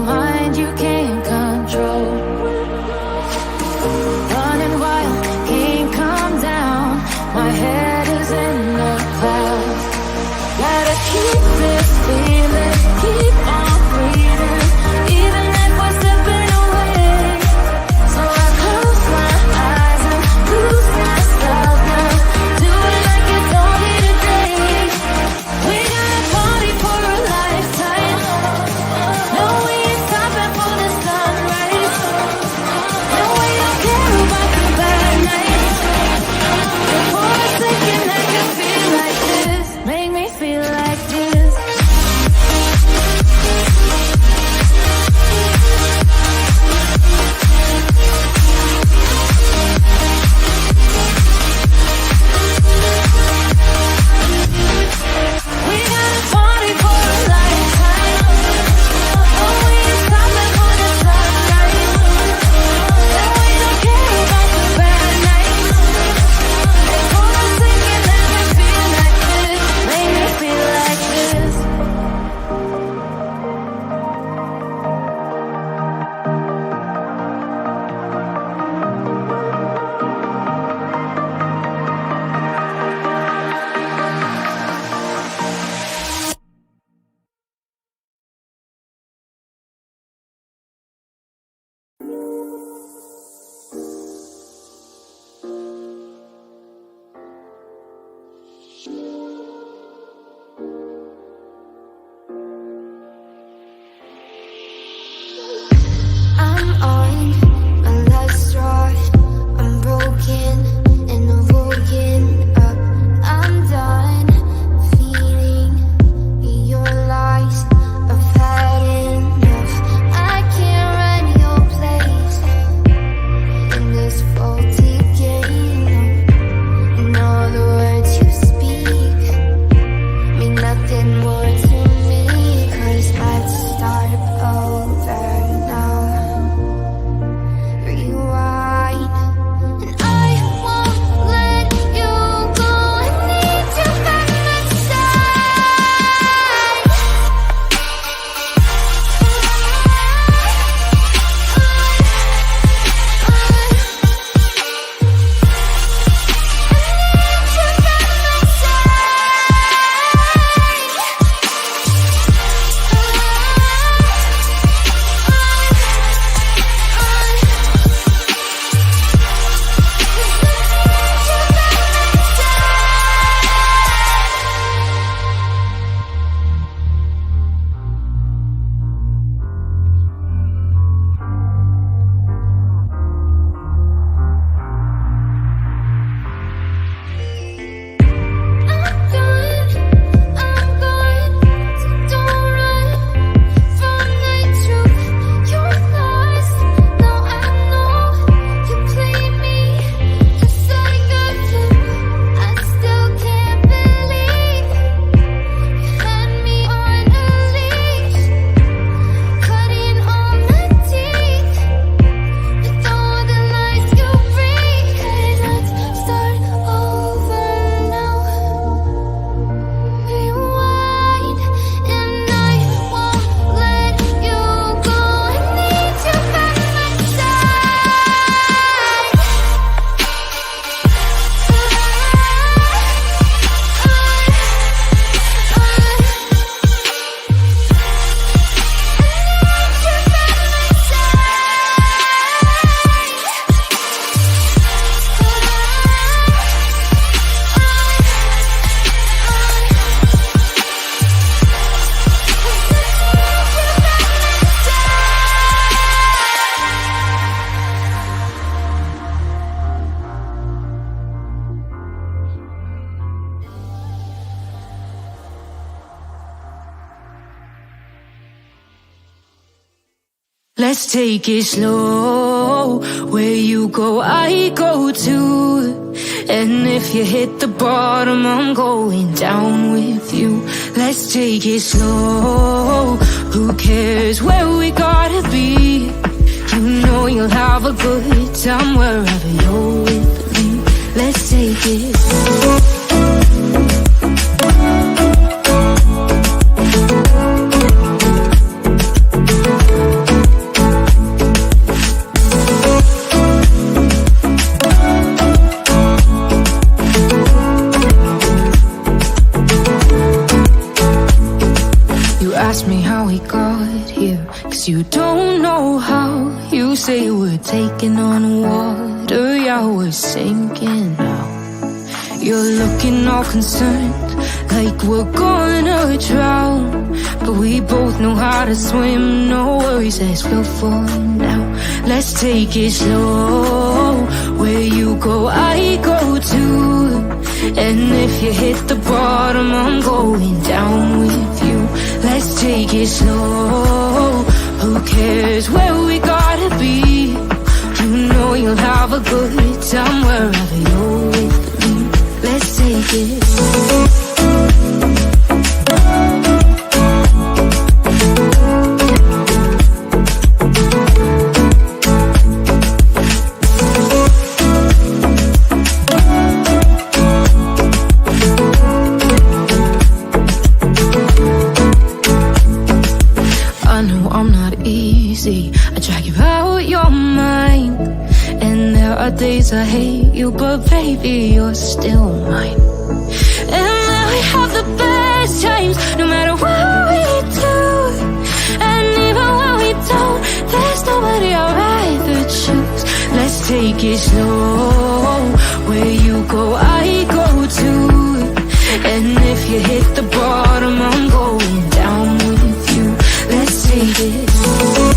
mind you can't control. Running wild, can't calm down. My head is in the clouds. Gotta keep this feeling, keep on breathing, even if we're slipping away. So I close my eyes and lose myself now, do it like it's only today. We gotta party for a lifetime. No, we ain't stopping for the sunrise. No, we don't care about the bad nights. For a second I can feel like this, make me feel like this. We gotta party for a lifetime. Oh, we ain't stopping for the sunrise. No, we don't care about the bad nights. For a second I can feel like this, make me feel like this. I'm on my last straw. I'm broken and I'm woken up. I'm done feeding your lies. I've had enough. I can't run your place in this faulty game. And all the words you speak mean nothing more to me. 'Cause let's start over now. Rewind. And I won't let you go. I need you by my side. Let's take it slow. Where you go, I go too. And if you hit the bottom, I'm going down with you. Let's take it slow. Who cares where we gotta be? You know you'll have a good time wherever you're with me. Let's take it slow. you don't know how. You say we're taking on water, yeah, we're sinking now. You're looking all concerned, like we're gonna drown. But we both know how to swim, no worries as we'll fall now. Let's take it slow, where you go, I go too. And if you hit the bottom, I'm going down with you. Let's take it slow, who cares where we gotta be? You know you'll have a good time wherever you're with me. Let's take it slow. I drag you out your mind, and there are days I hate you, but baby, you're still mine. And now we have the best times, no matter what we do. And even when we don't, there's nobody I'd rather choose. Let's take it slow, where you go, I go too. And if you hit the bottom, I'm going down with you. Let's take it slow.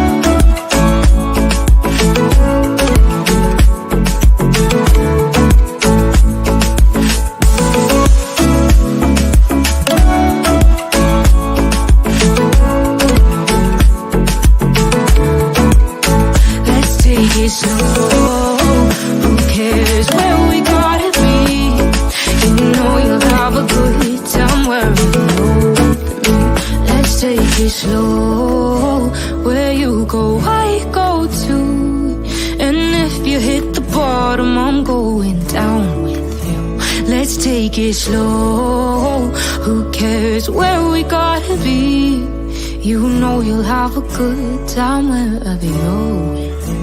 Who cares where we gotta be? You know you'll have a good time wherever you're with me. Let's take it slow, where you go, I go too. And if you hit the bottom, I'm going down with you. Let's take it slow, who cares where we gotta be? You know you'll have a good time wherever you're with me.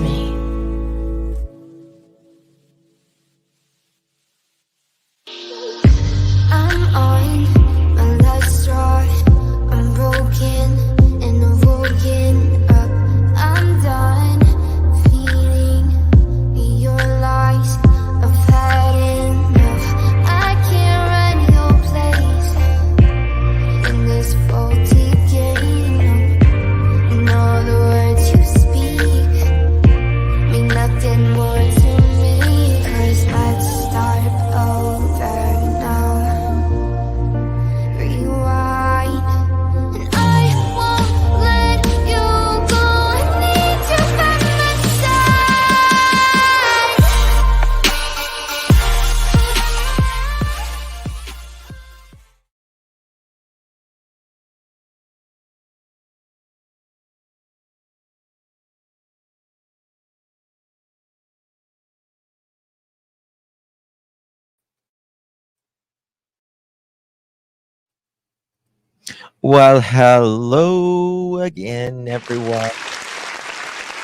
Well, hello again, everyone.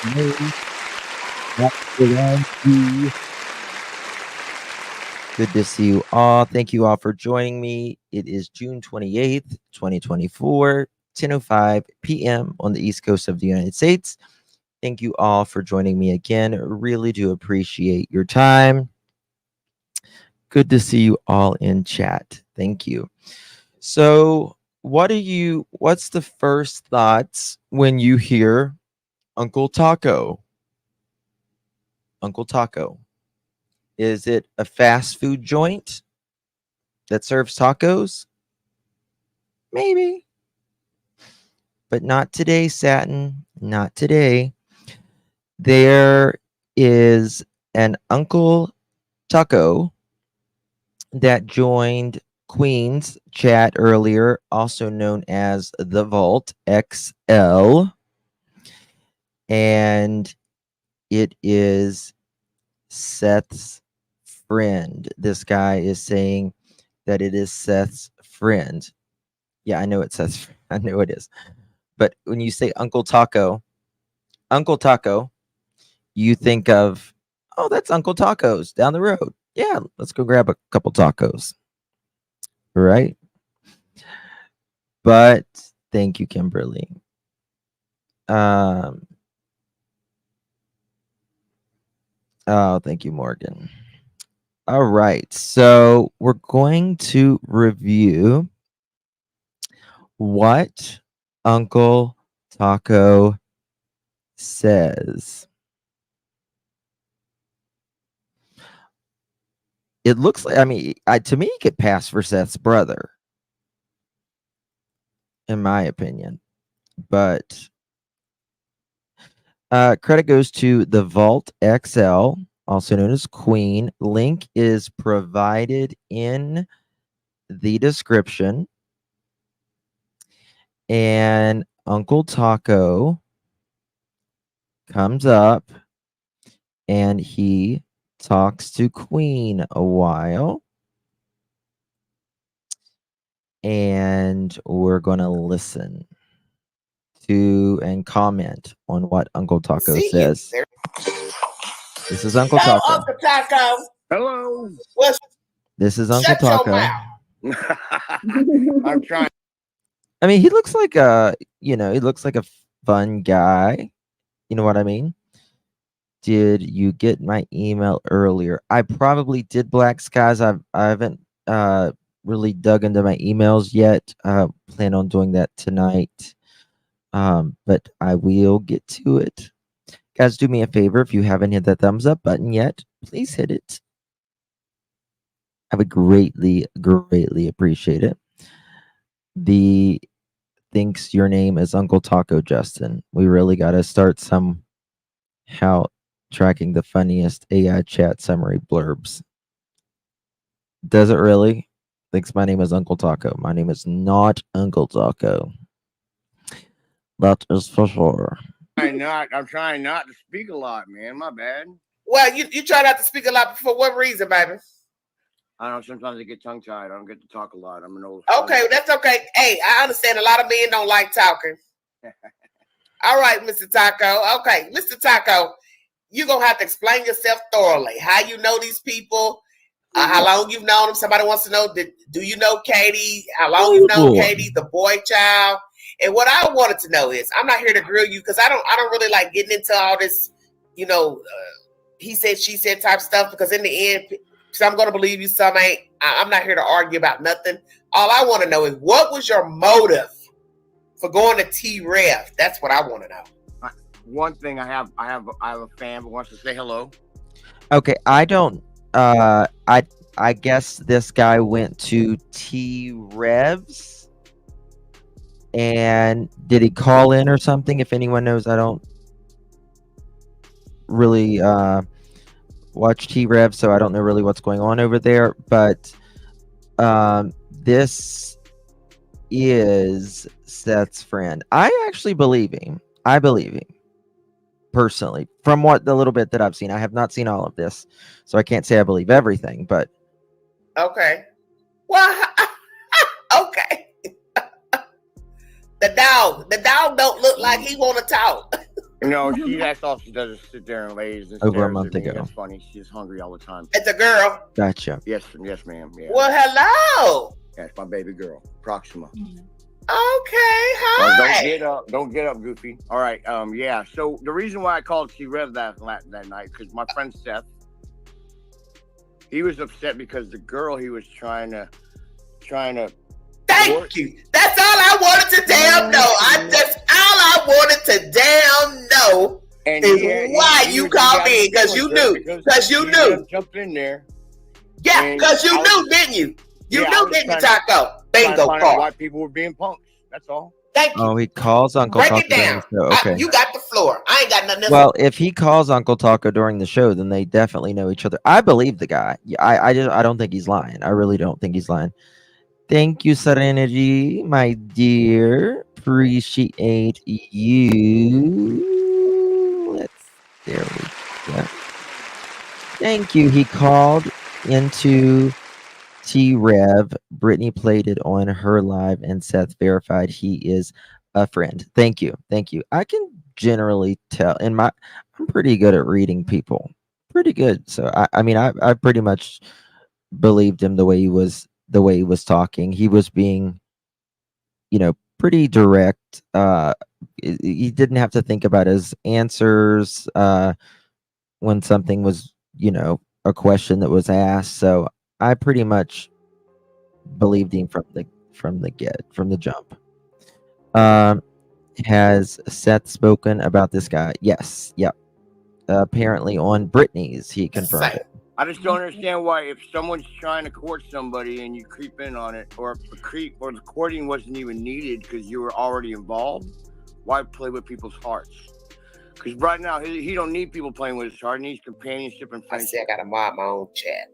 Hello, Dr. Randy. Good to see you all. Thank you all for joining me. It is June 28th, 2024, 10:05 p.m. on the East Coast of the United States. Thank you all for joining me again. Really do appreciate your time. Good to see you all in chat. Thank you. So, what's the first thoughts when you hear Uncle Taco? Uncle Taco. Is it a fast food joint that serves tacos? Maybe. But not today, Satin. Not today. There is an Uncle Taco that joined Queen's chat earlier, also known as the Vault XL. And it is Seth's friend. This guy is saying that it is Seth's friend. Yeah, I know it's Seth's. I know it is. But when you say Uncle Taco, you think of, oh, that's Uncle Taco's down the road. Yeah, let's go grab a couple tacos. Right? But Thank you, Kimberly. Oh, thank you, Morgan. All right. So we're going to review what Uncle Taco says. It looks like, I mean, to me, he could pass for Seth's brother, in my opinion. But credit goes to the Vault XL, also known as Queen. Link is provided in the description. And Uncle Taco comes up and he talks to Queen a while. And we're going to listen to and comment on what Uncle Taco says. This is Uncle Taco. Uncle Taco. Hello. This is Uncle Shut your Taco. mouth. I'm trying. I mean, he looks like he looks like a fun guy. You know what I mean? Did you get my email earlier? I probably did, Black Skies. I haven't really dug into my emails yet. Plan on doing that tonight. But I will get to it. Guys, do me a favor. If you haven't hit that thumbs up button yet, please hit it. I would greatly, greatly appreciate it. The thinks your name is Uncle Taco, Justin. We really got to start somehow tracking the funniest AI chat summary blurbs. Does it really? Thinks my name is Uncle Taco. My name is not Uncle Taco. That is for sure. I'm trying not to speak a lot, man. My bad. Well, you try not to speak a lot for what reason, baby? I don't know. Sometimes I get tongue tied. I don't get to talk a lot. I'm an old. Okay, well, that's okay. Hey, I understand a lot of men don't like talking. All right, Mr. Taco. Okay, Mr. Taco, you're going to have to explain yourself thoroughly. How you know these people, how long you've known them. Somebody wants to know, do you know Katie? How long you've known Katie, the boy child? And what I wanted to know is, I'm not here to grill you because I don't really like getting into all this, he said, she said type stuff, because in the end, some going to believe you, some ain't. I'm not here to argue about nothing. All I want to know is, what was your motive for going to T-Rev? That's what I want to know. One thing I have a fan who wants to say hello. Okay, I don't. I guess this guy went to T-Revs, and did he call in or something? If anyone knows, I don't really watch T-Rev, so I don't know really what's going on over there. But this is Seth's friend. I actually believe him. I believe him personally, from what the little bit that I've seen. I have not seen all of this, so I can't say I believe everything. But okay, well, okay. The dog don't look like he want to talk. That's all she does is sit there and lays and over a stares month at me. ago. That's funny. She's hungry all the time. It's a girl. Gotcha. Yes, ma'am. Yeah. Well, hello. That's my baby girl, Proxima. Okay, hi. Don't get up, Goofy. All right. Yeah. So the reason why I called T-Rev that night, because my friend Seth, he was upset because the girl he was trying to. Thank you. That's all I wanted to damn know. That's all I wanted to damn know is why you called me, because you knew. Because you knew. Jumped in there. Yeah, because you knew, didn't you? You knew, didn't you, Taco? Bingo card. Why people were being punks. That's all. Thank you. Oh, he calls Uncle Break Taco it down. during the show. Okay. You got the floor. I ain't got nothing else. Well, if he calls Uncle Taco during the show, then they definitely know each other. I believe the guy. Yeah, I don't think he's lying. I really don't think he's lying. Thank you, Serenity, my dear. Appreciate you. There we go. Thank you. He called into T-Rev. Brittany played it on her live, and Seth verified he is a friend. Thank you. I can generally tell, I'm pretty good at reading people. Pretty good. So I pretty much believed him the way he was talking. He was being, pretty direct. He didn't have to think about his answers when something was, a question that was asked. So I pretty much believed him from the jump. Has Seth spoken about this guy? Yes. Yep. Apparently on Britney's, he confirmed Same. it. I just don't understand why, if someone's trying to court somebody and you creep in on it, or if the courting wasn't even needed because you were already involved, why play with people's hearts? Because right now he don't need people playing with his heart. He needs companionship and I friendship. see. I gotta mod my own chat.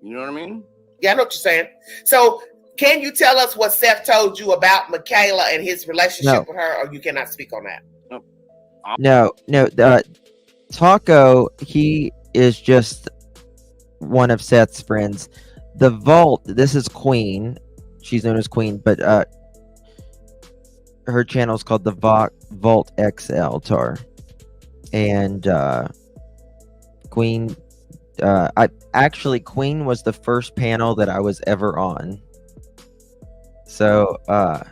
You know what I mean? Yeah, I know what you're saying. So, can you tell us what Seth told you about Michaela and his relationship with her, or you cannot speak on that? No. Taco, he is just one of Seth's friends. The Vault, this is Queen. She's known as Queen, but her channel is called the Vault XL Tar. And Queen, Queen was the first panel that I was ever on. So I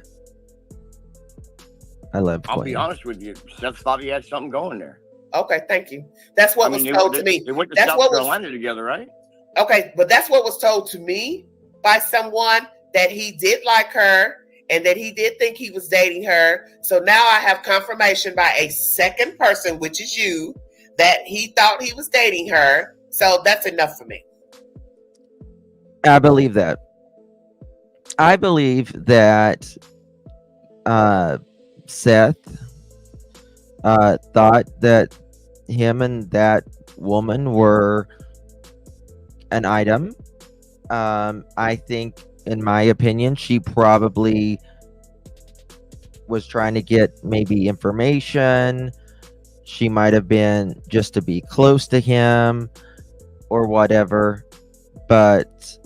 love Queen. I'll be honest with you. Seth thought he had something going there. Okay, thank you. That's what was told to me. They went to That's South what Carolina together, right? Okay, but that's what was told to me by someone, that he did like her and that he did think he was dating her. So now I have confirmation by a second person, which is you, that he thought he was dating her. So that's enough for me. I believe that. I believe that Seth thought that him and that woman were an item. I think, in my opinion, she probably was trying to get maybe information. She might have been just to be close to him or whatever, but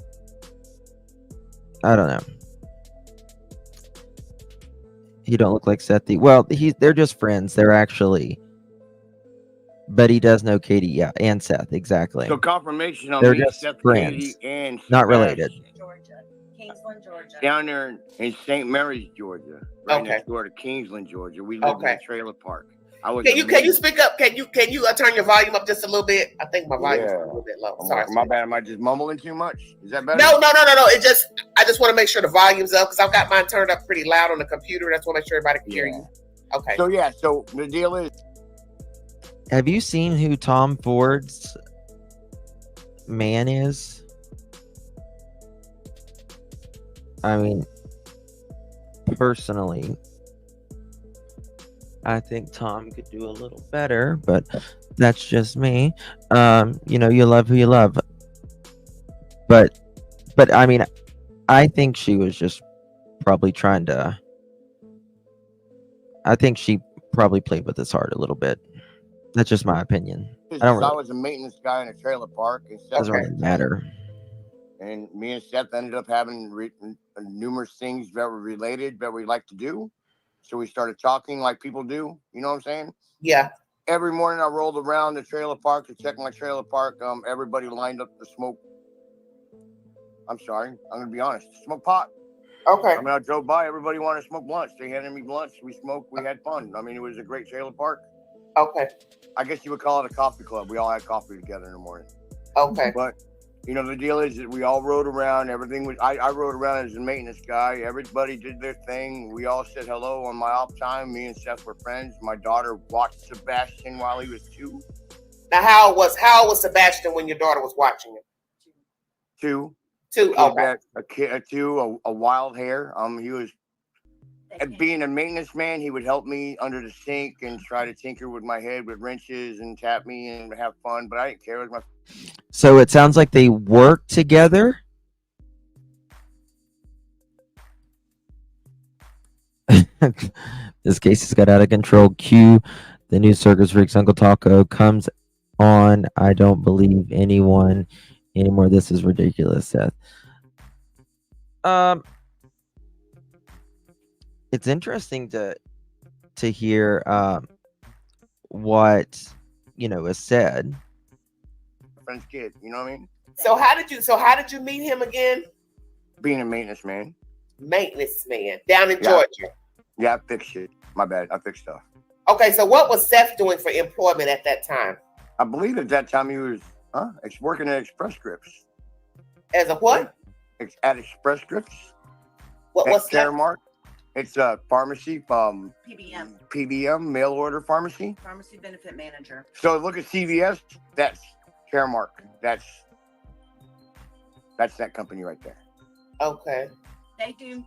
I don't know. He don't look like Seth. Well, they're just friends. They're actually, but he does know Katie, yeah, and Seth, exactly. So confirmation on They're me, just Seth, friends, Katie, and not Sebastian, related. Georgia, Kingsland, Georgia. Down there in St. Mary's, Georgia, right Okay. next door to Kingsland, Georgia. We lived in a trailer park. Can you speak up? Can you turn your volume up just a little bit? I think my volume's a little bit low. Sorry. My bad. Am I just mumbling too much? Is that better? No. I just want to make sure the volume's up because I've got mine turned up pretty loud on the computer. That's want to make sure everybody can hear you. Okay. So the deal is, have you seen who Tom Ford's man is? I mean, personally, I think Tom could do a little better, but that's just me. You love who you love. But I mean, I think she was just probably trying to. I think she probably played with his heart a little bit. That's just my opinion. I was a maintenance guy in a trailer park. It doesn't really matter. And me and Seth ended up having numerous things that were related that we like to do. So we started talking like people do. You know what I'm saying? Yeah. Every morning I rolled around the trailer park to check my trailer park. Everybody lined up to smoke. I'm sorry. I'm going to be honest. Smoke pot. Okay. I mean, I drove by. Everybody wanted to smoke blunts. They handed me blunts. We smoked. We had fun. I mean, it was a great trailer park. Okay. I guess you would call it a coffee club. We all had coffee together in the morning. Okay. But, the deal is that we all rode around. Everything was, I rode around as a maintenance guy. Everybody did their thing. We all said hello on my off time. Me and Seth were friends. My daughter watched Sebastian while he was 2. Now, how was Sebastian when your daughter was watching him? 2. 2. Okay. A wild hair. He was, being a maintenance man, he would help me under the sink and try to tinker with my head with wrenches and tap me and have fun. But I didn't care. It was my. So it sounds like they work together. This case has got out of control. Cue the news circus freaks. Uncle Taco comes on. I don't believe anyone anymore. This is ridiculous, Seth. It's interesting to hear what is said. Friend's kid, you know what I mean? So how did you meet him again? Being a maintenance man. Maintenance man down in Georgia. Yeah, I fixed it. My bad. I fixed stuff. Okay, so what was Seth doing for employment at that time? I believe at that time he was working at Express Scripts. As a what? At Express Scripts. What's that? Caremark. It's a pharmacy from PBM, mail order pharmacy. pharmacy benefit manager. So look at CVS. That's Caremark. That's that company right there. Okay. They do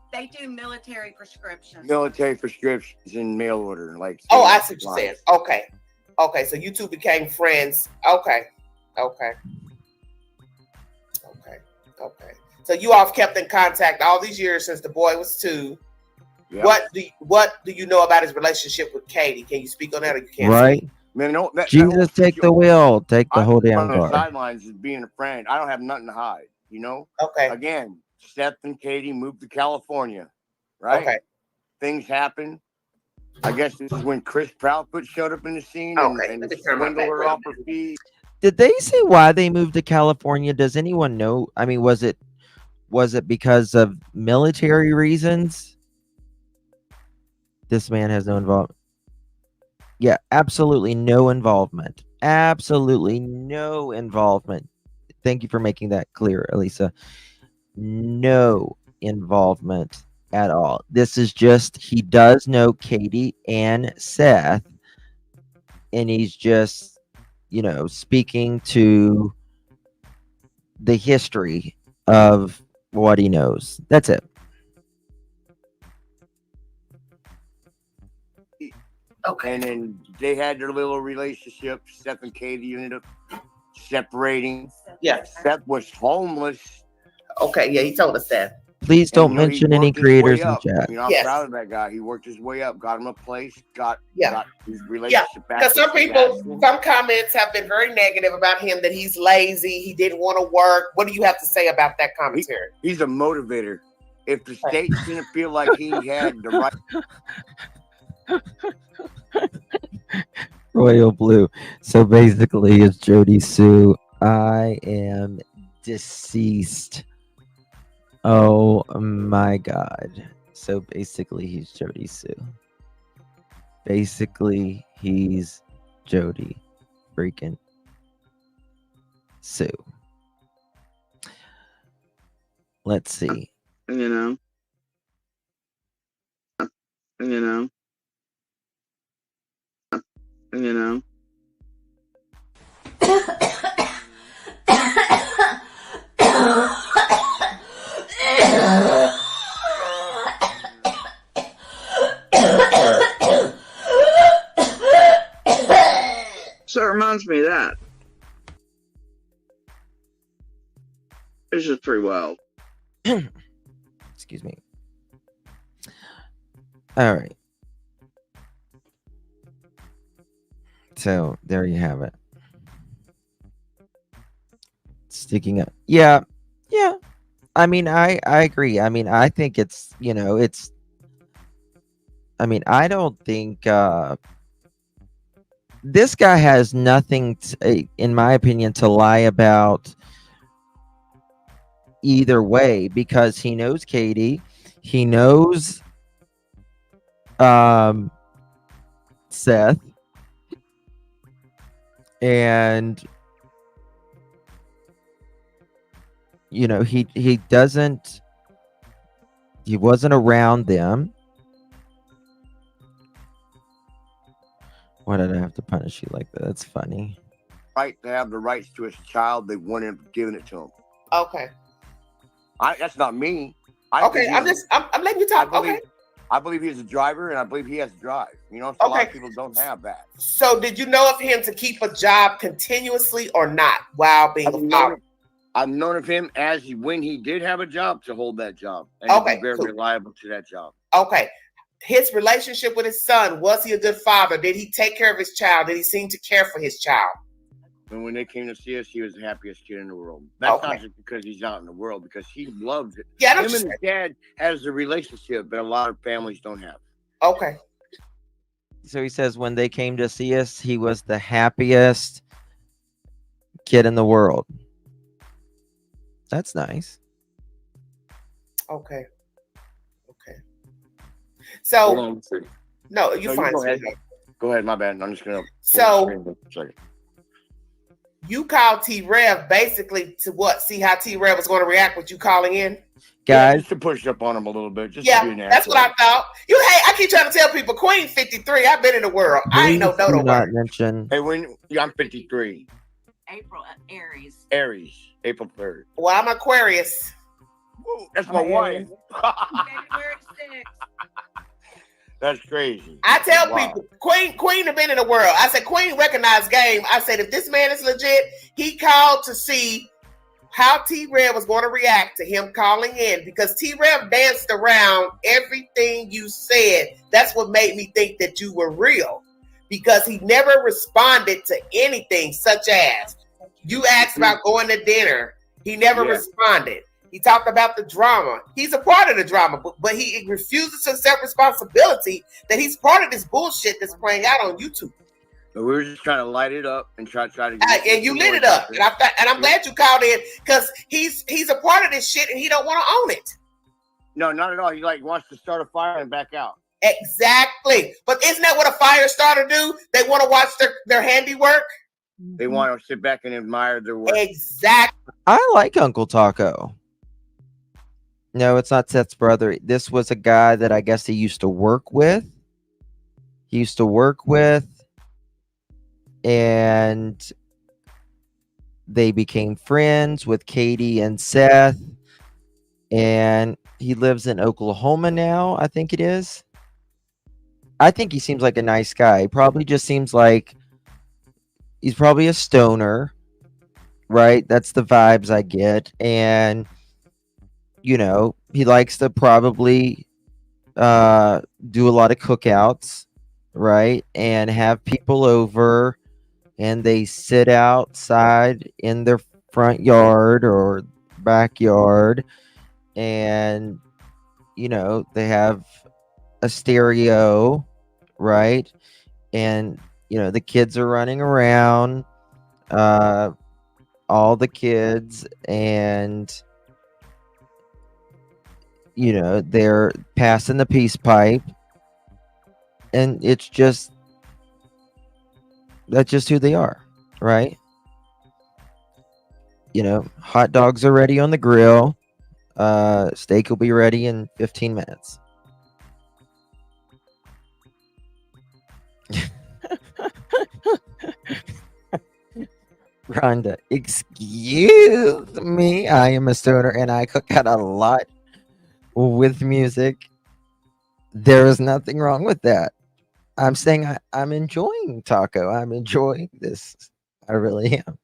military prescriptions. Military prescriptions in mail order, like. Oh, I see what you're saying. Okay. Okay, so you two became friends. Okay. Okay. Okay. Okay. So you all have kept in contact all these years since the boy was 2. Yeah. What do you know about his relationship with Katie? Can you speak on that, or you can't? Right. Speak? Man, no, Jesus, take the wheel. Take the whole damn on the car. sidelines as being a friend. I don't have nothing to hide. You know. Okay. Again, Seth and Katie moved to California, right? Okay. Things happen. I guess this is when Chris Proudfoot showed up in the scene and swindled her off her feet. Did they say why they moved to California? Does anyone know? I mean, was it because of military reasons? This man has no involvement. Yeah, absolutely no involvement. Absolutely no involvement. Thank you for making that clear, Elisa. No involvement at all. This is just, he does know Katie and Seth, and he's just, speaking to the history of what he knows. That's it. Okay. And then they had their little relationship. Seth and Katie ended up separating. Yeah. Seth was homeless. Okay. Yeah, he told us that. Please don't mention any creators in chat. I'm proud of that guy. He worked his way up, got him a place, got his relationship back. Because some comments have been very negative about him, that he's lazy, he didn't want to work. What do you have to say about that commentary? He's a motivator. If the state didn't feel like he had the right. Royal Blue. So basically, it's Jody Sue. I am deceased. Oh my God. So basically, he's Jody Sue. Basically, he's Jody freaking Sue. Let's see. You know. So it reminds me of that. It's just pretty wild. Excuse me. All right. So there you have it. Sticking up. Yeah. I mean, I agree. I mean, I think it's, I mean, I don't think this guy has nothing, in my opinion, to lie about either way, because he knows Katie, he knows Seth, and he wasn't around them. Why did I have to punish you like that? That's funny. Right to have the rights to his child, they wouldn't have given it to him. Okay. That's not me. I'm letting you talk. I believe he's a driver, and I believe he has to drive. So a lot of people don't have that. So did you know of him to keep a job continuously or not while being a father? I've known of him as when he did have a job to hold that job. And he'd be very reliable to that job. Okay. His relationship with his son, was he a good father? Did he take care of his child? Did he seem to care for his child? And when they came to see us, he was the happiest kid in the world. That's not just because he's out in the world, because he loves it. Yeah, him and his dad has a relationship that a lot of families don't have. Okay. So he says when they came to see us, he was the happiest kid in the world. That's nice. Okay. So on. no, you No, fine. go ahead. sweetheart. Go ahead. My bad. I'm just gonna. So you called T Rev basically to what? See how T Rev was going to react with you calling in. Yeah, Guys, just to push up on him a little bit. Just to be Yeah, an that's what I asshole. thought. I keep trying to tell people, Queen 53. I've been in the world. I ain't please no do dodo not bird. mention. Hey, I'm 53. April, Aries. Aries, April 3rd. Well, I'm Aquarius. Woo, that's my wife. February 6th. That's crazy. I tell Wow. people, Queen have been in the world. I said, Queen recognized game. I said, if this man is legit, he called to see how T-Rev was going to react to him calling in, because T-Rev danced around everything you said. That's what made me think that you were real, because he never responded to anything, such as you asked about going to dinner. He never responded. He talked about the drama. He's a part of the drama, but he refuses to accept responsibility that he's part of this bullshit that's playing out on YouTube. But we were just trying to light it up and try to. And you lit it up, and I'm glad you called in, because he's a part of this shit and he don't want to own it. No, not at all. He wants to start a fire and back out. Exactly. But isn't that what a fire starter do? They want to watch their handiwork. They want to sit back and admire their work. Exactly. I like Uncle Taco. No, it's not Seth's brother. This was a guy that I guess he used to work with. And they became friends with Katie and Seth. And he lives in Oklahoma now, I think it is. I think he seems like a nice guy. He probably just seems like he's probably a stoner, right? That's the vibes I get. And he likes to probably do a lot of cookouts, right? And have people over, and they sit outside in their front yard or backyard, and they have a stereo, right? And the kids are running around, all the kids, and they're passing the peace pipe, and that's just who they are, right? Hot dogs are ready on the grill. Steak will be ready in 15 minutes. Rhonda, excuse me, I am a stoner and I cook out a lot with music. There is nothing wrong with that. I'm saying I'm enjoying taco. I'm enjoying this. I really am.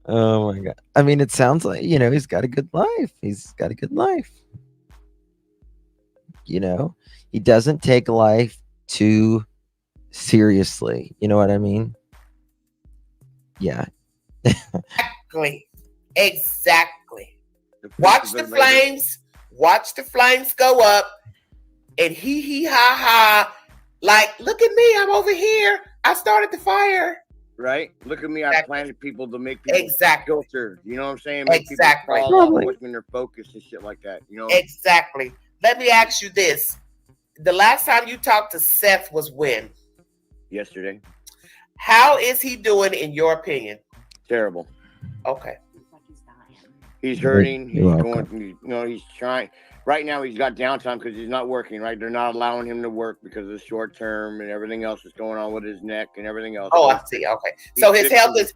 Oh my God. I mean, it sounds like, he's got a good life. He doesn't take life too seriously. You know what I mean? Yeah. Exactly. Watch the flames go up, and hee ha ha, like, look at me, I'm over here, I started the fire. Right? Look at me, I planted people to make people filter. You know what I'm saying? Make Exactly. people fall off when they're focused and shit like that. Exactly. Let me ask you this. The last time you talked to Seth was when? Yesterday. How is he doing in your opinion? Terrible. Okay. He's hurting. He's going. He's trying. Right now, he's got downtime because he's not working. Right, they're not allowing him to work because of the short term and everything else that's going on with his neck and everything else. Oh, I see. Okay, so his health is.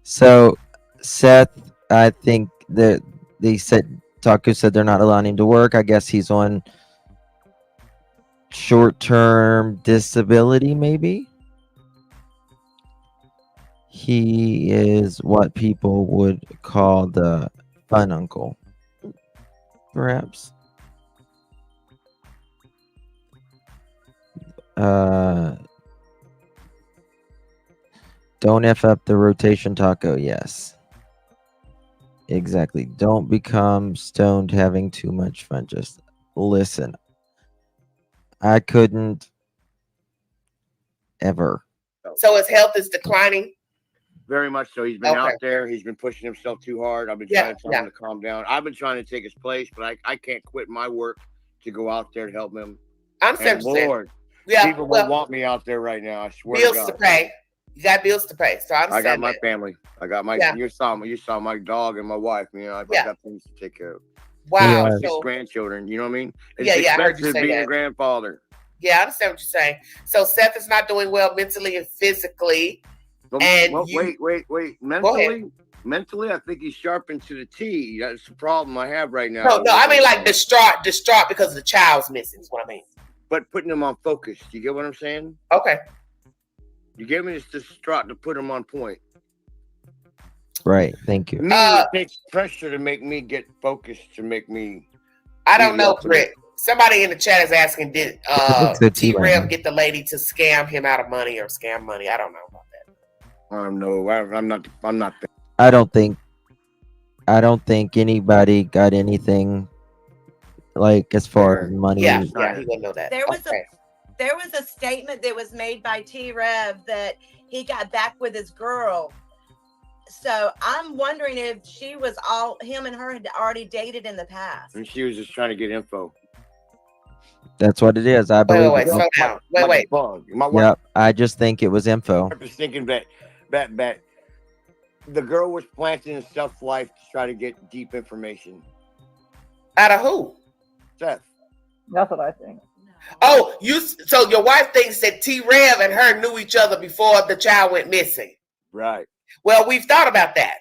So, Seth, I think that they said Taco said they're not allowing him to work. I guess he's on short-term disability, maybe. He is what people would call the fun uncle, perhaps. Don't F up the rotation, Taco. Yes. Exactly. Don't become stoned having too much fun. Just listen. I couldn't ever. So his health is declining? Very much so. He's been Okay. out there. He's been pushing himself too hard. I've been Yeah, trying to tell him to calm down. I've been trying to take his place, but I can't quit my work to go out there to help him. I understand And what you're saying. Lord, Yeah, people won't want me out there right now. I swear bills to to God. pay. You got bills to pay. So I I understand got my that. family. I got my. Yeah. You saw my dog and my wife. You know, I've Yeah. got things to take care of. Wow. My Yeah. 6 So grandchildren. You know what I mean? It's yeah, I heard you expensive say being that. a grandfather. Yeah, I understand what you're saying. So Seth is not doing well mentally and physically. And Well, you wait. go ahead. Mentally, I think he's sharpened to the T. That's the problem I have right now. No, I mean like distraught because the child's missing is what I mean. But putting him on focus. Do you get what I'm saying? Okay. You give me this distraught to put him on point. Right. Thank you. Me, it takes pressure to make me get focused, to make me. I don't know, Britt. Somebody in the chat is asking, did T-Rev get the lady to scam him out of money or scam money? I don't know about that. I don't know. I'm not. I don't think anybody got anything like as far as money. Yeah, he wouldn't know that. There was a statement that was made by T-Rev that he got back with his girl. So I'm wondering if him and her had already dated in the past. And she was just trying to get info. That's what it is. I believe. Wait, slow down. Wait. Yep. I just think it was info. I was thinking that the girl was planting stuff life to try to get deep information. Out of who? Seth. That's what I think. Oh, so your wife thinks that T-Rev and her knew each other before the child went missing. Right. Well, we've thought about that.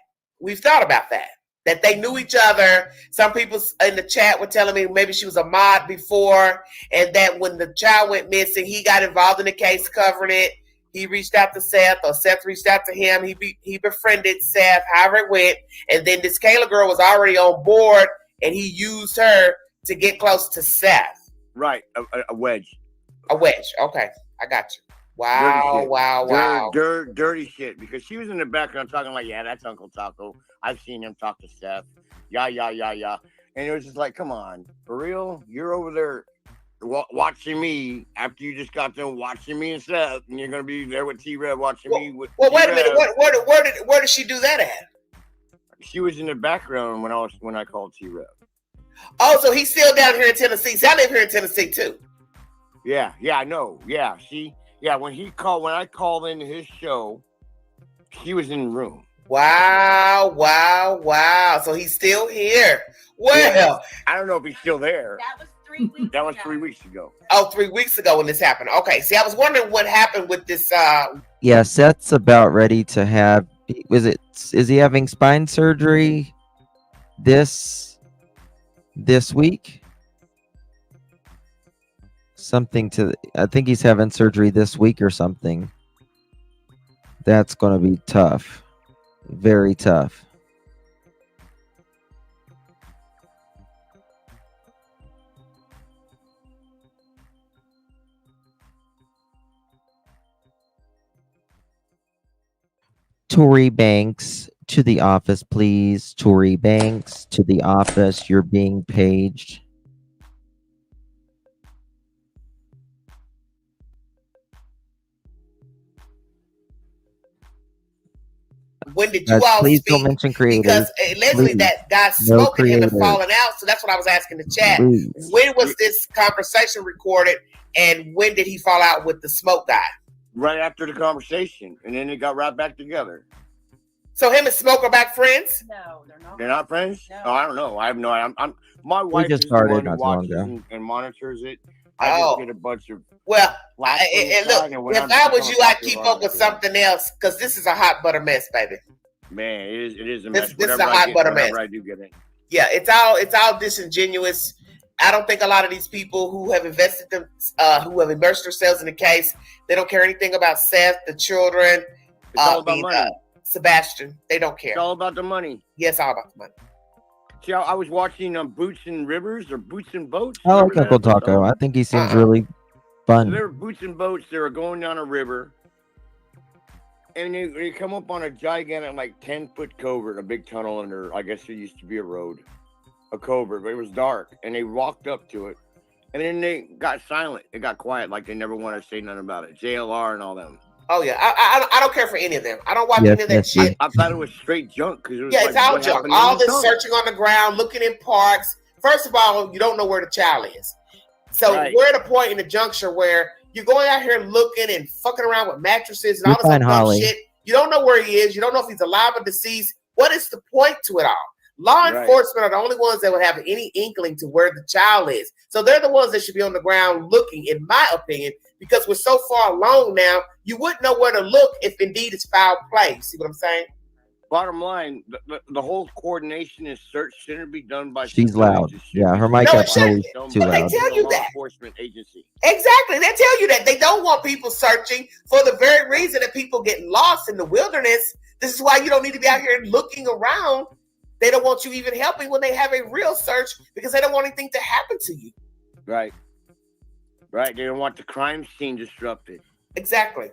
That they knew each other. Some people in the chat were telling me maybe she was a mod before, and that when the child went missing, he got involved in the case covering it. He reached out to Seth, or Seth reached out to him. He befriended Seth, however it went. And then this Kayla girl was already on board, and he used her to get close to Seth. Right, a wedge. A wedge. Okay, I got you. Wow. Dirty shit. Because she was in the background talking like, yeah, that's Uncle Taco. I've seen him talk to Seth. Yeah. And it was just like, come on, for real? You're over there watching me after you just got done watching me and Seth, and you're gonna be there with T-Rev watching me with. Well, wait a minute. Where did she do that at? She was in the background when I called T-Rev. Oh, so he's still down here in Tennessee. See, I live here in Tennessee too. Yeah, I know. Yeah, when I called into his show, he was in the room. Wow. So he's still here. Well, yeah, I don't know if he's still there. That was 3 weeks. That was 3 weeks ago. Oh, 3 weeks ago when this happened. Okay. See, I was wondering what happened with this. Yeah, Seth's about ready to have. Is he having spine surgery this week? I think he's having surgery this week or something. That's going to be tough. Very tough. Tory Banks to the office, please. Tory Banks to the office. You're being paged. When did you all please speak? don't mention creators. Because allegedly that guy smoking him and falling out. So that's what I was asking the chat. Please. When was this conversation recorded, and when did he fall out with the smoke guy? Right after the conversation, and then they got right back together. So him and Smoke are back friends? No, they're not. They're not friends? No. Oh, I don't know. I have no idea. My wife just is the started one who not too long watches ago. and monitors it. I just get a bunch of. Well, laughs and look, inside, and when if I'm I was talking you, I'd about keep it, up with something else, because this is a hot butter mess, baby. Man, it is a This mess. is a Whatever hot butter mess. I do get it. Yeah, it's all disingenuous. I don't think a lot of these people who have immersed themselves in the case, they don't care anything about Seth, the children, It's all about money. Sebastian. They don't care. It's all about the money. Yes, all about the money. See, I was watching Boots and Rivers or Boots and Boats. I like Remember that Uncle Taco. episode? I think he seems really fun. So they were Boots and Boats. They were going down a river. And they come up on a gigantic, like 10-foot culvert, a big tunnel under, I guess it used to be a road, a culvert, but it was dark. And they walked up to it. And then they got silent. It got quiet, like they never wanted to say nothing about it. JLR and all them. Oh yeah, I don't care for any of them. I don't watch Yes, any of that yes, shit. I thought it was straight junk because it was Yeah, like it's all what junk. happened All in the this tunnel. searching on the ground, looking in parks. First of all, you don't know where the child is. So Right. we're at a point in the juncture where you're going out here looking and fucking around with mattresses and You're all this other fine, dumb Holly. shit. You don't know where he is. You don't know if he's alive or deceased. What is the point to it all? Law Right. enforcement are the only ones that would have any inkling to where the child is. So they're the ones that should be on the ground looking, in my opinion, because we're so far along now, you wouldn't know where to look if indeed it's foul play. See what I'm saying? Bottom line, the whole coordination and search shouldn't be done by She's civilians. loud. It should Yeah, be her mic No, done it up's by shouldn't. always some too But they loud. tell you law that. enforcement agency. Exactly. They tell you that. They don't want people searching for the very reason that people get lost in the wilderness. This is why you don't need to be out here looking around. They don't want you even helping when they have a real search because they don't want anything to happen to you. Right. Right. They don't want the crime scene disrupted. Exactly.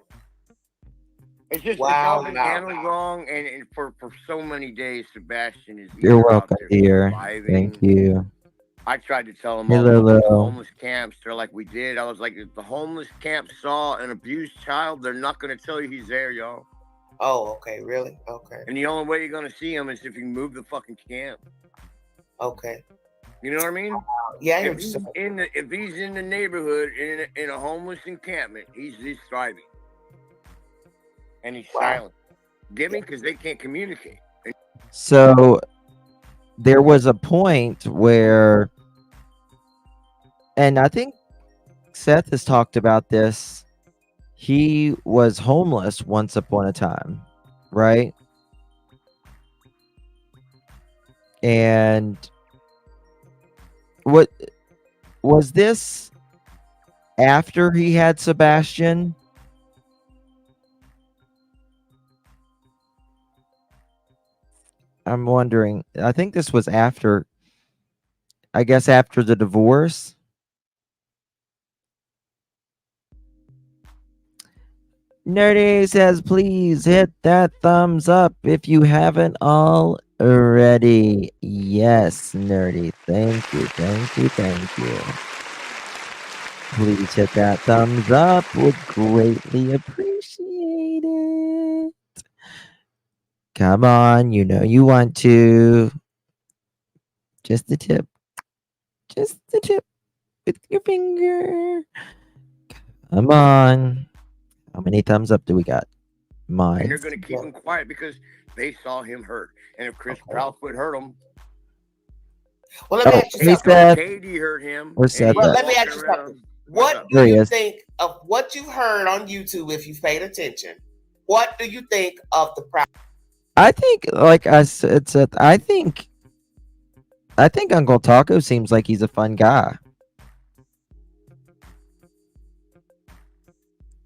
It's just Wow, it's all been no, handled no. wrong, and for so many days, Sebastian is You're either out welcome, there dear. surviving. Thank you. I tried to tell them Hey, all about the Lolo. homeless camps. They're like, we did. I was like, if the homeless camp saw an abused child, they're not going to tell you he's there, y'all. Oh, okay. Really? Okay. And the only way you're going to see him is if you move the fucking camp. Okay. You know what I mean? Yeah, I If understand. if he's in the neighborhood in a homeless encampment, he's thriving, and he's Wow. silent. Get me? Because they can't communicate. So there was a point where, and I think Seth has talked about this. He was homeless once upon a time, right? And what was this after he had Sebastian? I'm wondering. I think this was after, I guess, after the divorce. Nerdy says, please hit that thumbs up if you haven't already. Yes, Nerdy. Thank you, thank you, thank you. Please hit that thumbs up. Would greatly appreciate it. Come on, you know you want to. Just the tip. Just the tip with your finger. Come on. How many thumbs up do we got? And Mine. they're going to keep him quiet because they saw him hurt. And if Chris Proudfoot hurt him, Well, let me Oh, ask you hey, something. Seth. Katie hurt him. Or and Seth. he's Well, let me walking ask you around. something. What up? do There he you is. think of what you've heard on YouTube if you've paid attention? What do you think of the Proud? I think, like I said, Seth, I think Uncle Taco seems like he's a fun guy.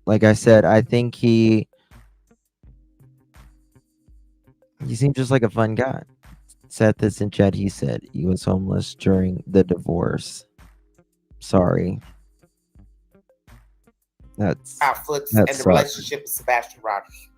Like I said, I think he seems just like a fun guy. Seth is in chat. He said he was homeless during the divorce. Sorry. That's Proudfoots that and the sucks. relationship with Sebastian Rogers?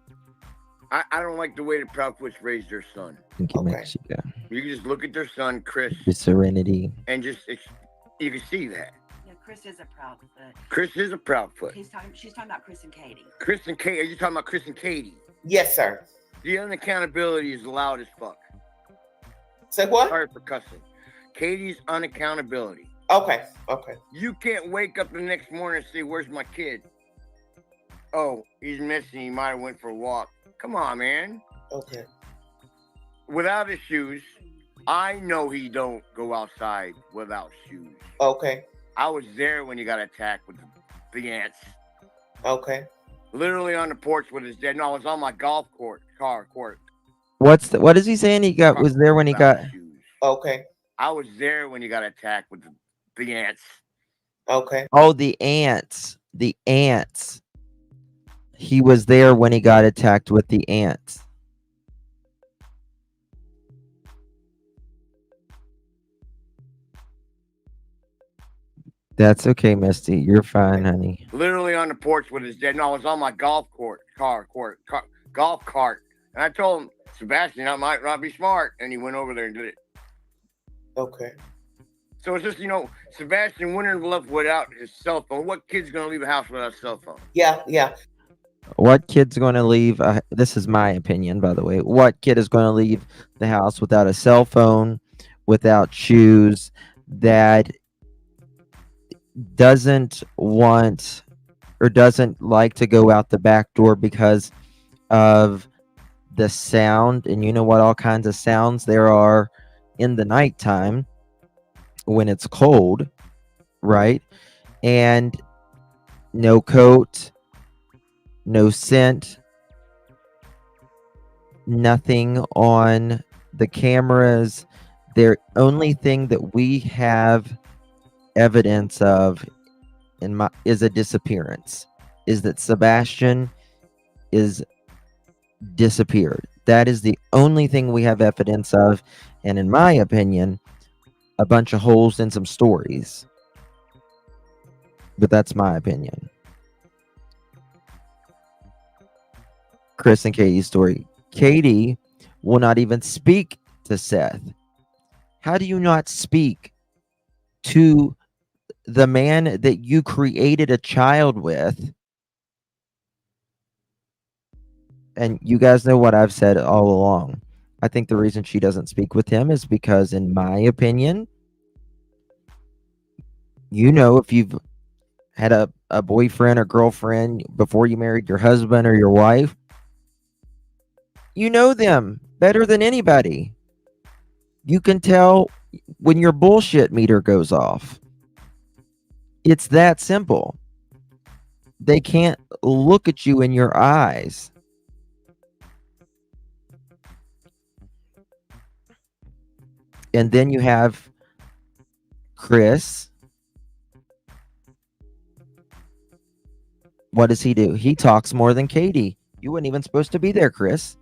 I don't like the way the Proudfoots raised their son. Thank you, Okay. Mexico. You can just look at their son, Chris, The serenity. and you can see that. Yeah, Chris is a Proudfoot. Chris is a Proudfoot. She's talking about Chris and Katie. Chris and Katie, are you talking about Chris and Katie? Yes, sir. The unaccountability is loud as fuck. Say what? Sorry for cussing. Katie's unaccountability. Okay. Okay. You can't wake up the next morning and say, "Where's my kid?" Oh, he's missing. He might have went for a walk. Come on, man. Okay. Without his shoes, I know he don't go outside without shoes. Okay. I was there when he got attacked with the ants. Okay. Literally on the porch with his dad. No, I was on my golf court. What is he saying? He was there when he got. shoes. Okay. I was there when he got attacked with the ants. Okay. Oh, the ants. The ants. He was there when he got attacked with the ants. That's okay, Misty. You're fine, honey. Literally on the porch with his dad. No, I was on my golf cart. And I told him, Sebastian, that might not be smart. And he went over there and did it. Okay. So it's just, Sebastian wouldn't have left without his cell phone. What kid's going to leave a house without a cell phone? Yeah. Yeah. What kid's going to leave? This is my opinion, by the way. What kid is going to leave the house without a cell phone, without shoes, that doesn't want or doesn't like to go out the back door because of the sound? And you know what all kinds of sounds there are in the nighttime when it's cold, right? And no coat, no scent, nothing on the cameras. The only thing that we have evidence of is a disappearance. Is that Sebastian is disappeared. That is the only thing we have evidence of, and in my opinion, a bunch of holes in some stories. But that's my opinion. Chris and Katie's story. Katie will not even speak to Seth. How do you not speak to the man that you created a child with? And you guys know what I've said all along. I think the reason she doesn't speak with him is because, in my opinion, you know, if you've had a boyfriend or girlfriend before you married your husband or your wife, you know them better than anybody. You can tell when your bullshit meter goes off. It's that simple. They can't look at you in your eyes. And then you have Chris. What does he do? He talks more than Katie. You weren't even supposed to be there, Chris.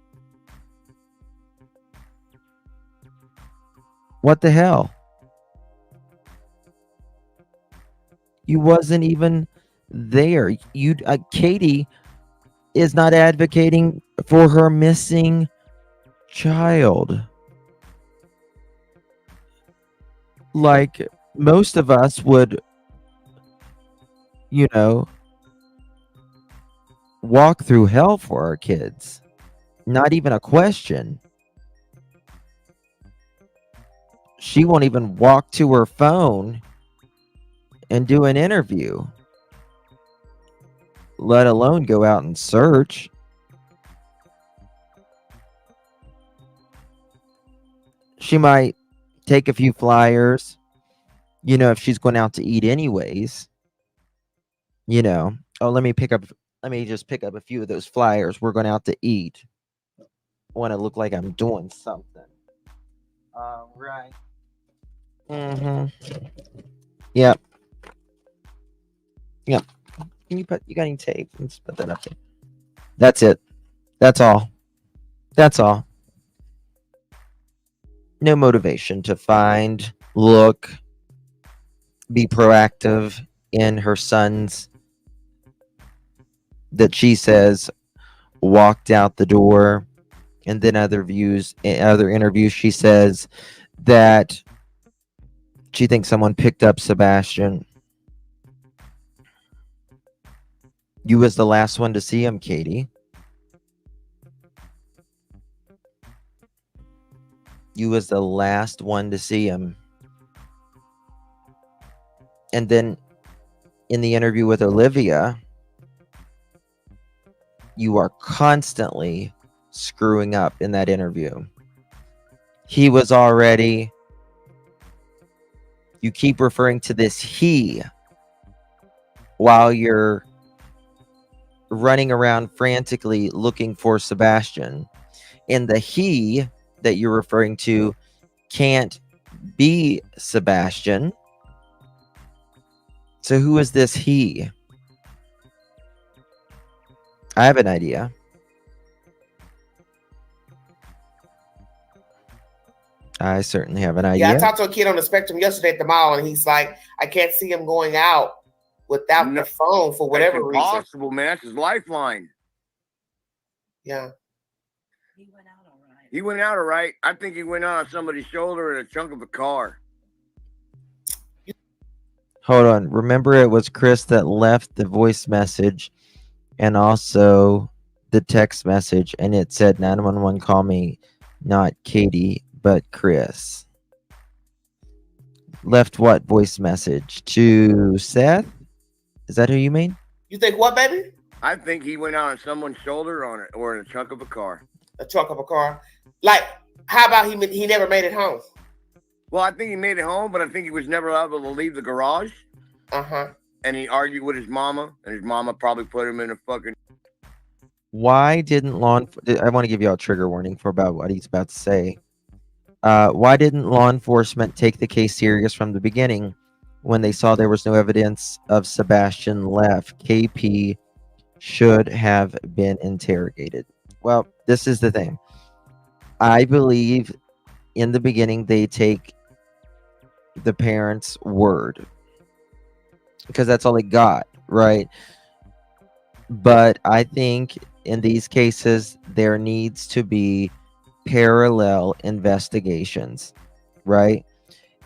What the hell? You wasn't even there. Katie is not advocating for her missing child. Like most of us would, you know, walk through hell for our kids. Not even a question. She won't even walk to her phone and do an interview, let alone go out and search. She might take a few flyers, you know, if she's going out to eat anyways. You know, oh, let me just pick up a few of those flyers. We're going out to eat. I want to look like I'm doing something. Right. Yep. Yep. You got any tape? Let's put that up there. That's it. That's all. That's all. No motivation to find, look, be proactive in her son's, that she says walked out the door. And then other interviews, she says that she thinks someone picked up Sebastian. You was the last one to see him, Katie. You was the last one to see him. And then in the interview with Olivia, you are constantly screwing up in that interview. He was already... You keep referring to this he while you're running around frantically looking for Sebastian. And the he that you're referring to can't be Sebastian. So who is this he? I have an idea. I certainly have an idea. Yeah, I talked to a kid on the spectrum yesterday at the mall, and he's like, I can't see him going out without the phone for whatever reason. Impossible, man. That's his lifeline. Yeah. He went out all right. He went out all right. I think he went out on somebody's shoulder in a trunk of a car. Hold on. Remember, it was Chris that left the voice message and also the text message, and it said 911, call me, not Katie, but Chris. Left what voice message to Seth? Is that who you mean? You think what, baby? I think he went out on someone's shoulder on it or in the trunk of a car. A trunk of a car. Like, how about he never made it home? Well, I think he made it home, but I think he was never able to leave the garage. Uh-huh. And he argued with his mama, and his mama probably put him in a fucking. Why didn't I want to give you a trigger warning for about what he's about to say. Why didn't law enforcement take the case serious from the beginning when they saw there was no evidence of Sebastian left? KP should have been interrogated. Well, this is the thing. I believe in the beginning they take the parents' word because that's all they got, right? But I think in these cases there needs to be parallel investigations, right?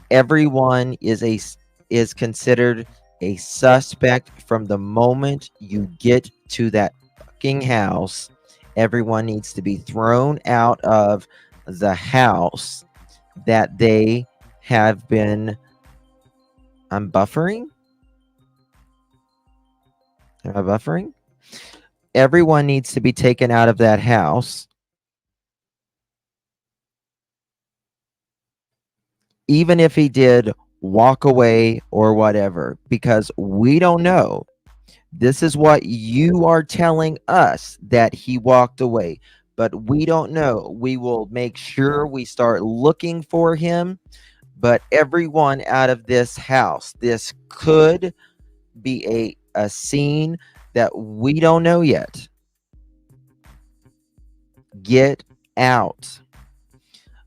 Everyone is considered a suspect from the moment you get to that fucking house. Everyone needs to be thrown out of the house that they have been. I'm buffering. Am I buffering? Everyone needs to be taken out of that house, even if he did walk away or whatever, because we don't know. This is what you are telling us, that he walked away, but we don't know. We will make sure we start looking for him, but everyone out of this house. This could be a scene that we don't know yet. Get out.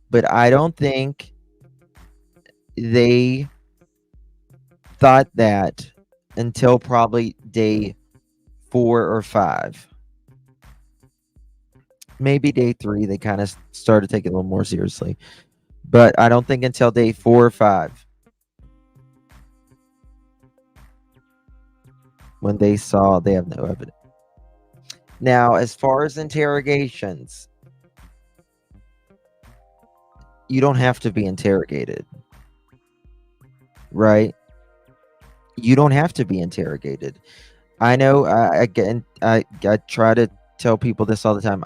But I don't think they thought that until probably day 4 or 5. Maybe day 3 they kind of started taking it a little more seriously. But I don't think until day 4 or 5 when they saw they have no evidence. Now, as far as interrogations, you don't have to be interrogated, right? You don't have to be interrogated. I know. Again, I try to tell people this all the time.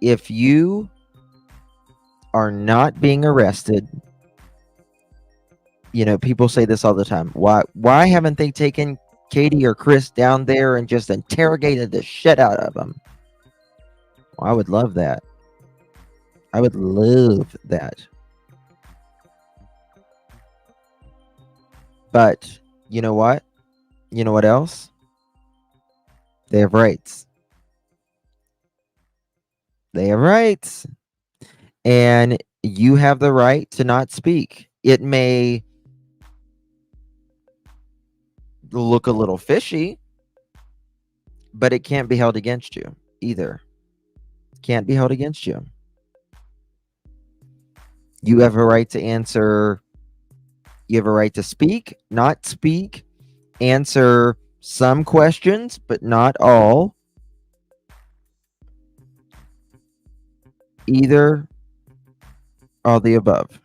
If you are not being arrested, you know, people say this all the time. Why haven't they taken Katie or Chris down there and just interrogated the shit out of them? Well, I would love that. I would love that. But you know what? You know what else? They have rights. They have rights. And you have the right to not speak. It may look a little fishy, but it can't be held against you either. Can't be held against you. You have a right to answer. You have a right to speak, not speak, answer some questions, but not all. Either or the above.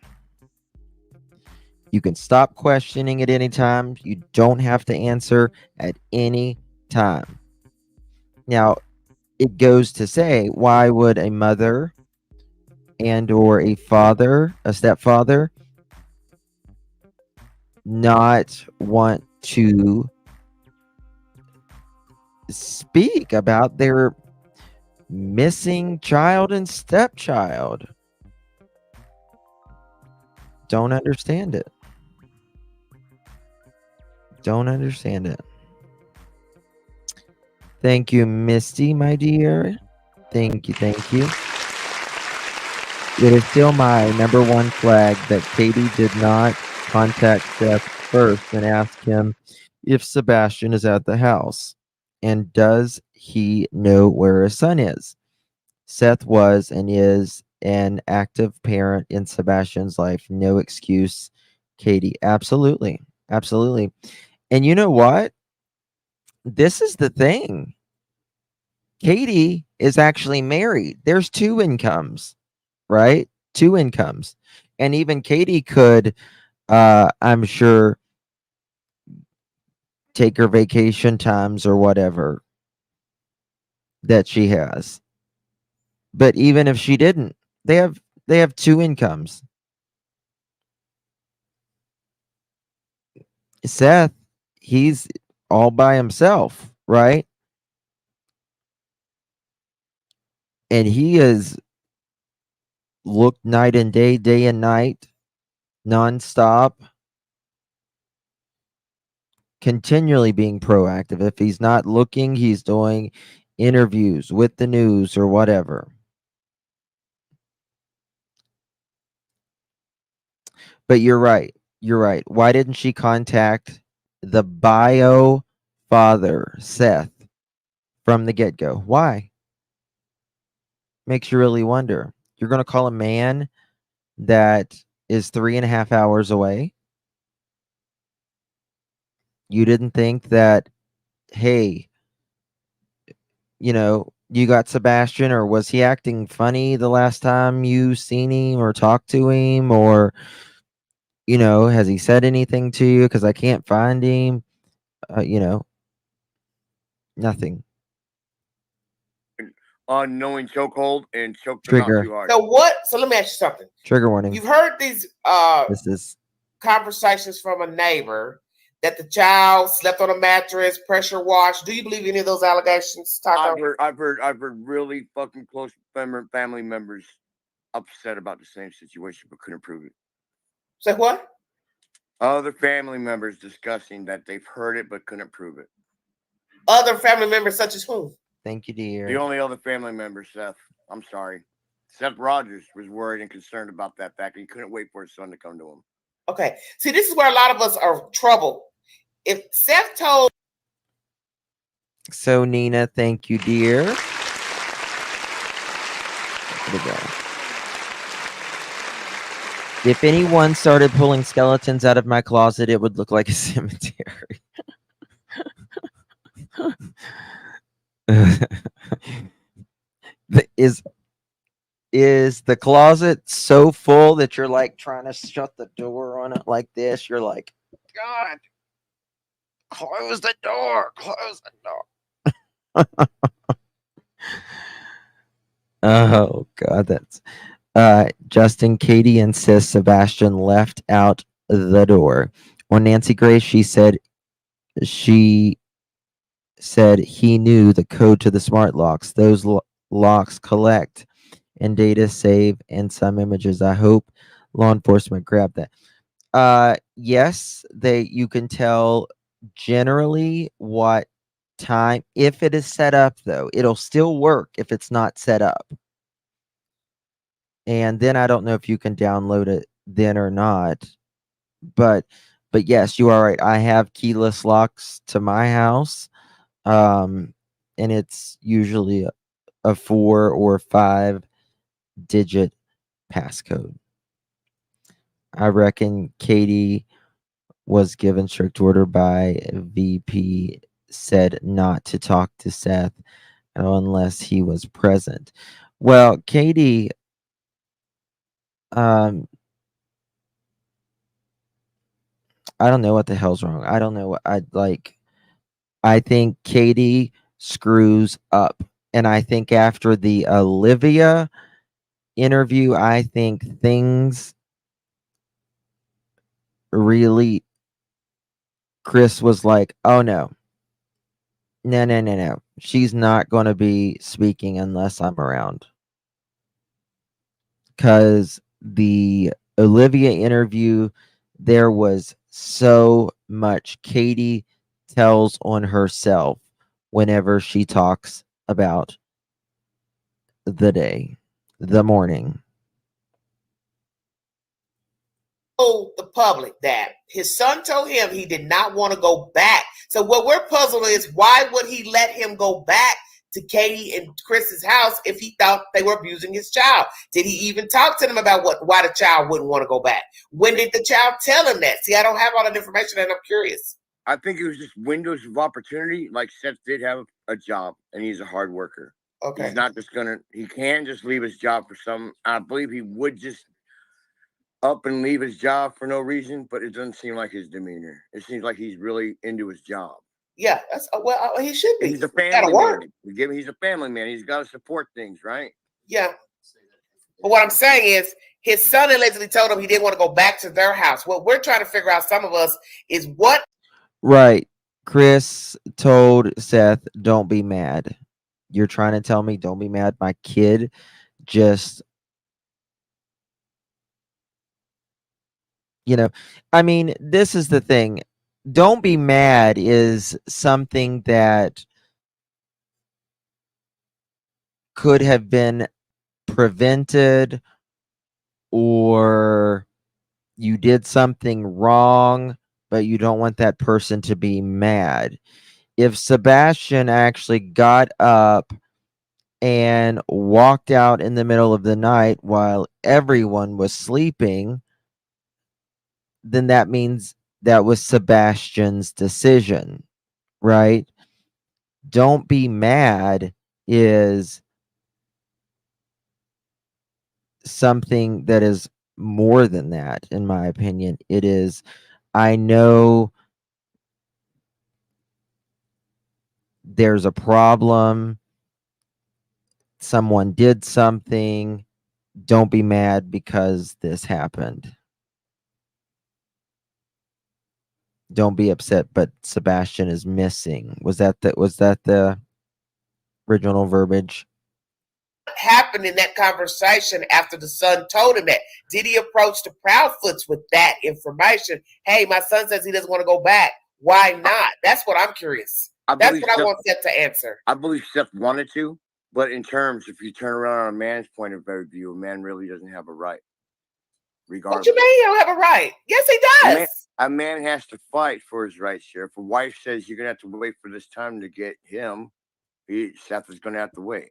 You can stop questioning at any time. You don't have to answer at any time. Now, it goes to say, why would a mother and or a father, a stepfather, not want to speak about their missing child and stepchild? Don't understand it. Don't understand it. Thank you, Misty, my dear. Thank you, thank you. It is still my number one flag that Katie did not contact Seth first and ask him if Sebastian is at the house. And does he know where his son is? Seth was and is an active parent in Sebastian's life. No excuse, Katie. Absolutely. Absolutely. And you know what? this is the thing. Katie is actually married. There's two incomes, right? Two incomes. And even Katie could, I'm sure, take her vacation times or whatever that she has. But even if she didn't, they have two incomes. Seth, he's all by himself, right? And he has looked night and day and night, nonstop, continually being proactive. If he's not looking, he's doing interviews with the news or whatever. But you're right. You're right. Why didn't she contact the bio father, Seth, from the get go? Why? Makes you really wonder. You're going to call a man that is 3.5 hours away. You didn't think that, hey, you got Sebastian, or was he acting funny the last time you seen him or talked to him, or has he said anything to you? Because I can't find him. Nothing. Unknowing chokehold and choked them out Trigger. too hard. So let me ask you something. Trigger warning. You've heard these This is conversations from a neighbor that the child slept on a mattress, pressure washed. Do you believe any of those allegations, Taco? I've heard really fucking close family members upset about the same situation but couldn't prove it. Say what? Other family members discussing that they've heard it but couldn't prove it. Other family members such as who? Thank you, dear. The only other family member, Seth. I'm sorry. Seth Rogers was worried and concerned about that fact. He couldn't wait for his son to come to him. Okay. See, this is where a lot of us are troubled. If Seth told... So, Nina, thank you, dear. There we go. If anyone started pulling skeletons out of my closet, it would look like a cemetery. Is the closet so full that you're like trying to shut the door on it like this? You're like, God, close the door, close the door. Oh God, that's Justin, Katie insists Sebastian left out the door. On Nancy Grace, she said he knew the code to the smart locks. Those locks collect and data save and some images. I hope law enforcement grabbed that. Yes, you can tell generally what time. If it is set up, though, it'll still work if it's not set up. And then I don't know if you can download it then or not. But yes, you are right. I have keyless locks to my house. And it's usually a 4 or 5 digit passcode. I reckon Katie was given strict order by VP, said not to talk to Seth unless he was present. Well, Katie, I don't know what the hell's wrong. I don't know what I think Katie screws up. And I think after the Olivia interview, I think things really, Chris was like, oh no. No. She's not going to be speaking unless I'm around. Because the Olivia interview, there was so much Katie tells on herself whenever she talks about the day, the morning. Told the public that his son told him he did not want to go back. So what we're puzzled is, why would he let him go back to Katie and Chris's house if he thought they were abusing his child? Did he even talk to them about why the child wouldn't want to go back? When did the child tell him that? See, I don't have all that information and I'm curious. I think it was just windows of opportunity. Like Seth did have a job, and he's a hard worker. Okay. He's not just gonna. He can just leave his job for some. I believe he would just up and leave his job for no reason, but it doesn't seem like his demeanor. It seems like he's really into his job. Yeah, that's well. He should be. He's a Gotta family work. man. He's a family man. He's got to support things, right? Yeah. But what I'm saying is, his son allegedly told him he didn't want to go back to their house. What we're trying to figure out, some of us, is what. Right. Chris told Seth, "Don't be mad." You're trying to tell me, don't be mad. My kid just, I mean, this is the thing. Don't be mad is something that could have been prevented, or you did something wrong, but you don't want that person to be mad. If Sebastian actually got up and walked out in the middle of the night while everyone was sleeping, then that means that was Sebastian's decision, right? Don't be mad is something that is more than that, in my opinion. It is, I know there's a problem, someone did something, don't be mad because this happened. Don't be upset, but Sebastian is missing. Was that the original verbiage? Happened in that conversation after the son told him that? Did he approach the Proudfoots with that information? Hey, my son says he doesn't want to go back. Why not? That's what I'm curious. That's what I want Seth to answer. I believe Seth wanted to, but in terms, if you turn around on a man's point of view, a man really doesn't have a right. Regardless. What you mean he don't have a right? Yes, he does. A man has to fight for his rights here. If a wife says you're gonna have to wait for this time to get him, Seth is gonna have to wait.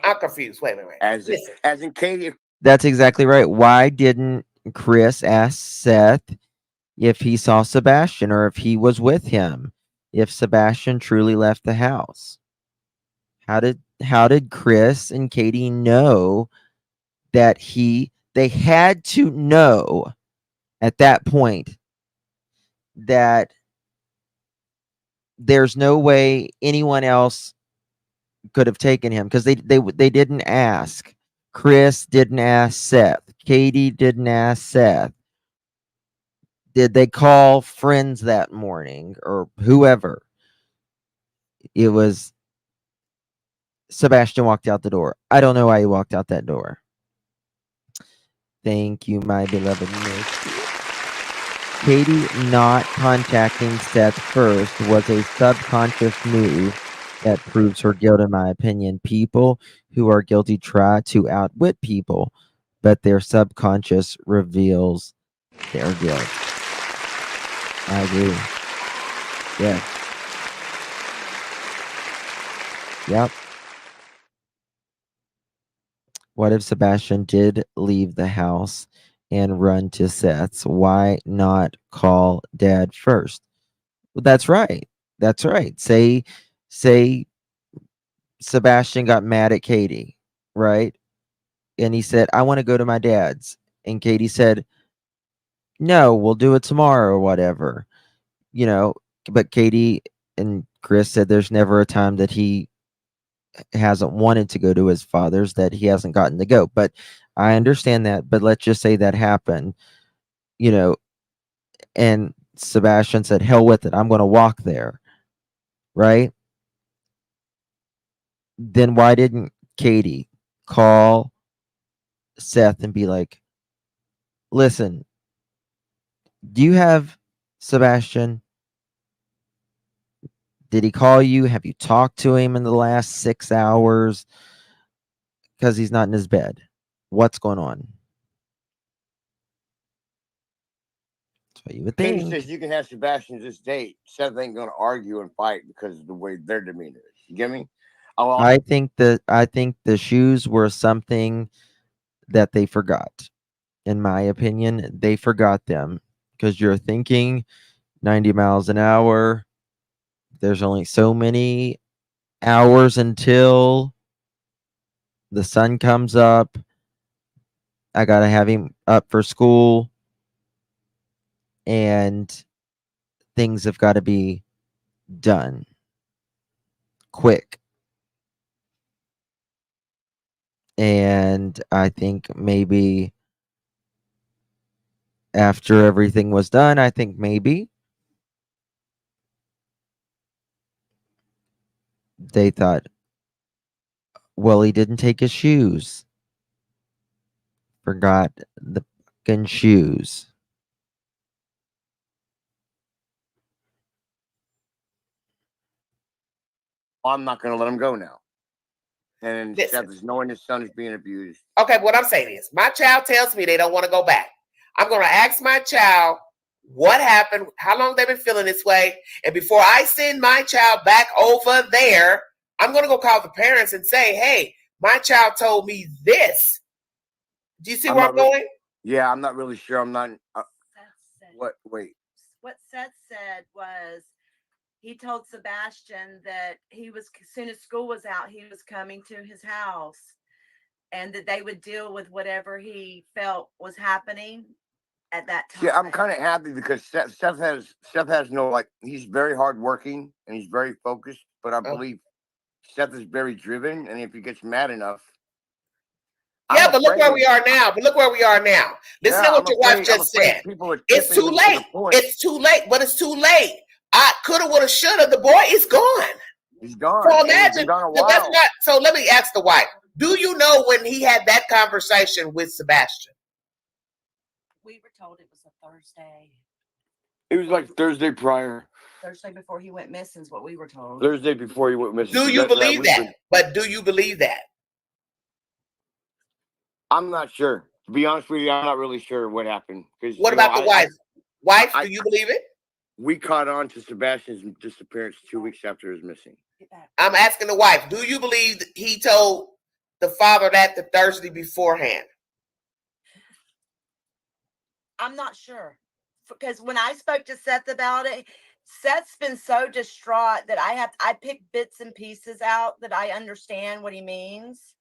I'm confused. Wait. As in Katie. That's exactly right. Why didn't Chris ask Seth if he saw Sebastian or if he was with him? If Sebastian truly left the house? How did Chris and Katie know that they had to know at that point that there's no way anyone else could have taken him, because they didn't ask. Chris didn't ask Seth. Katie didn't ask Seth. Did they call friends that morning or whoever? It was Sebastian walked out the door. I don't know why he walked out that door. Thank you, my beloved Nick. Katie not contacting Seth first was a subconscious move that proves her guilt, in my opinion. People who are guilty try to outwit people, but their subconscious reveals their guilt. I agree. Yeah. Yep. What if Sebastian did leave the house and run to Seth's? Why not call Dad first? Well, that's right. That's right. Say Sebastian got mad at Katie, right? And he said, "I want to go to my dad's." And Katie said, "No, we'll do it tomorrow," or whatever. But Katie and Chris said there's never a time that he hasn't wanted to go to his father's that he hasn't gotten to go. But I understand that. But let's just say that happened, and Sebastian said, "Hell with it. I'm going to walk there." Right? Then why didn't Katie call Seth and be like, "Listen, do you have Sebastian? Did he call you? Have you talked to him in the last 6 hours? Because he's not in his bed. What's going on?" That's what you would Katie think. says you can have Sebastian this date. Seth ain't gonna argue and fight because of the way their demeanor is. You get me? I think the shoes were something that they forgot. In my opinion, they forgot them, because you're thinking 90 miles an hour. There's only so many hours until the sun comes up. I got to have him up for school. And things have got to be done quick. And I think maybe after everything was done, I think maybe they thought, well, he didn't take his shoes. Forgot the fucking shoes. I'm not going to let him go now. And Listen. Seth is knowing his son is being abused. Okay, what I'm saying is, my child tells me they don't want to go back. I'm going to ask my child what happened, how long they've been feeling this way, and before I send my child back over there, I'm going to go call the parents and say, hey, my child told me this. Do you see where I'm going? Yeah, I'm not really sure. I'm not. What? Wait. What Seth said was he told Sebastian that he was, as soon as school was out, he was coming to his house and that they would deal with whatever he felt was happening at that time. Yeah, I'm kind of happy because Seth has no, like, he's very hardworking and he's very focused, but I believe Seth is very driven, and if he gets mad enough. Yeah, but look where we are now. Listen to what your wife just said. It's too late. It's too late, but it's too late. I coulda, woulda, shoulda. The boy is gone. He's gone. So imagine. So let me ask the wife. Do you know when he had that conversation with Sebastian? We were told it was a Thursday. It was like Thursday prior. Thursday before he went missing is what we were told. Thursday before he went missing. Do you believe that? But do you believe that? I'm not sure. To be honest with you, I'm not really sure what happened. What about the wife? Wife, do you believe it? We caught on to Sebastian's disappearance 2 weeks after his missing. I'm asking the wife, do you believe that he told the father that the Thursday beforehand? I'm not sure. Because when I spoke to Seth about it, Seth's been so distraught that I pick bits and pieces out that I understand what he means.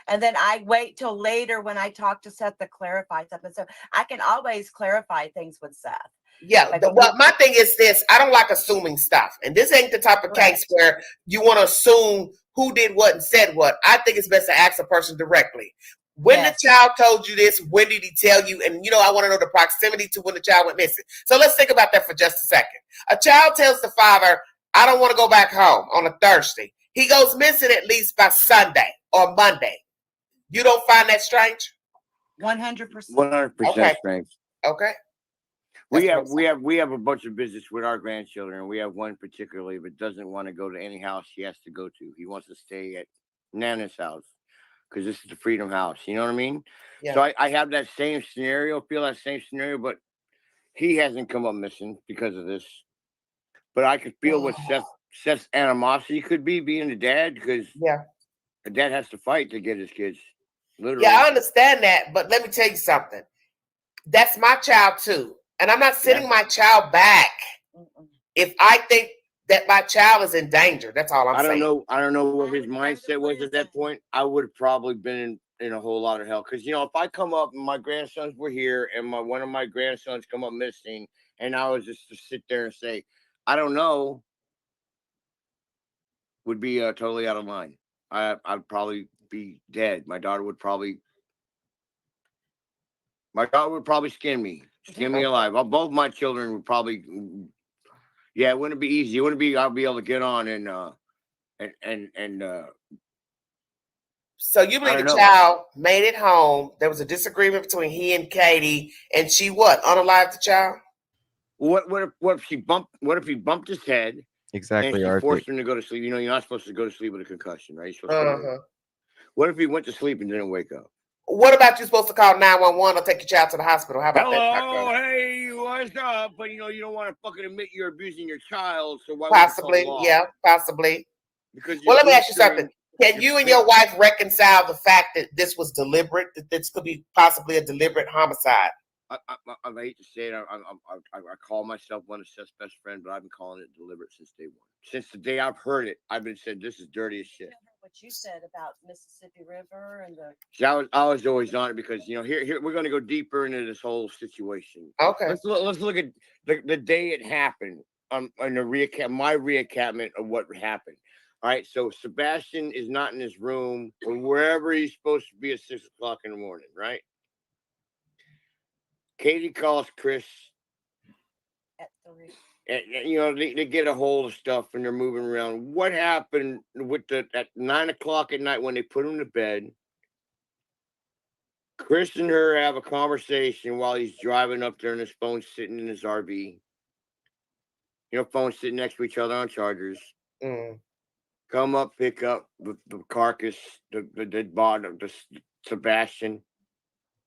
And then I wait till later when I talk to Seth to clarify something. So I can always clarify things with Seth. Yeah, well, my thing is this. I don't like assuming stuff. And this ain't the type of case where you want to assume who did what and said what. I think it's best to ask a person directly. When the child told you this, when did he tell you? And, I want to know the proximity to when the child went missing. So let's think about that for just a second. A child tells the father, I don't want to go back home on a Thursday. He goes missing at least by Sunday or Monday. You don't find that strange? 100%. 100% strange. Okay. We have a bunch of visits with our grandchildren. We have one particularly that doesn't want to go to any house he has to go to. He wants to stay at Nana's house because this is the Freedom House. You know what I mean? Yeah. So I have that same scenario, but he hasn't come up missing because of this. But I could feel what Seth's animosity could be being the dad, because the dad has to fight to get his kids. Literally. Yeah, I understand that, but let me tell you something. That's my child too. And I'm not sending my child back if I think that my child is in danger. That's all I'm saying. I don't know what his mindset was at that point. I would have probably been in a whole lot of hell. Because, if I come up and my grandsons were here and one of my grandsons come up missing, and I was just to sit there and say, I don't know, would be totally out of line. I'd probably be dead. My daughter would probably skin me alive. Both my children would probably, it wouldn't be easy. It wouldn't be, I'll be able to get on and so you believe the child made it home. There was a disagreement between he and Katie, and she unalived the child? What if he bumped his head? Exactly. And she forced him to go to sleep. You're not supposed to go to sleep with a concussion, right? What if he went to sleep and didn't wake up? What about you supposed to call 911 or take your child to the hospital? How about that? Hello, hey, what's up? But you don't want to fucking admit you're abusing your child, so why? Possibly, possibly. Because let me ask you something. Can you and your wife reconcile the fact that this was deliberate? That this could be possibly a deliberate homicide? I hate to say it. I call myself one of Seth's best friends, but I've been calling it deliberate since day one. Since the day I've heard it, I've been saying this is dirty as shit. What you said about Mississippi River and the See, I was always on it because here we're going to go deeper into this whole situation. Okay. Let's look at the day it happened on the my recappment of what happened. All right, so Sebastian is not in his room or wherever he's supposed to be at 6 o'clock in the morning, right? Katie calls Chris. at 3. And, they get a hold of stuff and they're moving around. What happened with at 9 o'clock at night when they put him to bed? Chris and her have a conversation while he's driving up there and his phone's sitting in his RV. Phones sitting next to each other on chargers. Come up, pick up the carcass, the dead body of the Sebastian.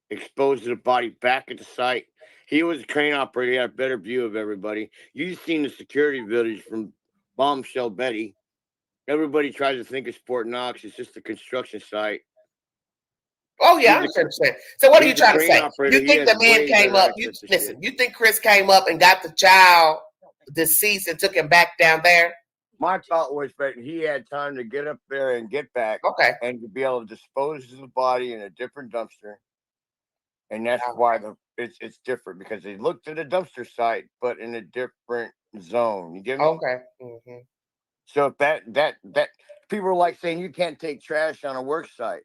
Expose the body back at the site. He was a crane operator. He had a better view of everybody. You've seen the security footage from Bombshell Betty. Everybody tries to think it's Fort Knox. It's just a construction site. Oh yeah, I understand. So what are you trying to say? Operator. You think the man came up? Listen, you think Chris came up and got the child deceased and took him back down there? My thought was that he had time to get up there and get back. Okay. And to be able to dispose of the body in a different dumpster. And that's why it's different, because they looked at a dumpster site, but in a different zone. You get me? Okay. So if that people are like saying you can't take trash on a work site.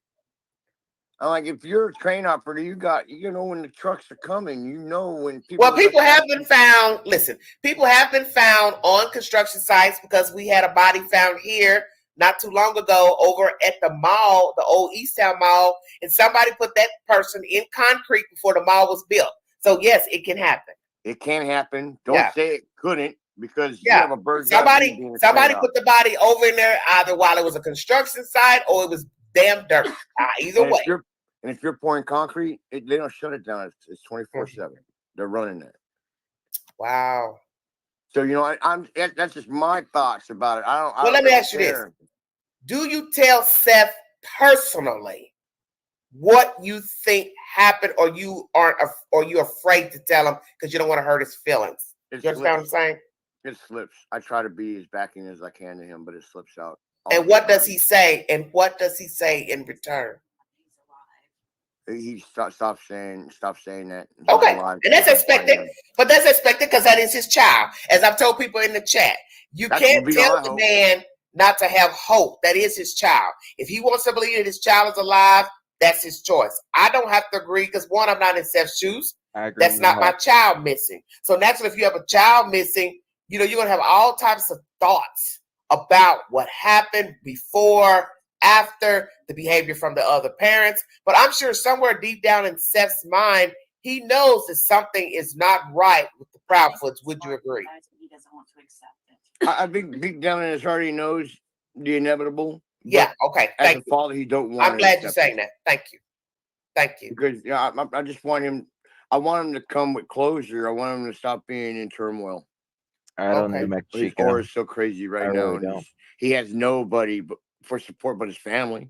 I'm like, if you're a crane operator, you know when the trucks are coming. You know when people. Well, people have been found. Listen, people have been found on construction sites, because we had a body found here not too long ago over at the mall, the old Easttown Mall, and somebody put that person in concrete before the mall was built. So yes, it can happen. It can happen. Don't say it couldn't, because you Yeah. have a bird. Somebody put the body over in there either while it was a construction site or it was damn dirt. Either way. If you're pouring concrete, they don't shut it down. It's 24/7. They're running that. Wow. So that's just my thoughts about it. Well, let me ask you this: do you tell Seth personally what you think happened, or you're afraid to tell him because you don't want to hurt his feelings? You understand what I'm saying? It slips. I try to be as backing as I can to him, but it slips out. And what does he say? And what does he say in return? He stopped saying that. Okay, and that's expected, but that's expected because that is his child. As I've told people in the chat, you can't tell the man not to have hope. That is his child. If he wants to believe that his child is alive, that's his choice. I don't have to agree, because one, I'm not in Seth's shoes. That's not my child missing. So naturally, if you have a child missing, you're going to have all types of thoughts about what happened before, after, the behavior from the other parents. But I'm sure somewhere deep down in Seth's mind, he knows that something is not right with the Proudfoots. Would you agree? He doesn't want to accept it. I think deep down in his heart, he knows the inevitable. Yeah. Okay. As a father, he don't want. I'm glad you're saying that. Thank you. Because I just want him. I want him to come with closure. I want him to stop being in turmoil. I don't know, Mexico. His heart is so crazy right now. Really he has nobody for support but his family.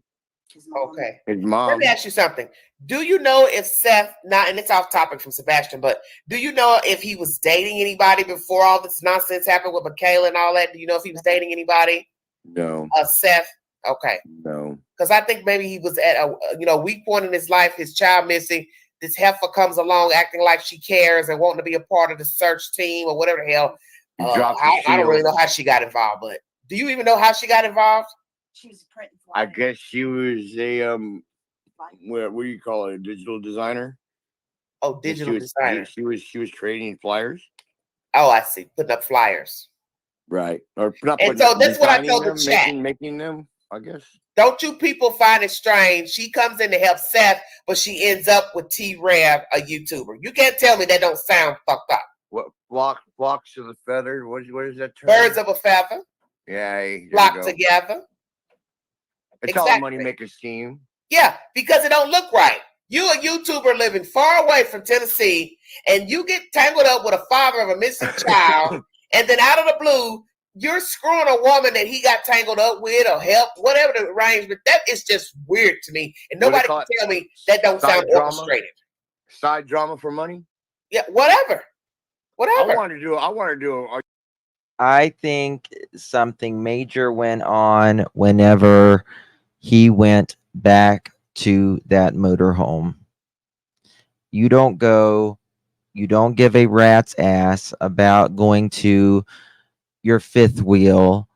Okay. His mom. Let me ask you something. Do you know if Seth, and it's off topic from Sebastian, but do you know if he was dating anybody before all this nonsense happened with Michaela and all that? Do you know if he was dating anybody? No. Seth? Okay. No. Because I think maybe he was at a weak point in his life, his child missing. This heifer comes along acting like she cares and wanting to be a part of the search team or whatever the hell. I don't really know how she got involved, but do you even know how she got involved? She was printing I flyers. guess she was a what do you call it? A digital designer? Oh, digital designer. She was creating flyers. Oh, I see. Putting up flyers. Right. Or not. And so that's what I told the chat. Making them, I guess. Don't you people find it strange? She comes in to help Seth, but she ends up with T-Rev, a YouTuber. You can't tell me that don't sound fucked up. What flocks of a feather? What is that term? Birds of a feather. Yeah. Flock together. It's all a money maker scheme. Yeah, because it don't look right. You a YouTuber living far away from Tennessee, and you get tangled up with a father of a missing child, and then out of the blue, you're screwing a woman that he got tangled up with or helped, whatever the arrangement. That is just weird to me, and nobody can tell me that don't sound orchestrated. Side drama for money? Yeah, whatever. I Whatever. want to do a I think something major went on whenever he went back to that motorhome. You don't give a rat's ass about going to your fifth wheel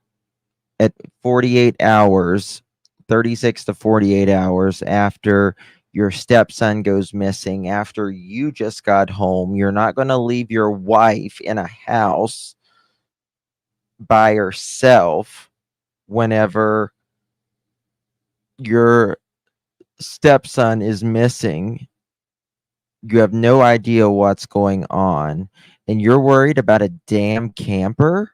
at 48 hours, 36 to 48 hours after your stepson goes missing, after you just got home. You're not going to leave your wife in a house by herself whenever your stepson is missing. You have no idea what's going on, and you're worried about a damn camper?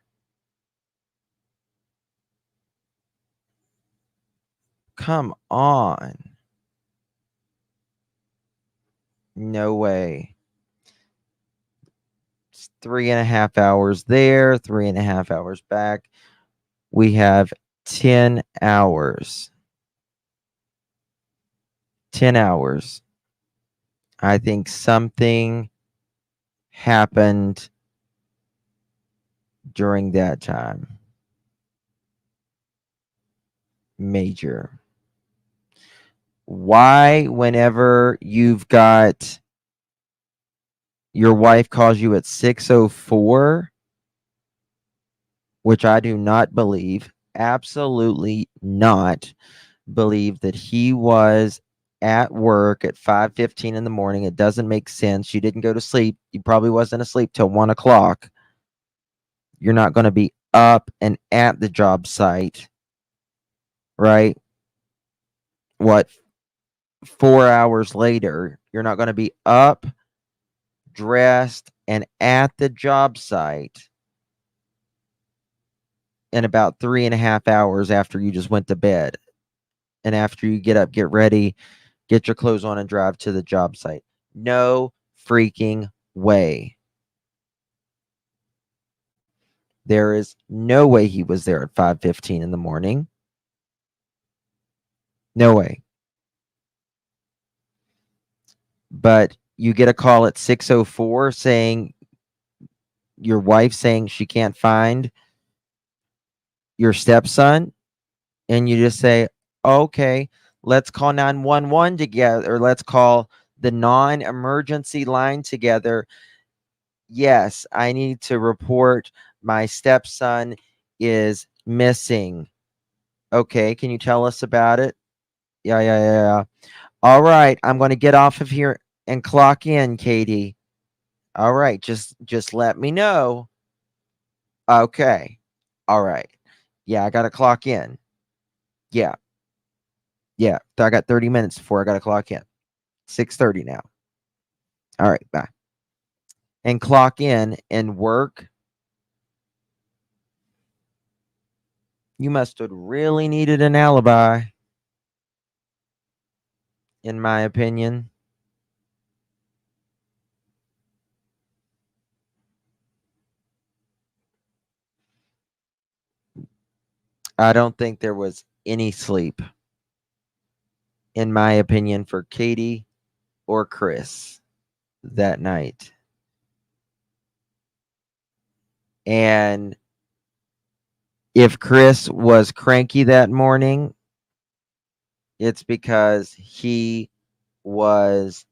Come on. No way. It's 3.5 hours there, 3.5 hours back. We have 10 hours. 10 hours. I think something happened during that time. Major. Why, whenever you've got your wife calls you at 6:04, which I do not believe, absolutely not believe that he was at work at 5:15 in the morning. It doesn't make sense. You didn't go to sleep. You probably wasn't asleep till 1 o'clock. You're not going to be up and at the job site, right? What, 4 hours later? You're not going to be up, dressed, and at the job site in about 3.5 hours after you just went to bed. And after you get up, get ready, get your clothes on, and drive to the job site. No freaking way. There is no way he was there at 5:15 in the morning. No way. But you get a call at 6:04 saying, your wife saying she can't find your stepson, and you just say, okay, let's call 911 together, or let's call the non-emergency line together. Yes, I need to report my stepson is missing. Okay, can you tell us about it? Yeah. All right, I'm going to get off of here and clock in, Katie. All right, just let me know. Okay. All right. Yeah, I got to clock in. Yeah. I got 30 minutes before I got to clock in. 6:30 now. All right, bye. And clock in and work. You must have really needed an alibi, in my opinion. I don't think there was any sleep, in my opinion, for Katie or Chris that night. And if Chris was cranky that morning, it's because he was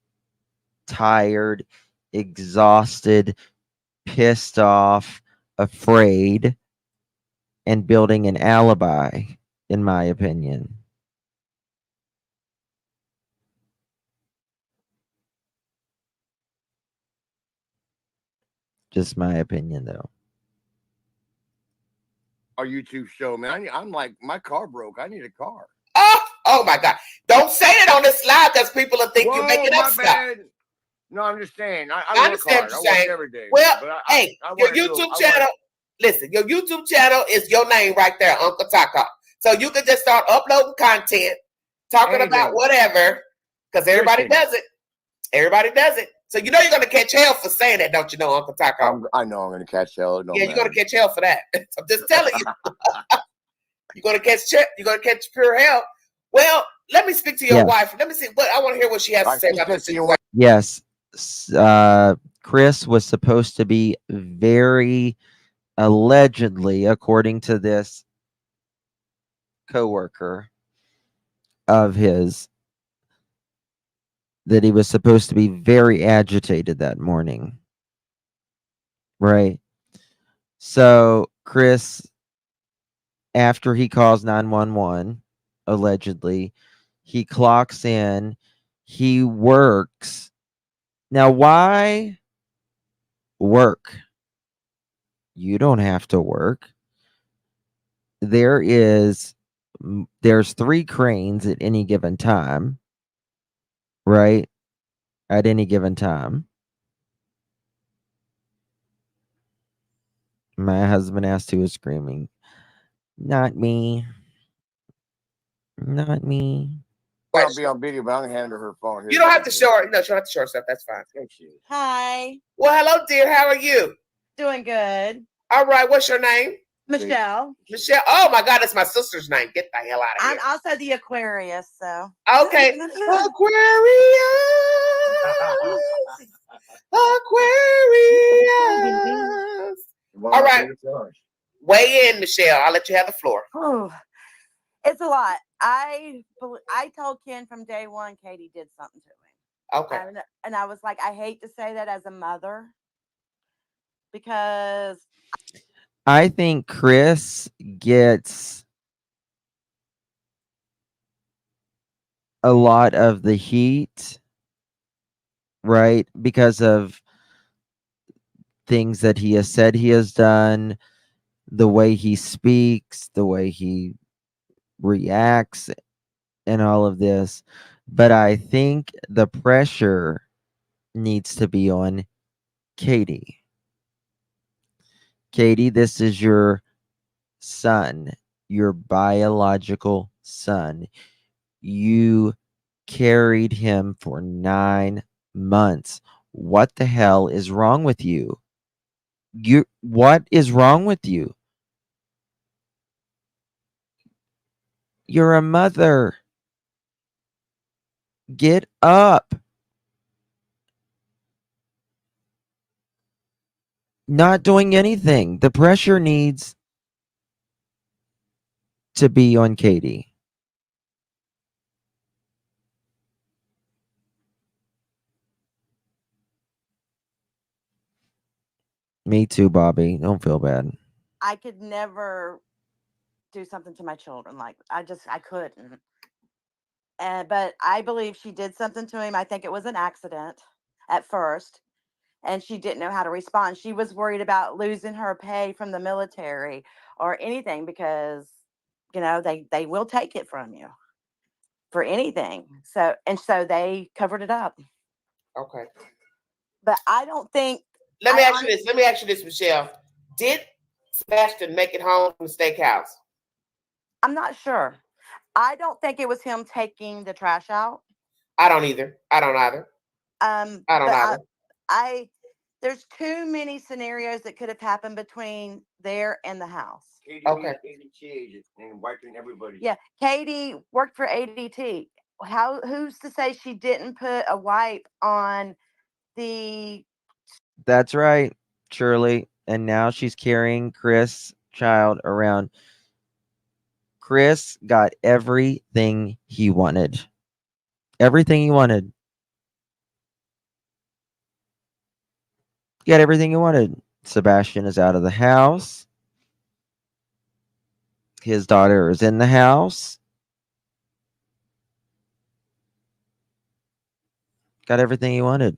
tired, exhausted, pissed off, afraid, and building an alibi, in my opinion. Just my opinion, though. our YouTube show, man. I'm like, my car broke. I need a car. Oh my God. Don't say it on this live because people will think you're Whoa, making my up stuff. bad. No, I'm just saying. I work understand hard. what I you're work saying. every day. Well, but hey, your YouTube channel, listen, your YouTube channel is your name right there, Uncle Taco. So you can just start uploading content, talking about whatever, because everybody does it. Everybody does it. So you know you're going to catch hell for saying that, don't you know, Uncle Taco? I know I'm going to catch hell. Yeah, you're going to catch hell for that. I'm just telling you. You're going to catch pure hell. Well, let me speak to your wife. Let me see. I want to hear what she has to say about this. Yes. Chris was supposed to be very allegedly, according to this coworker of his, that he was supposed to be very agitated that morning. Right. So Chris, after he calls 911, allegedly, he clocks in, he works. Now, why work? You don't have to work. There's 3 cranes at any given time, right? At any given time. My husband asked who was screaming. Not me. Not me. I'll be on video, but I'm gonna hand her phone. Here You don't have to show her. No, she don't have to show herself. That's fine. There she is. Hi. Well, hello, dear. How are you? Doing good. All right. What's your name? Michelle. Michelle. Oh my God, it's my sister's name. Get the hell out of I'm here. also the Aquarius, so. Okay. Aquarius. Aquarius. All right. Weigh in, Michelle. I'll let you have the floor. Oh, it's a lot. I told Ken from day one Katie did something to him. Okay. And I was like, I hate to say that as a mother because I think Chris gets a lot of the heat, right? Because of things that he has said he has done, the way he speaks, the way he reacts, and all of this. But I think the pressure needs to be on Katie. Katie, this is your son, your biological son. You carried him for 9 months. What the hell is wrong with you? What is wrong with you? You're a mother. Get up. Not doing anything. The pressure needs to be on Katie. Me too, Bobby. Don't feel bad. I could never do something to my children. Like I couldn't. But I believe she did something to him. I think it was an accident at first, and she didn't know how to respond. She was worried about losing her pay from the military or anything because they will take it from you for anything. So they covered it up. Okay. But I don't think. Let me ask you this, Michelle. Did Sebastian make it home from the steakhouse? I'm not sure. I don't think it was him taking the trash out. I don't either. I don't either. There's too many scenarios that could have happened between there and the house. Okay. And wiping everybody. Yeah, Katie worked for ADT. Who's to say she didn't put a wipe on the? That's right, Shirley. And now she's carrying Chris' child around. Chris got everything he wanted. Everything he wanted. He got everything he wanted. Sebastian is out of the house. His daughter is in the house. Got everything he wanted.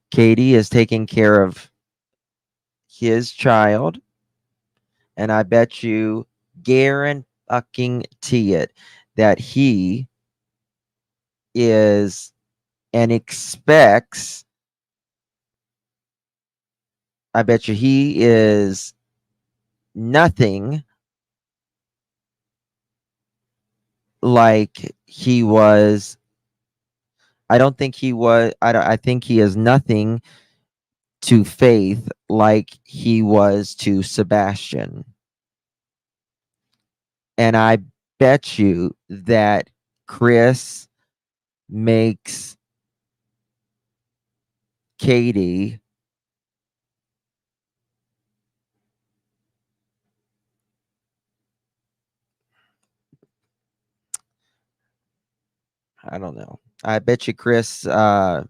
Katie is taking care of his child. And I bet you guarantee it that he is and expects. I bet you he is nothing like he was. I don't think he was. I think he is nothing to Faith like he was to Sebastian. And I bet you that Chris makes Katie I don't know. I bet you Chris I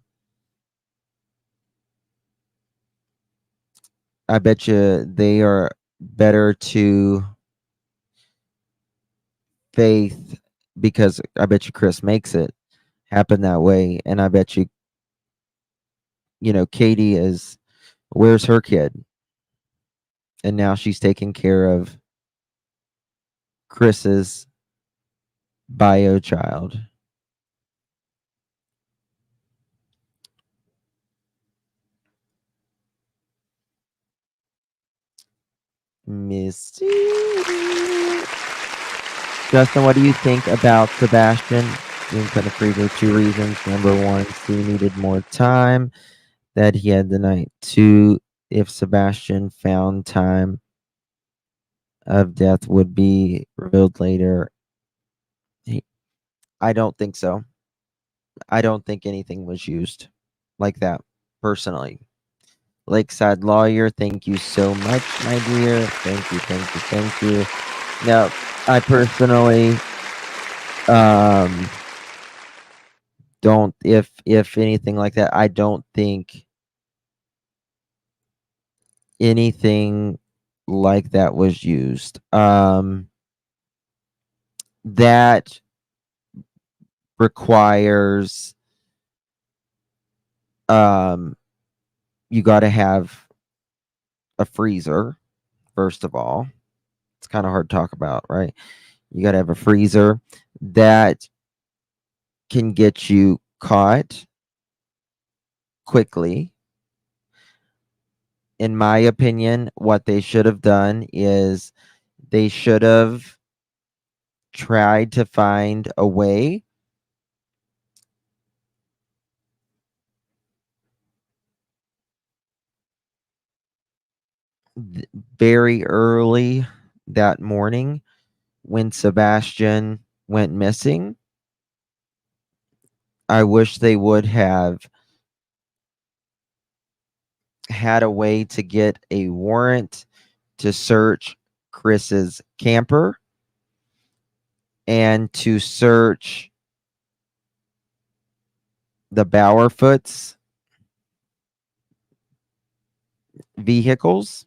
bet you they are better to Faith, because I bet you Chris makes it happen that way. And I bet you, Katie where's her kid? And now she's taking care of Chris's bio child. Misty. Justin, what do you think about Sebastian being put in free for 2 reasons? Number one, Sue needed more time that he had the night. Two, if Sebastian found time of death would be revealed later. I don't think so. I don't think anything was used like that, personally. Lakeside Lawyer, thank you so much, my dear. Thank you, thank you, thank you. Now, I personally don't, if anything like that, I don't think anything like that was used. That requires you got to have a freezer, first of all. It's kind of hard to talk about, right? You got to have a freezer that can get you caught quickly. In my opinion, what they should have done is they should have tried to find a way very early that morning when Sebastian went missing. I wish they would have had a way to get a warrant to search Chris's camper and to search the Bowerfoots vehicles,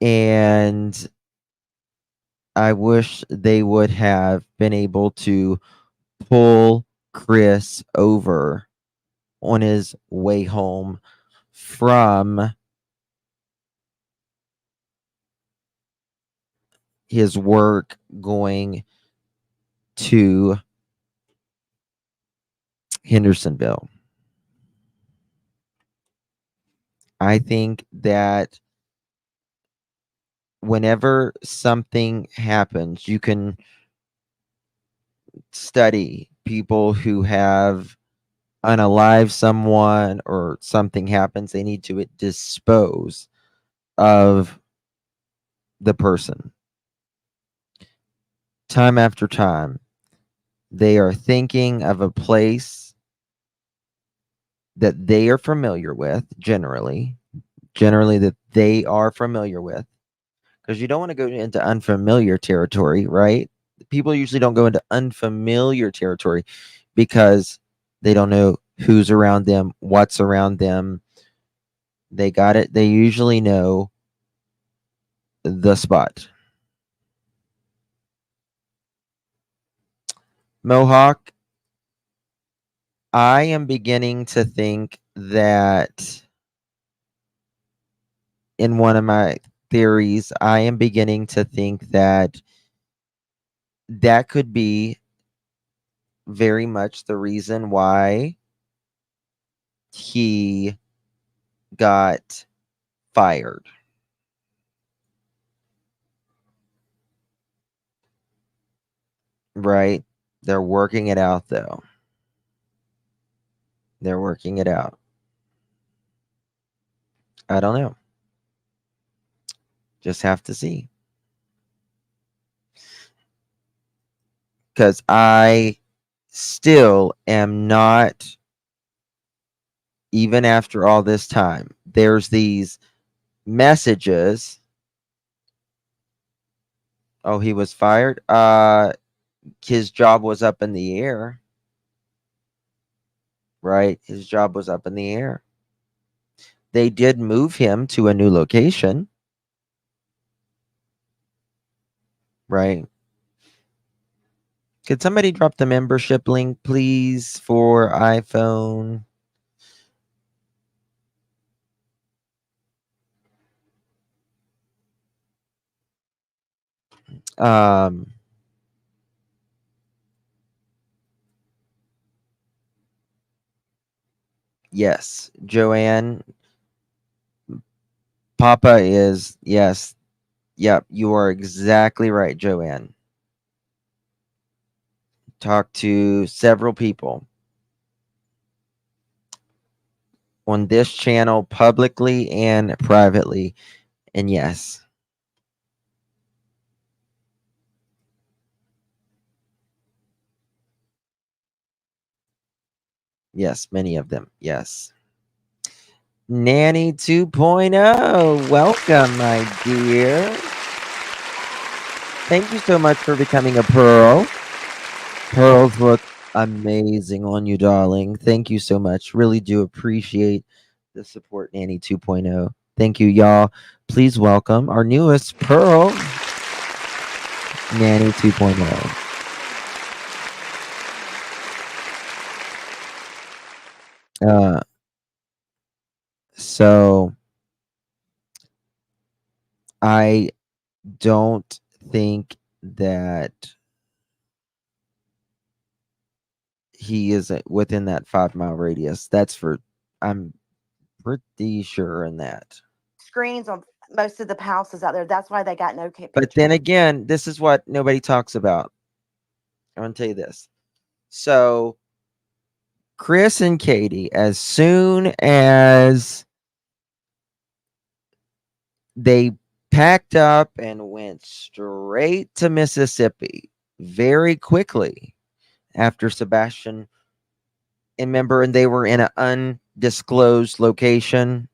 and I wish they would have been able to pull Chris over on his way home from his work going to Hendersonville. I think that whenever something happens, you can study people who have unalive someone or something happens, they need to dispose of the person. Time after time, they are thinking of a place that they are familiar with, generally that they are familiar with, because you don't want to go into unfamiliar territory, right? People usually don't go into unfamiliar territory because they don't know who's around them, what's around them. They got it. They usually know the spot. Mohawk, I am beginning to think that in one of my theories, I am beginning to think that that could be very much the reason why he got fired. Right? They're working it out, though. They're working it out. I don't know. Just have to see. Because I still am not, even after all this time, there's these messages. Oh, he was fired. His job was up in the air. Right? His job was up in the air. They did move him to a new location. Right? Could somebody drop the membership link, please, for iPhone? Um, yes, Joanne. Papa is, yes. Yep, you are exactly right, Joanne. Talked to several people on this channel, publicly and privately. And yes. Yes, many of them. Yes. Nanny 2.0, welcome, my dear. Thank you so much for becoming a Pearl. Pearls look amazing on you, darling. Thank you so much. Really do appreciate the support, Nanny 2.0. Thank you, y'all. Please welcome our newest Pearl, Nanny 2.0. So I don't think that he is within that 5 mile radius. I'm pretty sure in that. Screens on most of the houses out there. That's why they got no pictures. But then again, this is what nobody talks about. I'm going to tell you this. So Chris and Katie, as soon as they packed up and went straight to Mississippi very quickly after Sebastian, and remember, and they were in an undisclosed location.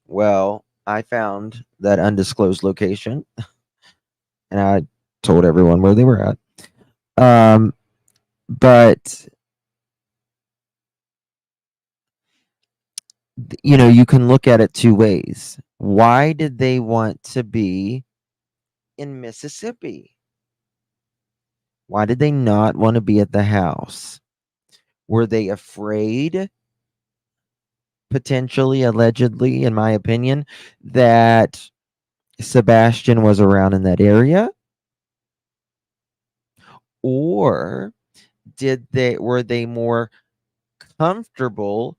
Well, I found that undisclosed location and I told everyone where they were at. But you can look at it two ways. Why did they want to be in Mississippi? Why did they not want to be at the house? Were they afraid, potentially, allegedly, in my opinion, that Sebastian was around in that area? Or were they more comfortable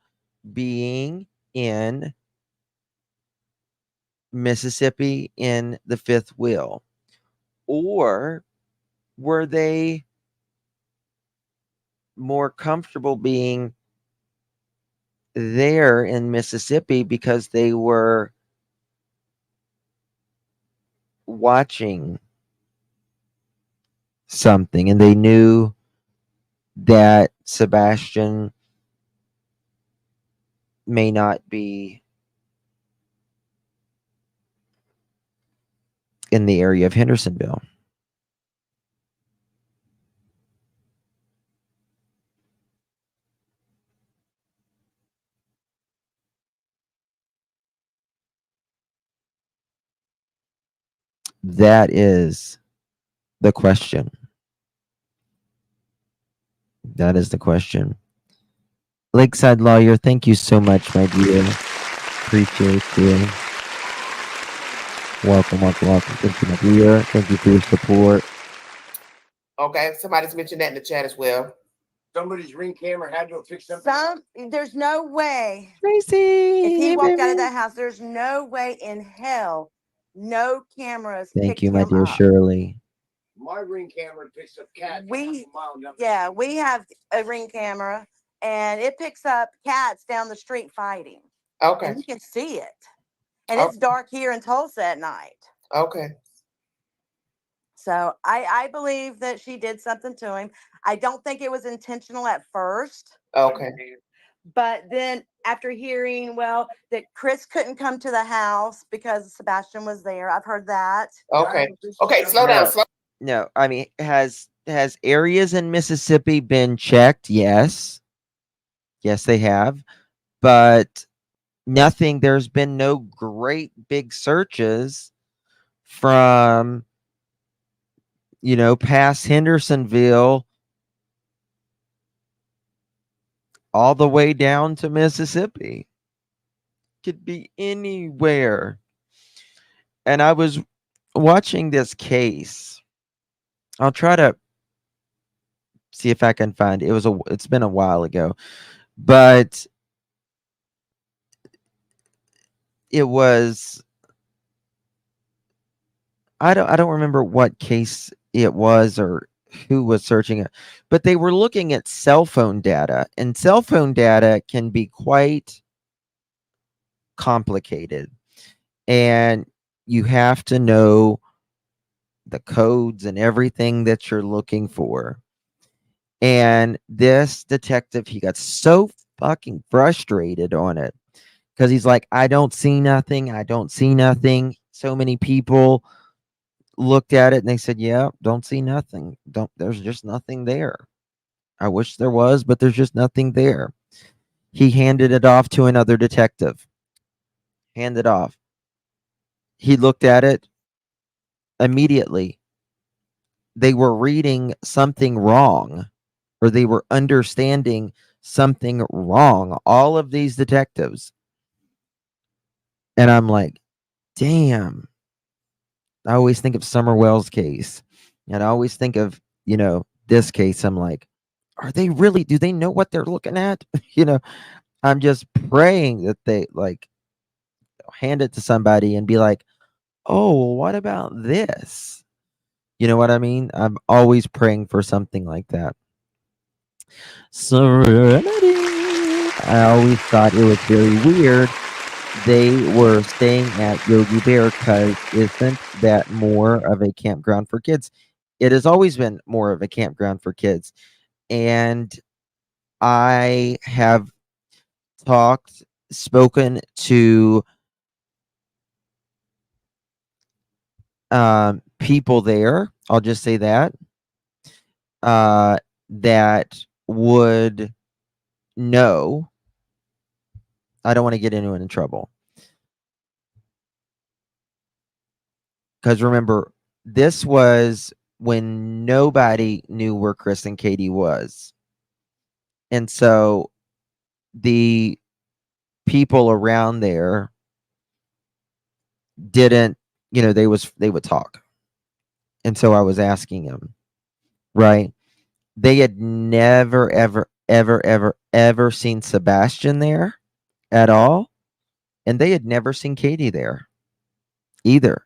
being in Mississippi in the fifth wheel? Or were they more comfortable being there in Mississippi because they were watching something and they knew that Sebastian may not be in the area of Hendersonville? That is the question. That is the question. Lakeside Lawyer, thank you so much, my dear. Appreciate you. Welcome, welcome, welcome. Thank you, my dear. Thank you for your support. Okay, somebody's mentioned that in the chat as well. Somebody's Ring camera had to fix something. There's no way. Tracy, If he hey, walked out baby. of that house, there's no way in hell no cameras. Thank you, my dear Shirley. My Ring camera picks up cats. We have a Ring camera, and it picks up cats down the street fighting. Okay. And you can see it. And it's dark here in Tulsa at night. Okay. So I believe that she did something to him. I don't think it was intentional at first. Okay. But then after hearing, well, that Chris couldn't come to the house because Sebastian was there. I've heard that. Okay. Okay. Slow down. No. Slow. No, I mean, has areas in Mississippi been checked? Yes. Yes, they have. But nothing, there's been no great big searches from, past Hendersonville all the way down to Mississippi. Could be anywhere. And I was watching this case. I'll try to see if I can find it. It's been a while ago, but it was I don't remember what case it was or who was searching it, but they were looking at cell phone data, and cell phone data can be quite complicated, and you have to know the codes and everything that you're looking for. And this detective, he got so fucking frustrated on it because he's like, I don't see nothing. I don't see nothing. So many people looked at it and they said, yeah, don't see nothing. There's just nothing there. I wish there was, but there's just nothing there. He handed it off to another detective. Handed off. He looked at it immediately. They were reading something wrong, or they were understanding something wrong. All of these detectives. And I'm like, damn. I always think of Summer Wells' case. And I always think of, this case. I'm like, are they really, do they know what they're looking at? I'm just praying that they hand it to somebody and be like, oh, what about this? You know what I mean? I'm always praying for something like that. Serenity. I always thought it was very weird. They were staying at Yogi Bear because isn't that more of a campground for kids? It has always been more of a campground for kids. And I have spoken to people there. I'll just say that that would know. I don't want to get anyone in trouble because remember, this was when nobody knew where Chris and Katie was, and so the people around there didn't. They would talk, and so I was asking him, right? They had never, ever, ever, ever, ever seen Sebastian there at all. And they had never seen Katie there either.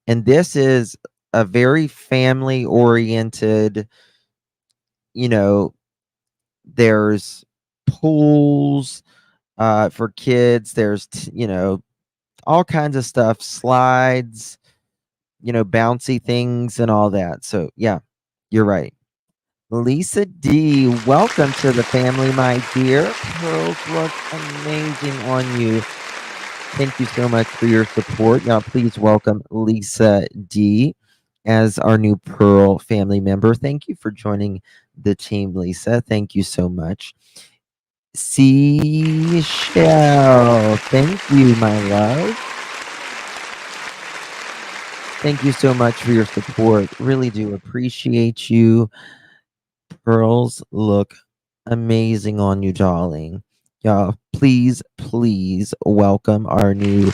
And this is a very family oriented, there's pools for kids. There's, all kinds of stuff, slides, bouncy things and all that. So, yeah, you're right. Lisa D, welcome to the family, my dear. Pearls look amazing on you. Thank you so much for your support. Now, please welcome Lisa D as our new Pearl family member. Thank you for joining the team, Lisa. Thank you so much. Seashell, thank you, my love. Thank you so much for your support. Really do appreciate you. Pearls look amazing on you, darling. Y'all, please welcome our new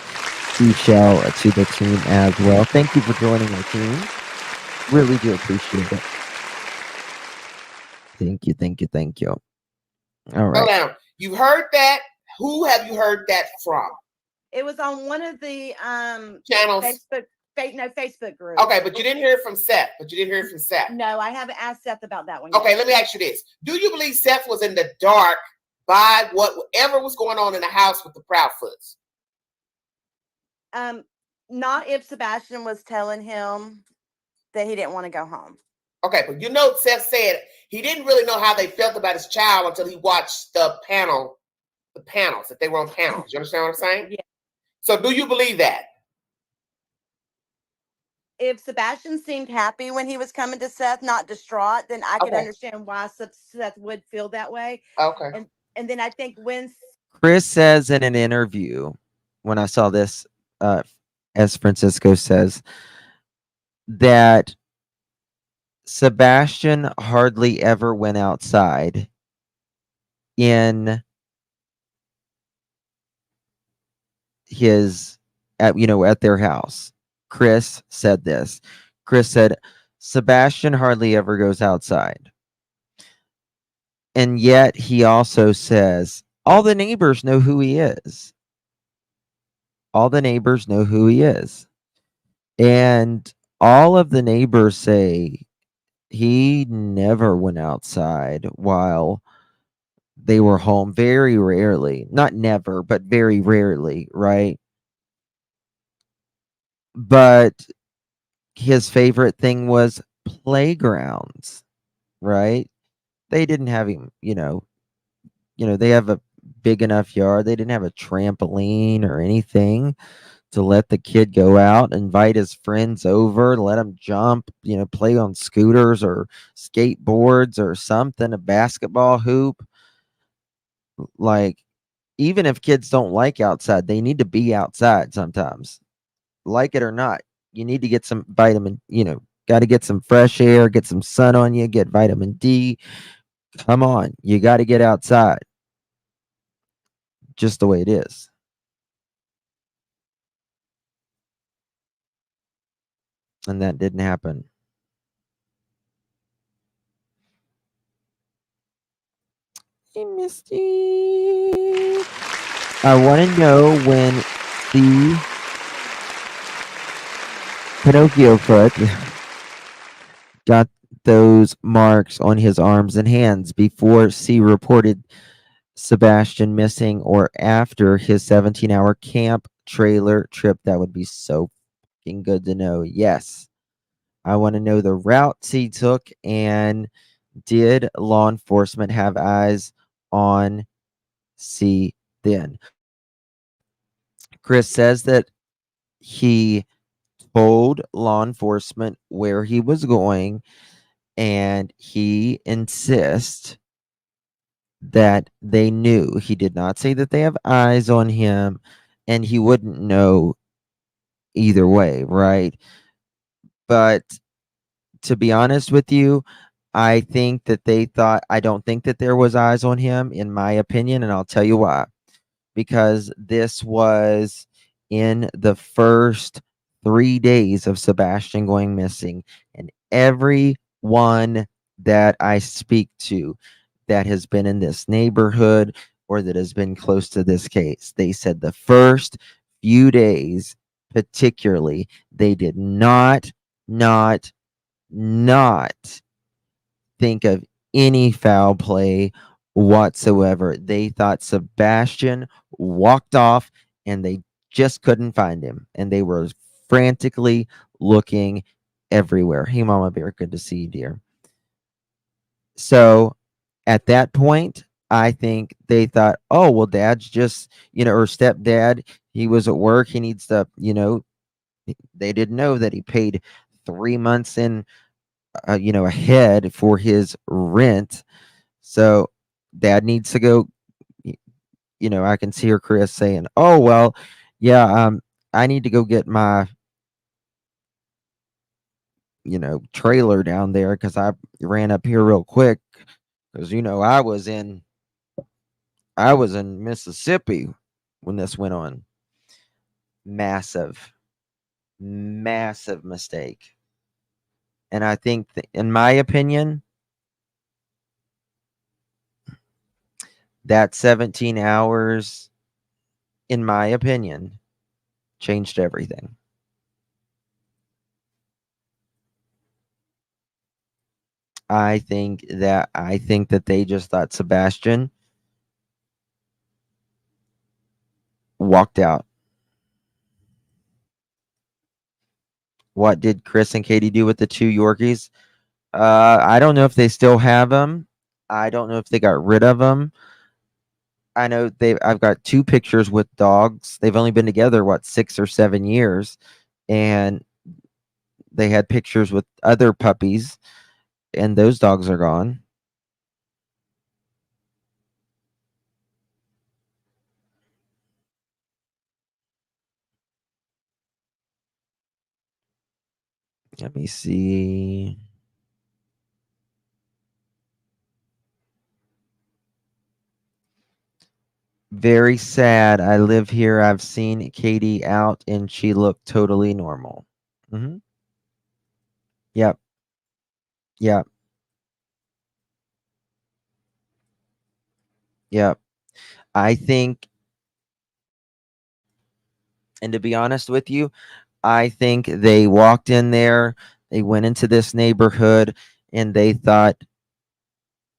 Seashell to the team as well. Thank you for joining our team. Really do appreciate it. Thank you. All right. Slow down. You heard that? Who have you heard that from? It was on one of the channels. Facebook group. Okay, but you didn't hear it from Seth. No, I haven't asked Seth about that one. Okay, let me ask you this. Do you believe Seth was in the dark by whatever was going on in the house with the Proudfoots? Not if Sebastian was telling him that he didn't want to go home. Okay, but Seth said he didn't really know how they felt about his child until he watched the panels, that they were on panels. You understand what I'm saying? Yeah. So do you believe that? If Sebastian seemed happy when he was coming to Seth, not distraught, then I could Okay. understand why Seth would feel that way. Okay. And then I think when Chris says in an interview, when I saw this, as Francisco says, that Sebastian hardly ever went outside in his at their house. Chris said this. Chris said Sebastian hardly ever goes outside. And yet he also says all the neighbors know who he is. All the neighbors know who he is. And all of the neighbors say he never went outside while they were home. Very rarely. Not never, but very rarely, right? But his favorite thing was playgrounds, right? They didn't have him, they have a big enough yard. They didn't have a trampoline or anything to let the kid go out, invite his friends over, let him jump, play on scooters or skateboards or something, a basketball hoop. Like, even if kids don't like outside, they need to be outside sometimes. Like it or not, you need to get some vitamin, got to get some fresh air, get some sun on you, get vitamin D. Come on, you got to get outside. Just the way it is. And that didn't happen. Hey, Misty. I want to know when the Pinocchio foot got those marks on his arms and hands before C reported Sebastian missing or after his 17-hour camp trailer trip. That would be so fucking good to know. Yes. I want to know the routes he took, and did law enforcement have eyes on C then? Chris says that he told law enforcement where he was going, and he insists that they knew. He did not say that they have eyes on him, and he wouldn't know either way, right? But to be honest with you, I think that they thought, I don't think that there was eyes on him, in my opinion, and I'll tell you why. Because this was in the first 3 days of Sebastian going missing, and everyone that I speak to that has been in this neighborhood or that has been close to this case, they said the first few days, particularly, they did not think of any foul play whatsoever. They thought Sebastian walked off and they just couldn't find him. And they were frantically looking everywhere. Hey, Mama Bear, good to see you, dear. So at that point, I think they thought, oh, well, dad's just, or stepdad, he was at work. He needs to, they didn't know that he paid 3 months in ahead for his rent. So dad needs to go. I can see her, Chris, saying, oh, well, yeah, I need to go get my, trailer down there because I ran up here real quick because, I was in Mississippi when this went on. Massive mistake. And I think, in my opinion, that 17 hours, in my opinion, changed everything. I think that they just thought Sebastian walked out. What did Chris and Katie do with the 2 Yorkies? I don't know if they still have them. I don't know if they got rid of them. I know I've got 2 pictures with dogs. They've only been together, what, 6 or 7 years, and they had pictures with other puppies, and those dogs are gone. Let me see. Very sad. I live here. I've seen Katie out, and she looked totally normal. Hmm. Yep. Yep. Yep. I think, and to be honest with you, I think they walked in there, they went into this neighborhood, and they thought,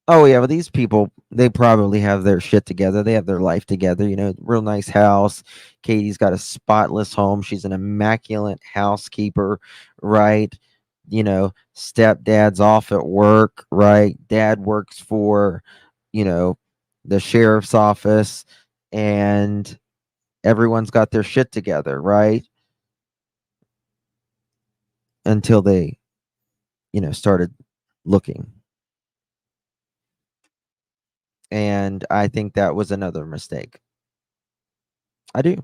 oh yeah, well these people, they probably have their shit together. They have their life together. Real nice house. Katie's got a spotless home. She's an immaculate housekeeper, right? Stepdad's off at work, right? Dad works for, you know, the sheriff's office, and everyone's got their shit together, right? Until they, started looking. And I think that was another mistake. I do.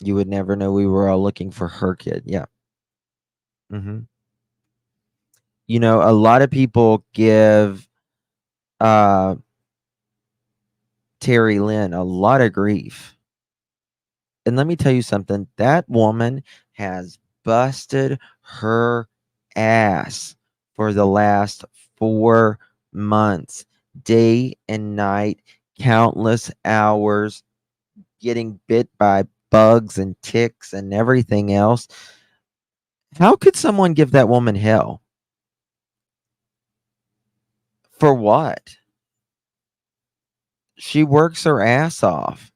You would never know we were all looking for her kid. Yeah. Hmm. A lot of people give uh Terry Lynn a lot of grief. And let me tell you something. That woman has busted her ass for the last 4 months, day and night, countless hours, getting bit by bugs and ticks and everything else. How could someone give that woman hell? For what? She works her ass off.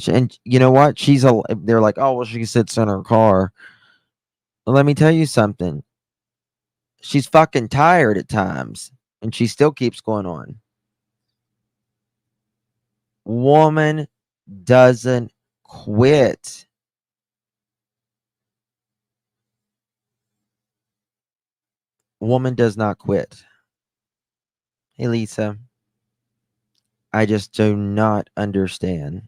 And you know what? They're like, oh, well, she sits in her car. Well, let me tell you something. She's fucking tired at times, and she still keeps going on. Woman doesn't quit. Woman does not quit. Hey, Lisa. I just do not understand.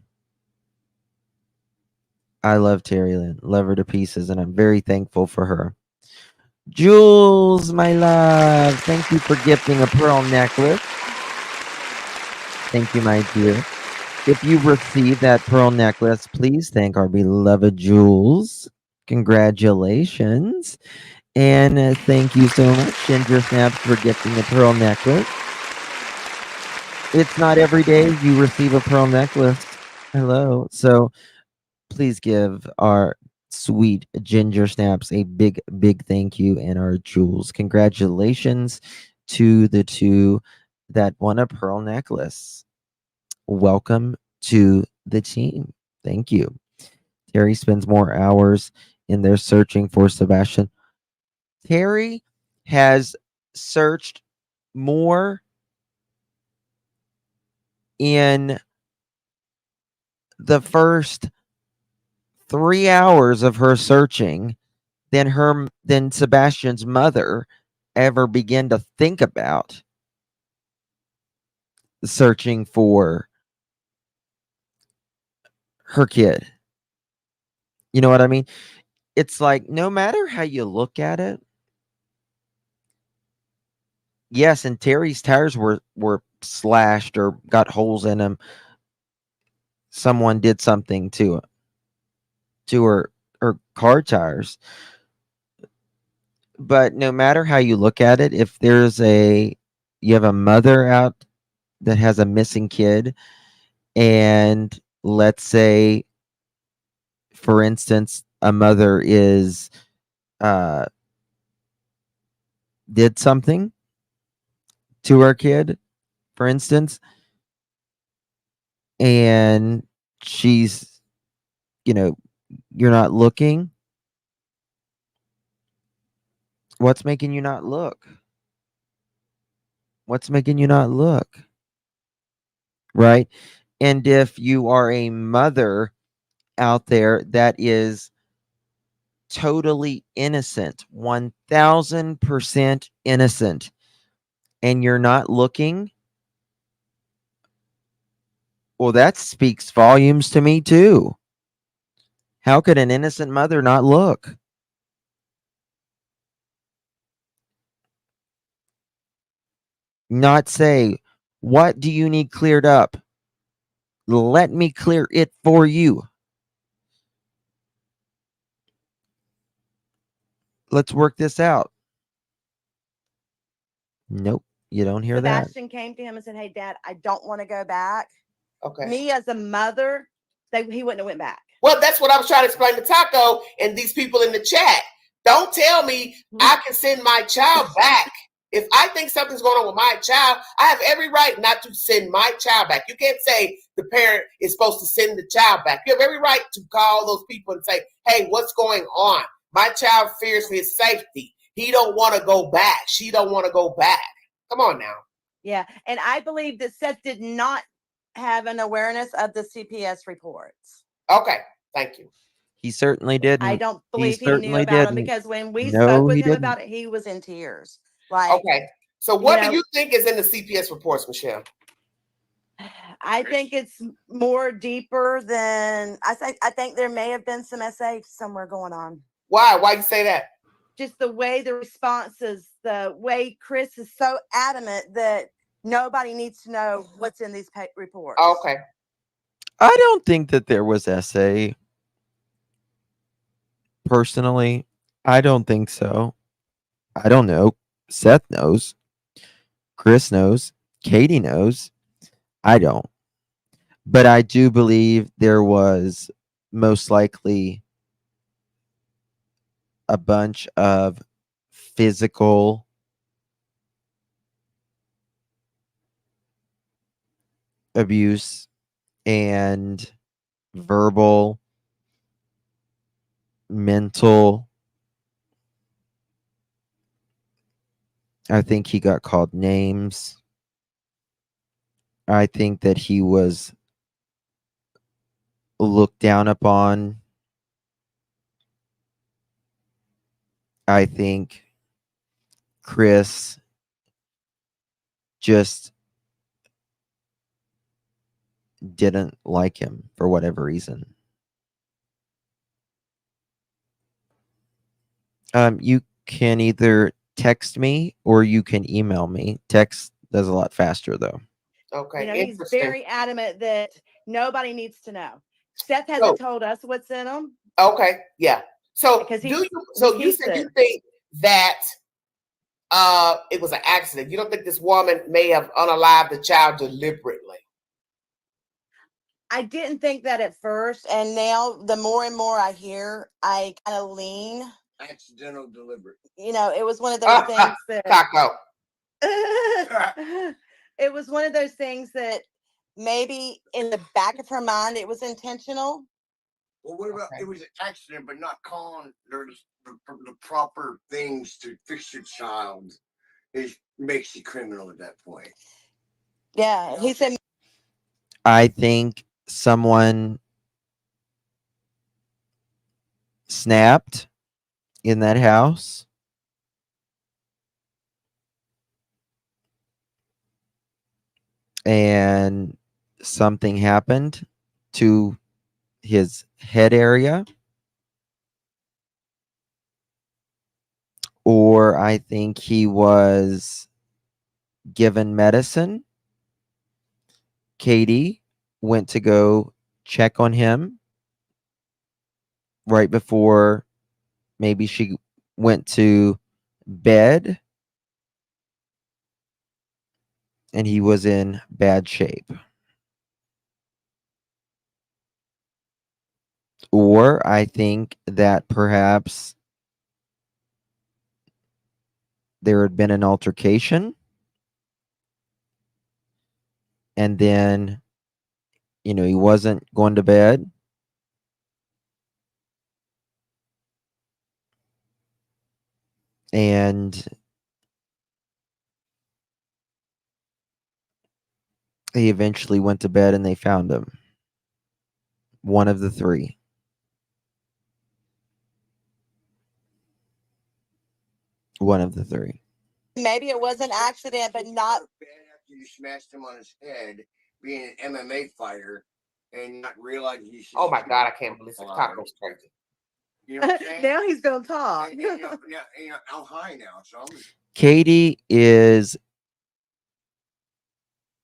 I love Terry Lynn, love her to pieces, and I'm very thankful for her. Jules, my love, thank you for gifting a pearl necklace. Thank you, my dear. If you receive that pearl necklace, please thank our beloved Jules. Congratulations. And thank you so much, Ginger Snaps, for gifting a pearl necklace. It's not every day you receive a pearl necklace. Hello. So please give our sweet Ginger Snaps a big, big thank you, and our Jules. Congratulations to the 2 that won a pearl necklace. Welcome to the team. Thank you. Terry spends more hours in there searching for Sebastian. Terry has searched more in the first 3 hours of her searching than Sebastian's mother ever began to think about searching for her kid. You know what I mean? It's like, no matter how you look at it, yes, and Terry's tires were slashed or got holes in them. Someone did something to her car tires. But no matter how you look at it, if you have a mother out that has a missing kid, and let's say, for instance, a mother did something to her kid, for instance, and she's, you're not looking. What's making you not look? What's making you not look? Right? And if you are a mother out there that is totally innocent, 1000% innocent, and you're not looking, well, that speaks volumes to me too. How could an innocent mother not look? Not say, what do you need cleared up? Let me clear it for you. Let's work this out. Nope, you don't hear that. Sebastian came to him and said, "Hey, Dad, I don't want to go back." Okay. Me as a mother, he wouldn't have went back. Well, that's what I was trying to explain to Taco and these people in the chat. Don't tell me I can send my child back. If I think something's going on with my child, I have every right not to send my child back. You can't say the parent is supposed to send the child back. You have every right to call those people and say, hey, what's going on? My child fears for his safety. He don't want to go back. She don't want to go back. Come on now. Yeah. And I believe that Seth did not have an awareness of the CPS reports. Okay. Thank you. He certainly didn't. I don't believe he certainly knew about them didn't. because when we No, spoke with he him didn't. about it, he was in tears. Like, okay. So what do you think is in the CPS reports, Michelle? I think it's more deeper than I think there may have been some SA somewhere going on. Why? Why you say that? Just the way the responses, the way Chris is so adamant that nobody needs to know what's in these reports. Okay. I don't think that there was SA. Personally, I don't think so. I don't know. Seth knows. Chris knows. Katie knows. I don't. But I do believe there was most likely a bunch of physical abuse and verbal, mental. I think he got called names. I think that he was looked down upon. I think Chris just didn't like him for whatever reason. You can either text me or you can email me. Text does a lot faster though. Okay. He's very adamant that nobody needs to know. Seth hasn't told us what's in them. Okay. Yeah. So you said you think that it was an accident. You don't think this woman may have unalived the child deliberately? I didn't think that at first, and now the more and more I hear, I kind of lean. Accidental deliberate. It was one of those things that Taco. It was one of those things that maybe in the back of her mind it was intentional. Well, what about it was an accident, but not calling the proper things to fix your child makes you criminal at that point. Yeah, he said. I think someone snapped in that house. And something happened to his head area. Or I think he was given medicine. Katie went to go check on him right before maybe she went to bed. And he was in bad shape. Or I think that perhaps there had been an altercation. And then he wasn't going to bed. And he eventually went to bed and they found him. One of the three. One of the three. Maybe it was an accident, but not. After you smashed him on his head, being an MMA fighter, and not realizing you should. Oh my God, I can't believe it. Taco's crazy. You know what I'm saying? Now he's gonna talk. And, I'm high now, so I'm. Katie is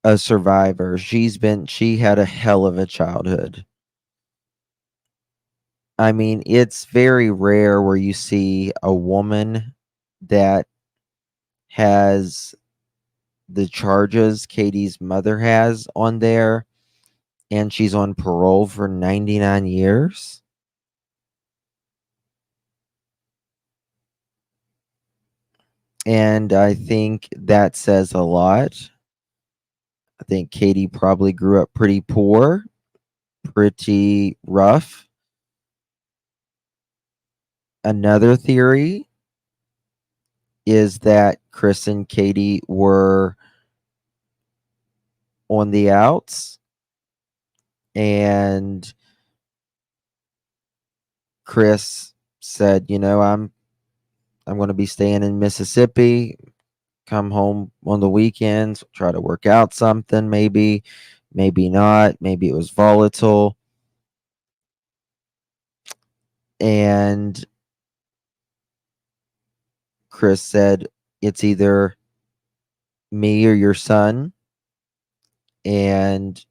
a survivor. She had a hell of a childhood. I mean, it's very rare where you see a woman that has the charges Katie's mother has on there, and she's on parole for 99 years. And I think that says a lot. I think Katie probably grew up pretty poor, pretty rough. Another theory is that Chris and Katie were on the outs, and Chris said, I'm going to be staying in Mississippi, come home on the weekends, try to work out something, maybe not, maybe it was volatile. And Chris said, it's either me or your son, and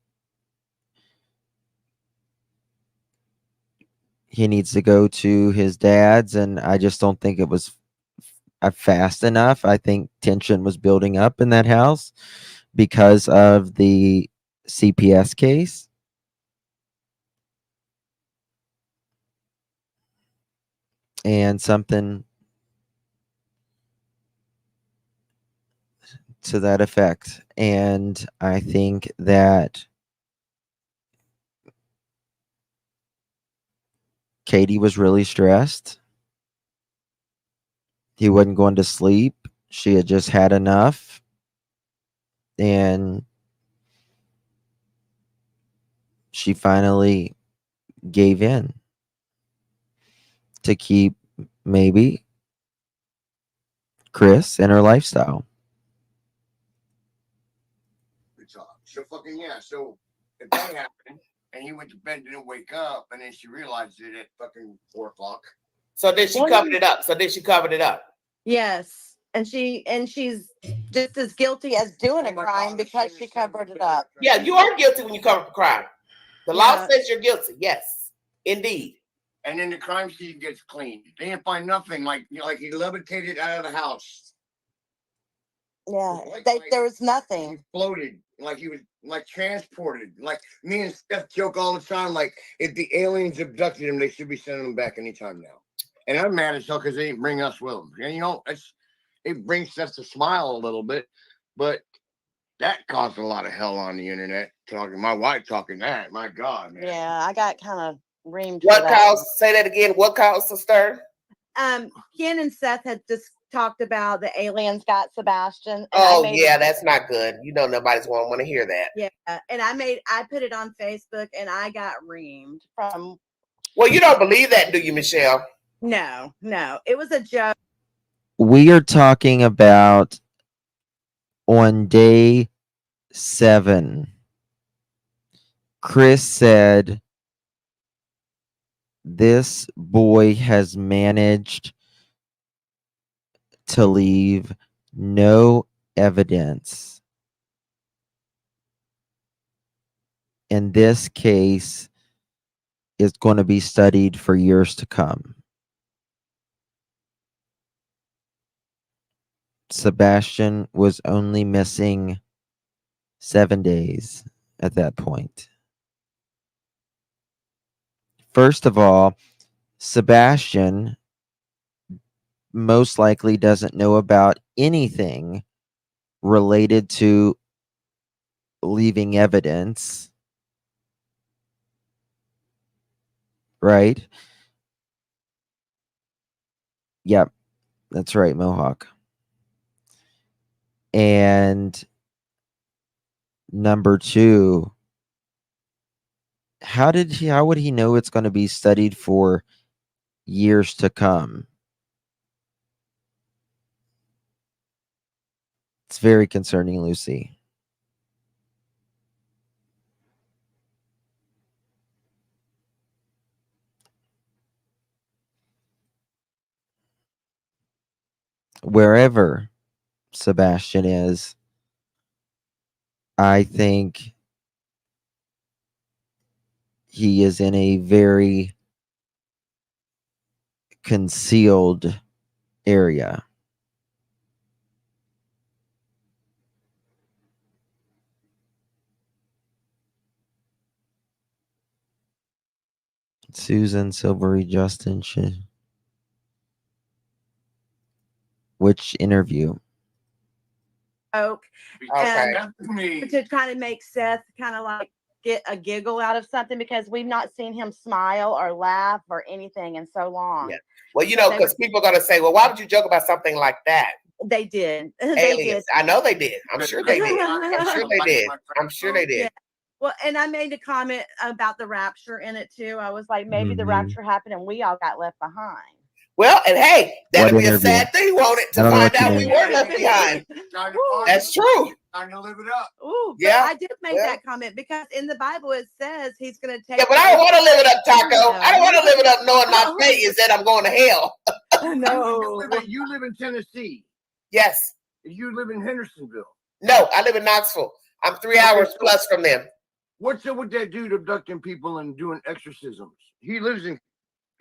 he needs to go to his dad's. And I just don't think it was fast enough. I think tension was building up in that house because of the CPS case. And something to that effect. And I think that Katie was really stressed. He wasn't going to sleep. She had just had enough. And she finally gave in to keep maybe Chris and her lifestyle. So fucking yeah. So if that happened and he went to bed and didn't wake up, and then she realized it at fucking 4 o'clock. So then she covered it up. Yes, and she's just as guilty as doing a crime because she covered it up. Yeah, you are guilty when you cover up a crime. The law says you're guilty. Yes, indeed. And then the crime scene gets cleaned. They didn't find nothing. Like he levitated out of the house. Yeah, there was nothing. He floated, like he was like transported. Like me and Seth joke all the time. Like if the aliens abducted him, they should be sending him back anytime now. And I'm mad as hell because they didn't bring us with them. And it brings Seth to smile a little bit, but that caused a lot of hell on the internet. My wife talking that. My God, man. Yeah, I got kind of reamed. What caused? Say that again. What caused the stir? Ken and Seth had just talked about the aliens got Sebastian. Oh yeah, that's not good. Nobody's going to want to hear that. Yeah, and I put it on Facebook, and I got reamed from. Well, you don't believe that, do you, Michelle? No, it was a joke. We are talking about on day 7. Chris said, this boy has managed to leave no evidence. And this case is going to be studied for years to come. Sebastian was only missing 7 days at that point. First of all, Sebastian most likely doesn't know about anything related to leaving evidence right? Yep, that's right, Mohawk. And number two, how would he know it's going to be studied for years to come? It's very concerning, Lucy. Wherever Sebastian is, I think he is in a very concealed area. Susan, Silvery, Justin, which interview? Oak. Okay. And to kind of make Seth kind of like get a giggle out of something because we've not seen him smile or laugh or anything in so long. Yeah. Well, you know, because people are going to say, well, why would you joke about something like that? They did. They Aliens. did. I know they did. I'm sure they did. I'm sure they did. I'm sure they did. Yeah. Well, and I made a comment about the rapture in it too. I was like, maybe the Mhm. rapture happened and we all got left behind. Well, and hey, that'll What be a interview? sad thing, won't it, I to don't know find what you out we mean. were left behind. That's true. Trying to live it up. Ooh, but Yeah, I did make well. that comment because in the Bible it says he's going to take. Yeah, but I don't want to live it up, Taco. I don't want to live it up knowing my fate is that I'm going to hell. No. You live in Tennessee. Yes. You live in Hendersonville. No, I live in Knoxville. I'm 3 hours plus from them. What's up with that dude abducting people and doing exorcisms? He lives in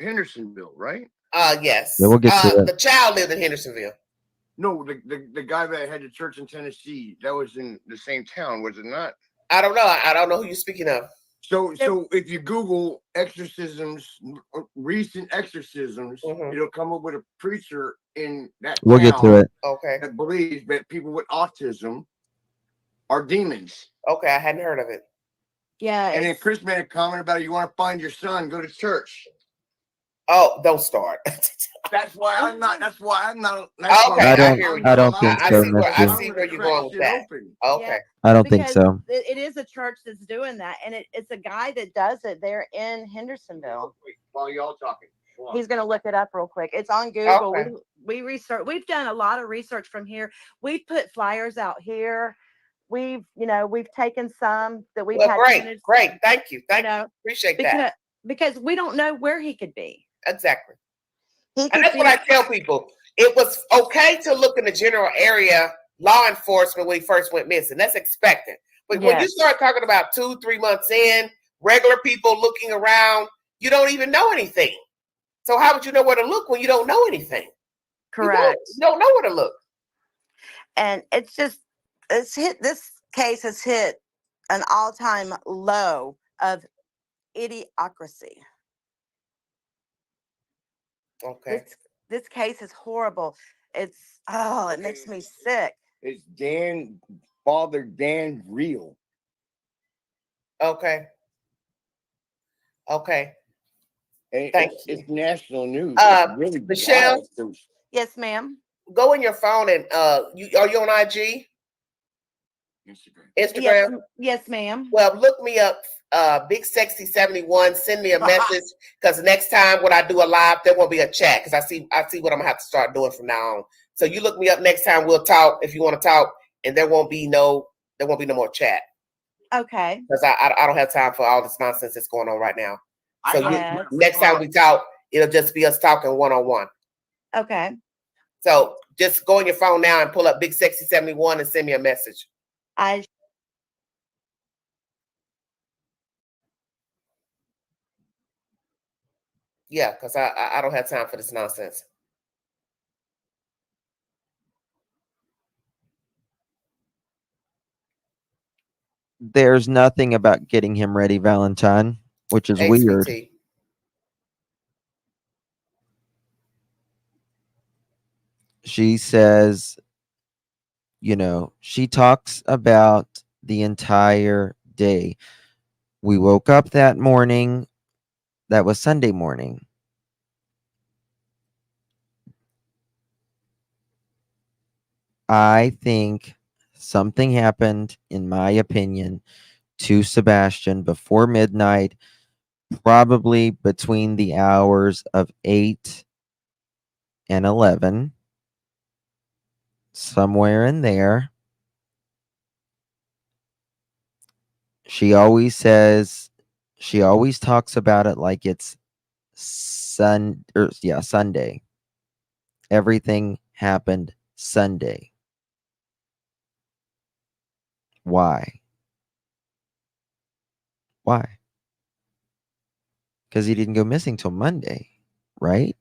Hendersonville, right? Yes. Yeah, we'll get to the child lived in Hendersonville. No, the guy that had the church in Tennessee, that was in the same town, was it not? I don't know. I don't know who you're speaking of. So if you Google exorcisms, recent exorcisms, it'll come up with a preacher in that We'll town get to it. Okay. that believes that people with autism are demons. Okay, I hadn't heard of it. Yeah. And then Chris made a comment about it. You want to find your son, go to church. Oh, don't start. That's why I'm not. That's why I'm not. Okay, I don't think so, I see where you're going with that. Okay. Yeah, I don't think because so. it is a church that's doing that, and it's a guy that does it there in Hendersonville. While y'all talking, he's going to look it up real quick. It's on Google. Okay. We research. We've done a lot of research from here. We've put flyers out here. We've taken some that we've had. Great. Thank you. Appreciate that. Because we don't know where he could be. Exactly. And that's what I tell people. It was okay to look in the general area, law enforcement, when he first went missing. That's expected. But when you start talking about 2-3 months in, regular people looking around, you don't even know anything. So how would you know where to look when you don't know anything? Correct. You don't know where to look. And this case has hit an all-time low of idiocracy. Okay. This case is horrible. It makes me sick. Is Father Dan real? Okay. Thank you. It's national news. Really Michelle. Yes, ma'am. Go in your phone and are you on IG? Instagram. Yes, ma'am. Well, look me up. Big Sexy 71. Send me a message because next time when I do a live, there won't be a chat because I see what I'm gonna have to start doing from now on. So you look me up next time. We'll talk if you want to talk, and there won't be no more chat. Okay. Because I don't have time for all this nonsense that's going on right now. So next time we talk, it'll just be us talking one-on-one. Okay. So just go on your phone now and pull up Big Sexy 71 and send me a message. Yeah, because I don't have time for this nonsense. There's nothing about getting him ready, Valentine, which is weird. She says, she talks about the entire day. We woke up that morning. That was Sunday morning. I think something happened, in my opinion, to Sebastian before midnight, probably between the hours of 8 and 11, somewhere in there. She always talks about it like it's Sunday. Everything happened Sunday. Why? Why? Because he didn't go missing till Monday, right?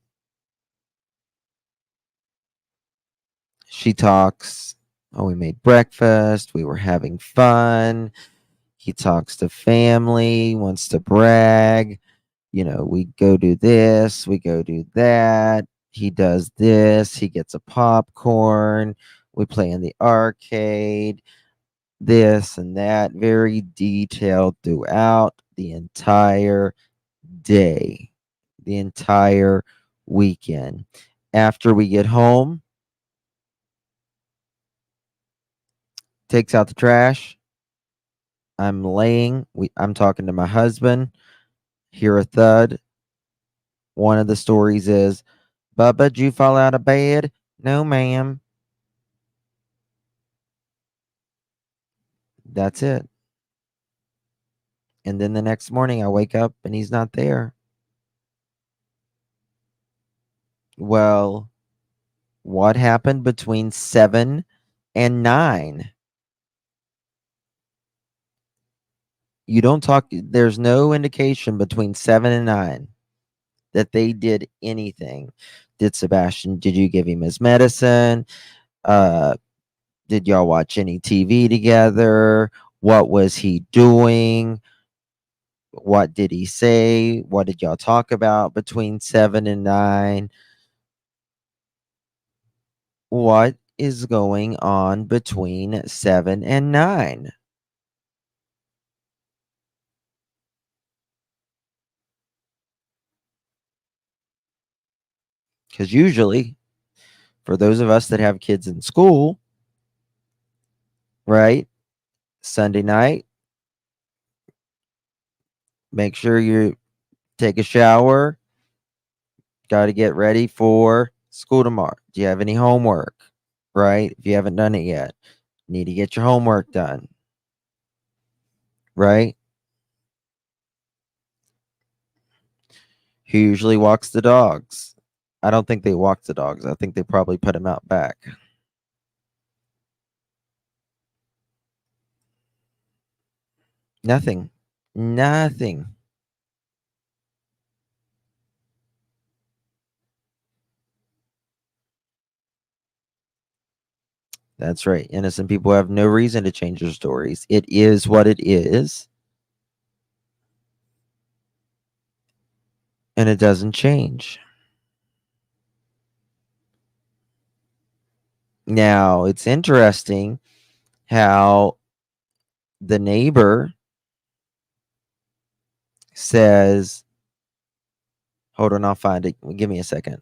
She talks, oh, we made breakfast, we were having fun. He talks to family, wants to brag. We go do this, we go do that. He does this, he gets a popcorn, we play in the arcade, this and that, very detailed throughout the entire day, the entire weekend. After we get home, takes out the trash. I'm talking to my husband, hear a thud. One of the stories is, Bubba, did you fall out of bed? No, ma'am. That's it. And then the next morning I wake up and he's not there. Well, what happened between 7 and 9? You don't talk, there's no indication between 7 and 9 that they did anything. Did you give him his medicine? Did y'all watch any TV together? What was he doing? What did he say? What did y'all talk about between 7 and 9? What is going on between 7 and 9? Because usually, for those of us that have kids in school, right? Sunday night, make sure you take a shower. Got to get ready for school tomorrow. Do you have any homework? Right? If you haven't done it yet, need to get your homework done. Right? Who usually walks the dogs? I don't think they walk the dogs. I think they probably put them out back. Nothing. Nothing. That's right. Innocent people have no reason to change their stories. It is what it is. And it doesn't change. Now, it's interesting how the neighbor says, hold on, I'll find it. Give me a second.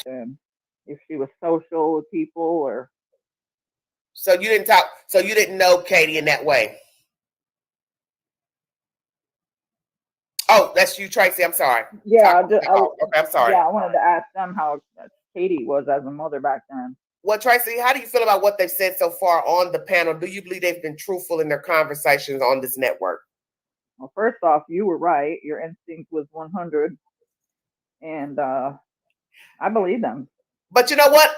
And if she was social with people or. So you didn't talk. So you didn't know Katie in that way. Oh, that's you, Tracy. I'm sorry. Yeah, okay, I'm sorry. Yeah, I wanted to ask them how Katie was as a mother back then. Well, Tracy, how do you feel about what they've said so far on the panel? Do you believe they've been truthful in their conversations on this network? Well, first off, you were right. Your instinct was 100, and I believe them. But you know what?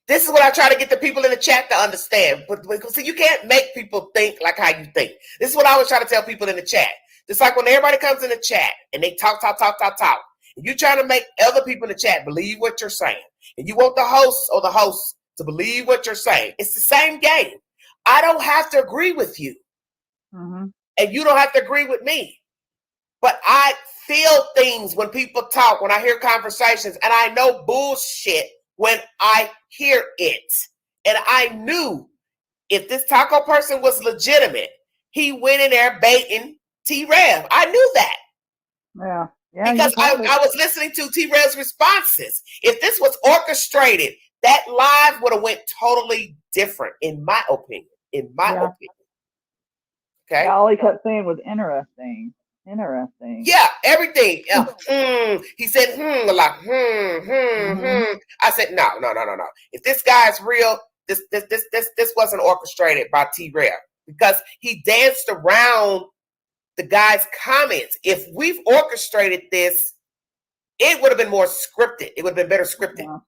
This is what I try to get the people in the chat to understand. But see, you can't make people think like how you think. This is what I always try to tell people in the chat. Just like when everybody comes in the chat and they talk. And you're trying to make other people in the chat believe what you're saying. And you want the host to believe what you're saying. It's the same game. I don't have to agree with you. Mm-hmm. And you don't have to agree with me. But I feel things when people talk, when I hear conversations, and I know bullshit when I hear it. And I knew if this taco person was legitimate, he went in there baiting T-Rev. I knew that. Yeah. Yeah. Because I was listening to T-Rev's responses. If this was orchestrated, that live would have went totally different, in my opinion. In my opinion. Okay. Yeah, all he kept saying was interesting. Interesting. Yeah, everything. He said a lot. I said no. If this guy's real, this wasn't orchestrated by T-Rev, because he danced around the guy's comments. If we've orchestrated this, it would have been more scripted. It would have been better scripted.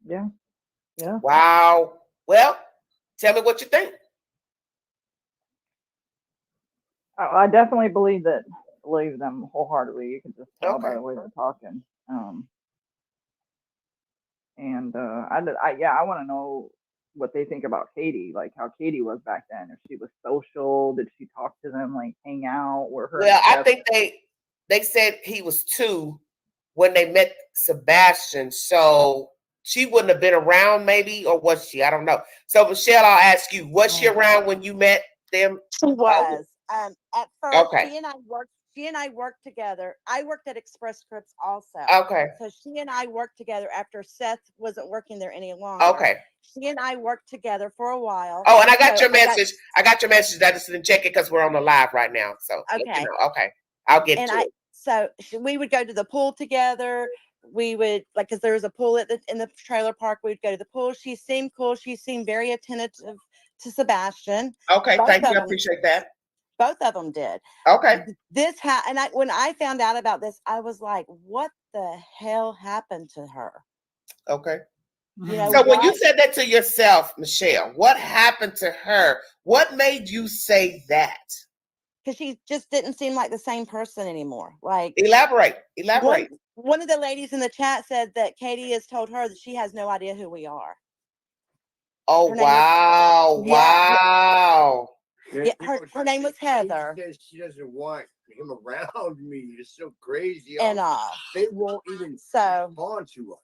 Yeah. Yeah. Wow. Well, tell me what you think. I definitely believe them wholeheartedly. You can just tell by the way they're talking. I want to know what they think about Katie, like how Katie was back then. If she was social, did she talk to them, like hang out? Well, I think they said he was 2 when they met Sebastian, so she wouldn't have been around, maybe, or was she? I don't know. So, Michelle, I'll ask you: was she around when you met them? She was. At first, she and I worked together. I worked at Express Scripts also. Okay. So she and I worked together after Seth wasn't working there any longer. Okay. She and I worked together for a while. Oh, and I got your message. I got your message. I just didn't check it because we're on the live right now. So okay. Okay. I'll get to it. So we would go to the pool together. We would, like, because there was a pool in the trailer park. We'd go to the pool. She seemed cool. She seemed very attentive to Sebastian. Okay, thank you. I appreciate that. Both of them did. Okay. When I found out about this, I was like, what the hell happened to her? Okay. You know, so when you said that to yourself, Michelle, what happened to her? What made you say that? Because she just didn't seem like the same person anymore. Like, elaborate. One of the ladies in the chat said that Katie has told her that she has no idea who we are. Oh, wow. Wow. Yeah, her name was Heather. She doesn't want him around me. It's so crazy. And they won't even respond to us.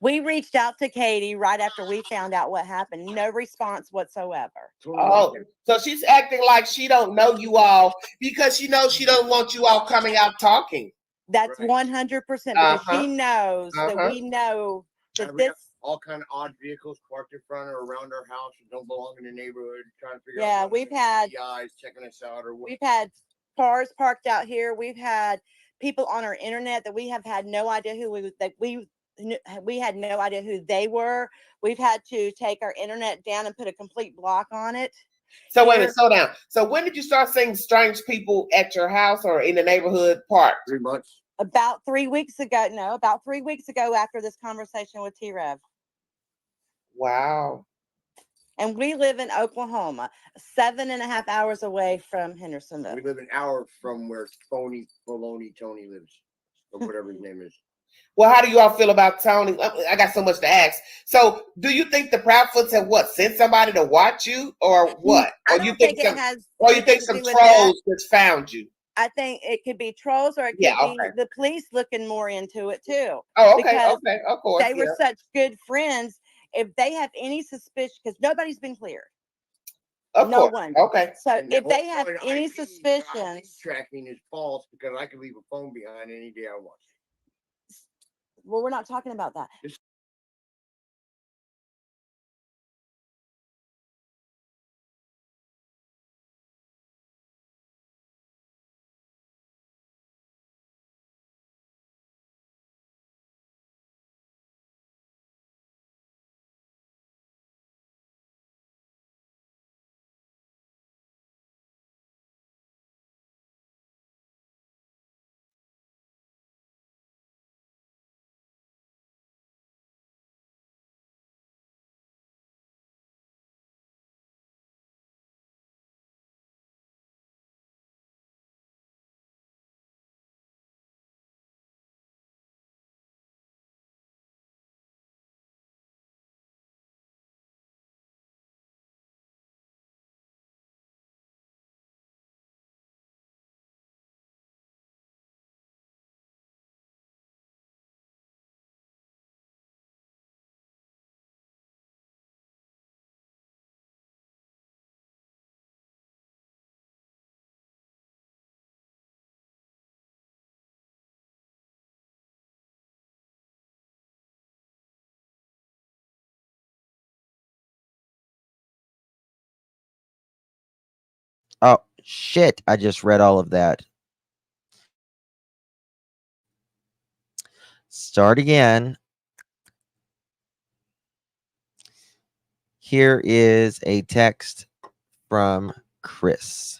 We reached out to Katie right after we found out what happened. No response whatsoever. Oh, so she's acting like she don't know you all because she knows she don't want you all coming out talking. That's 100% because she knows that we know that this. All kind of odd vehicles parked in front or around our house that don't belong in the neighborhood, trying to figure out. Yeah, we've had guys checking us out, or what. We've had cars parked out here. We've had people on our internet that we have had no idea who we had no idea who they were. We've had to take our internet down and put a complete block on it. So wait a minute, slow down. So when did you start seeing strange people at your house or in the neighborhood park? 3 months. About 3 weeks ago. No, about 3 weeks ago after this conversation with T-Rev. Wow. And we live in Oklahoma, 7.5 hours away from Hendersonville. We live an hour from where Phony Baloney Tony lives, or whatever his name is. Well, how do you all feel about Tony? I got so much to ask. So, do you think the Proudfoots have sent somebody to watch you, or what? Or you think some trolls just found you? I think it could be trolls, or it could be the police looking more into it too. Oh, okay, of course. They were such good friends. If they have any suspicion, because nobody's been cleared. No one. Okay. So if they have any suspicions, tracking is false because I can leave a phone behind any day I want. Well, we're not talking about that. Oh, shit. I just read all of that. Start again. Here is a text from Chris.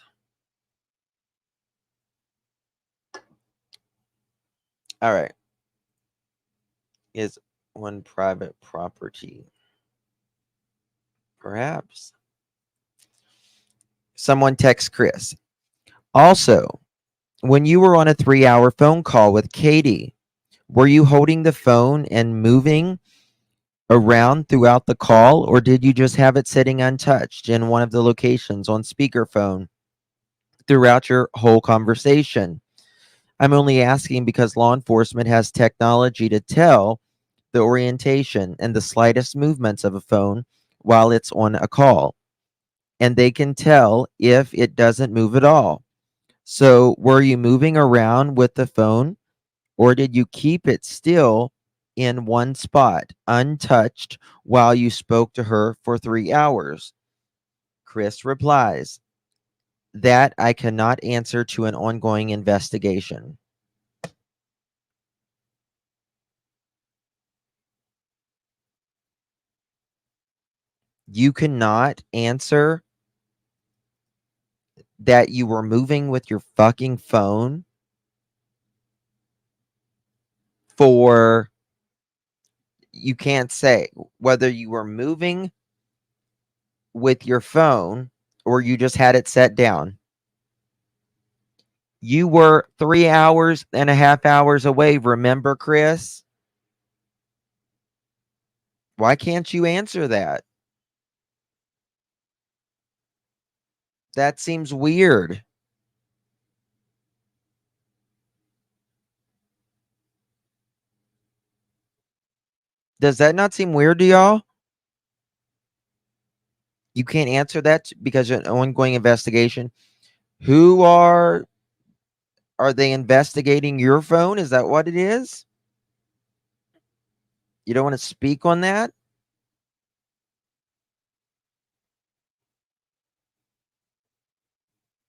All right. Is one private property? Perhaps. Someone texts Chris. Also, when you were on a 3-hour phone call with Katie, were you holding the phone and moving around throughout the call, or did you just have it sitting untouched in one of the locations on speakerphone throughout your whole conversation? I'm only asking because law enforcement has technology to tell the orientation and the slightest movements of a phone while it's on a call, and they can tell if it doesn't move at all. So, were you moving around with the phone, or did you keep it still in one spot, untouched, while you spoke to her for 3 hours? Chris replies, that I cannot answer to an ongoing investigation. You cannot answer that you were moving with your fucking phone for, you can't say whether you were moving with your phone or you just had it set down. You were 3.5 hours away, remember, Chris? Why can't you answer that? That seems weird. Does that not seem weird to y'all? You can't answer that because of an ongoing investigation. Who are they investigating your phone? Is that what it is? You don't want to speak on that?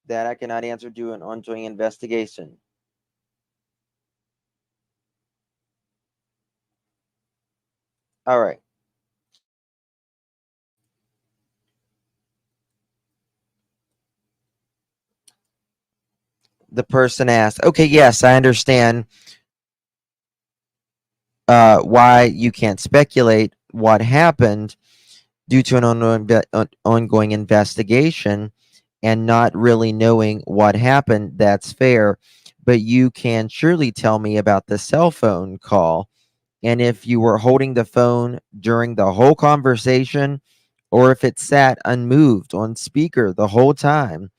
That I cannot answer due to an ongoing investigation. All right. The person asked, okay, yes, I understand why you can't speculate what happened due to an ongoing investigation and not really knowing what happened. That's fair. But you can surely tell me about the cell phone call and if you were holding the phone during the whole conversation or if it sat unmoved on speaker the whole time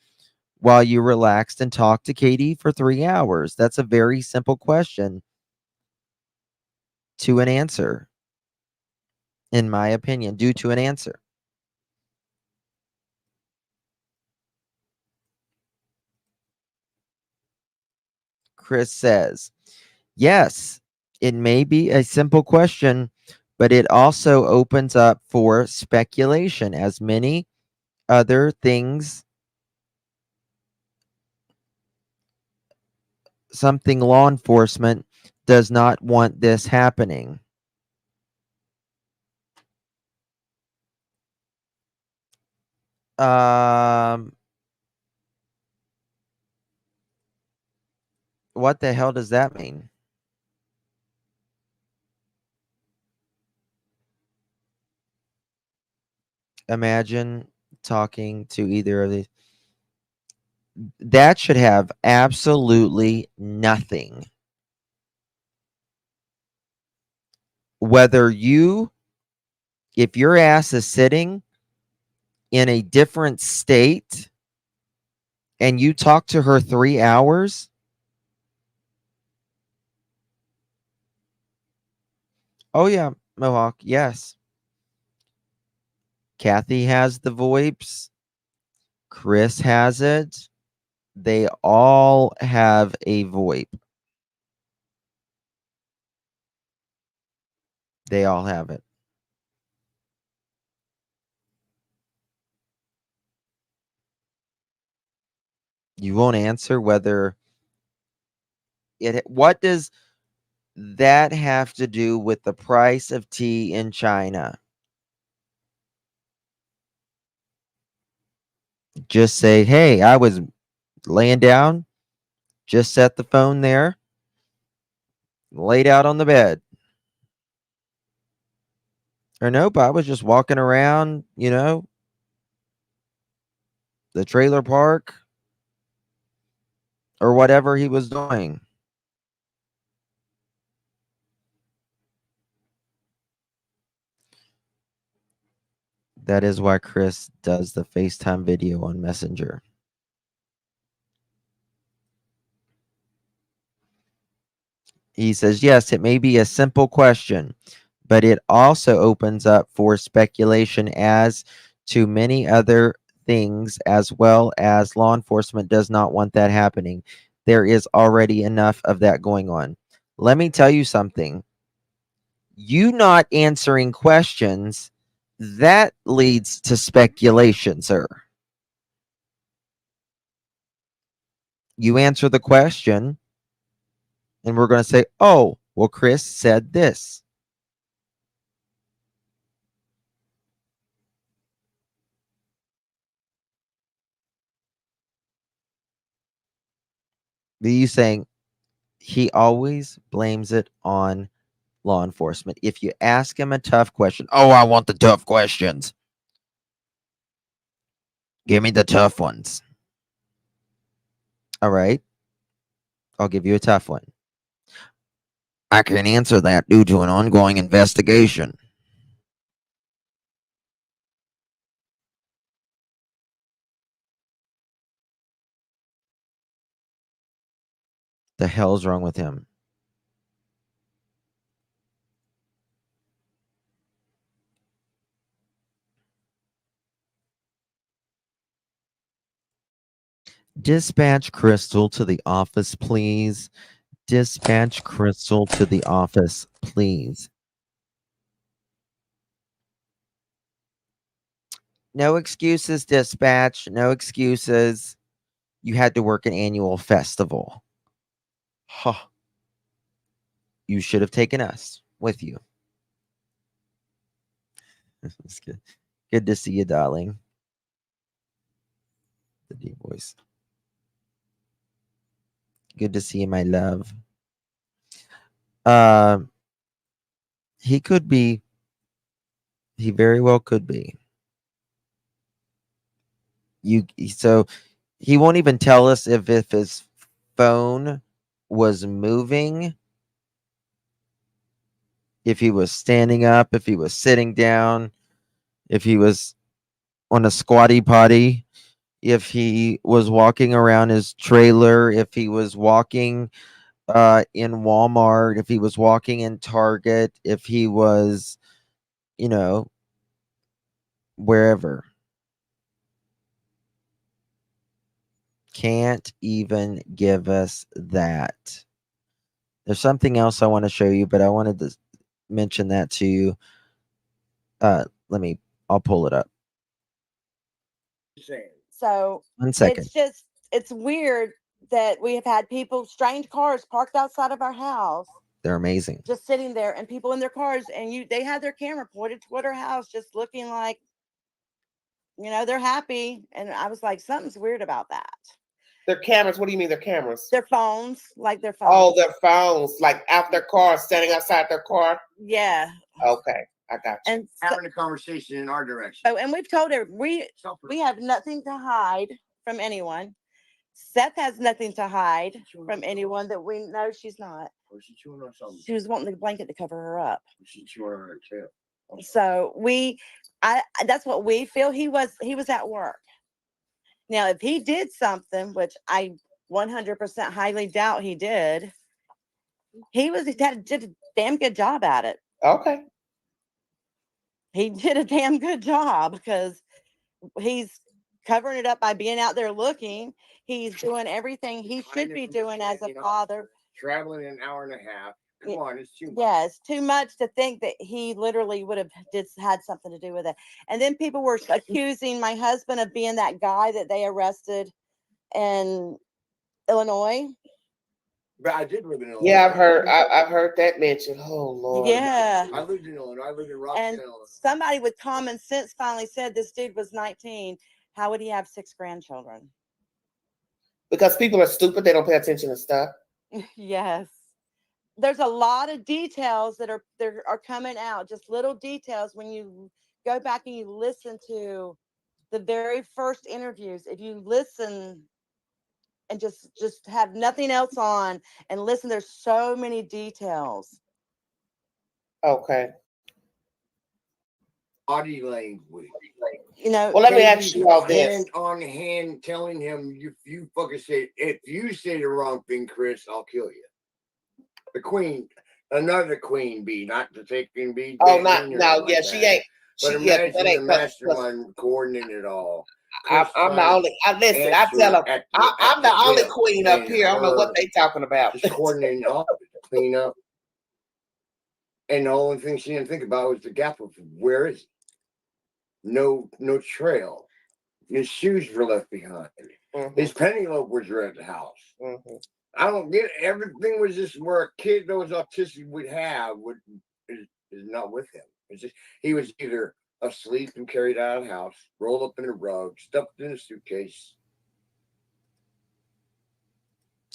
while you relaxed and talked to Katie for 3 hours. That's a very simple question to an answer, in my opinion, due to an answer. Chris says, yes, it may be a simple question, but it also opens up for speculation, as many other things, something law enforcement does not want this happening. Um, what the hell does that mean? Imagine talking to either of these. That should have absolutely nothing. Whether you, if your ass is sitting in a different state and you talk to her 3 hours. Oh, yeah, Mohawk. Yes. Kathy has the VoIPs. Chris has it. They all have a VoIP. They all have it. You won't answer whether what does that have to do with the price of tea in China? Just say, hey, I was laying down, just set the phone there, laid out on the bed. Or nope, I was just walking around, the trailer park or whatever he was doing. That is why Chris does the FaceTime video on Messenger. He says, yes, it may be a simple question, but it also opens up for speculation as to many other things, as well as law enforcement does not want that happening. There is already enough of that going on. Let me tell you something. You not answering questions, that leads to speculation, sir. You answer the question, and we're going to say, oh, well, Chris said this. You saying he always blames it on law enforcement. If you ask him a tough question, oh, I want the tough questions. Give me the tough ones. All right. I'll give you a tough one. I can't answer that due to an ongoing investigation. The hell's wrong with him? Dispatch Crystal to the office, please. Dispatch Crystal to the office, please. No excuses, dispatch. No excuses. You had to work an annual festival. Huh. You should have taken us with you. It's good. Good to see you, darling. The deep voice. Good to see you, my love. He could be. He very well could be. So he won't even tell us if his phone was moving, if he was standing up, if he was sitting down, if he was on a squatty potty, if he was walking around his trailer, if he was walking in Walmart, if he was walking in Target, if he was, wherever. Can't even give us that. There's something else I want to show you, but I wanted to mention that to you. I'll pull it up. So 1 second. it's weird that we have had people, strange cars parked outside of our house, They're amazing. just sitting there, and people in their cars, and they had their camera pointed toward our house, just looking like, they're happy. And I was like, something's weird about that. Their cameras. What do you mean their cameras? Their phones, like their phones. Oh, their phones, like out their car, standing outside their car. Yeah. Okay, I got you. And having a conversation in our direction. Oh, and we've told her we have nothing to hide from anyone. Seth has nothing to hide from anyone that we know. She's not. She was wanting the blanket to cover her up. She's chewing on her tail. So that's what we feel. He was at work. Now, if he did something, which I 100% highly doubt he did, he did a damn good job at it. Okay. He did a damn good job because he's covering it up by being out there looking. He's doing everything he should be doing as a father. Traveling an hour and a half. Come on, it's too much. Yeah, it's too much to think that he literally would have had something to do with it. And then people were accusing my husband of being that guy that they arrested in Illinois. But I did live in Illinois. Yeah, I've heard that mentioned. Oh Lord. Yeah. I lived in Illinois. I lived in Rockton, And Illinois. somebody with common sense finally said this dude was 19. How would he have 6 grandchildren? Because people are stupid, they don't pay attention to stuff. Yes. There's a lot of details that are coming out, just little details when you go back and you listen to the very first interviews. If you listen and just have nothing else on and listen, there's so many details. Okay. Body language. You know, Well, let me ask you all this. Hand on hand telling him, you fucking say, if you say the wrong thing, Chris, I'll kill you. The queen, another queen bee, not the taking bee. Oh, no, yeah, she ain't. But imagine the mastermind coordinating it all. I'm the only. Listen, I tell them I'm the only queen up here. I don't know what they talking about. Just coordinating all of it, clean up. And the only thing she didn't think about was the gap of where is it? No trail. His shoes were left behind. Mm-hmm. His pennyloafers were at the house. Mm-hmm. I don't get it. Everything was just where a kid that was autistic would have is not with him. It's just he was either asleep and carried out of the house, rolled up in a rug, stuffed in a suitcase.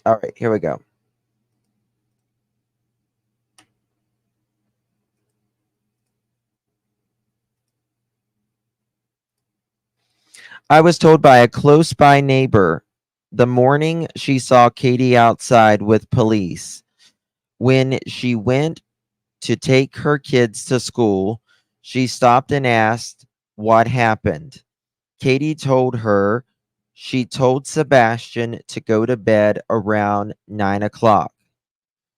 All right, here we go. I was told by a close by neighbor the morning she saw Katie outside with police. When she went to take her kids to school, she stopped and asked what happened. Katie told her she told Sebastian to go to bed around 9 o'clock.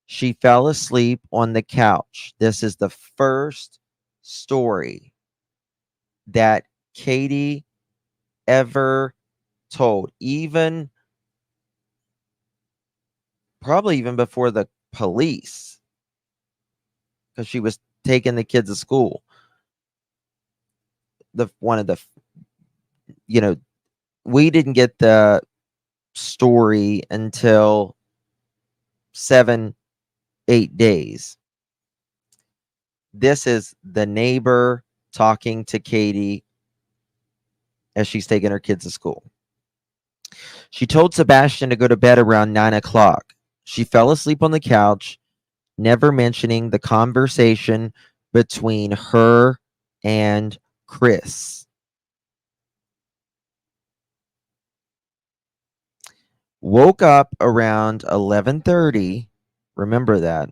She fell asleep on the couch. This is the first story that Katie ever told, probably even before the police, because she was taking the kids to school. We didn't get the story until 7-8 days. This is the neighbor talking to Katie as she's taking her kids to school. She told Sebastian to go to bed around 9 o'clock. She fell asleep on the couch, never mentioning the conversation between her and Chris. Woke up around 11:30. Remember that.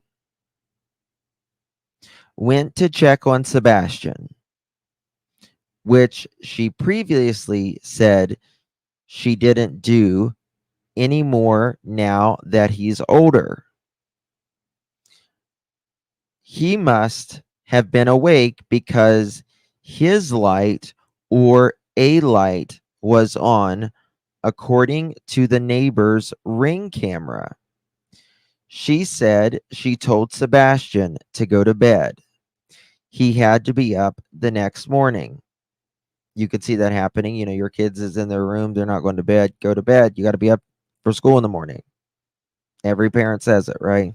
Went to check on Sebastian, which she previously said she didn't do anymore now that he's older. He must have been awake because his light or a light was on, according to the neighbor's Ring camera. She said she told Sebastian to go to bed. He had to be up the next morning. You could see that happening. You know, your kids is in their room. They're not going to bed. Go to bed. You got to be up for school in the morning. Every parent says it, right?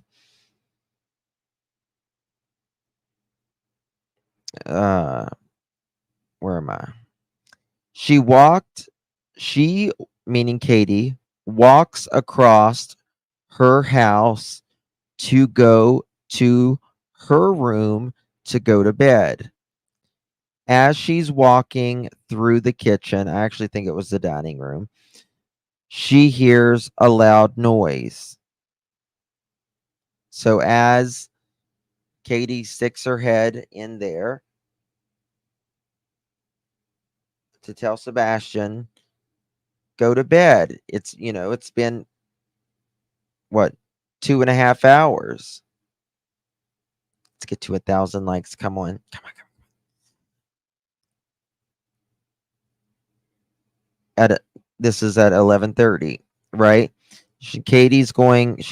Where am I? She, meaning Katie, walks across her house to go to her room to go to bed. As she's walking through the kitchen, I actually think it was the dining room, she hears a loud noise. So as Katie sticks her head in there to tell Sebastian, go to bed. It's been what, 2.5 hours. Let's get to 1,000 likes. Come on. This is at 11:30, right? She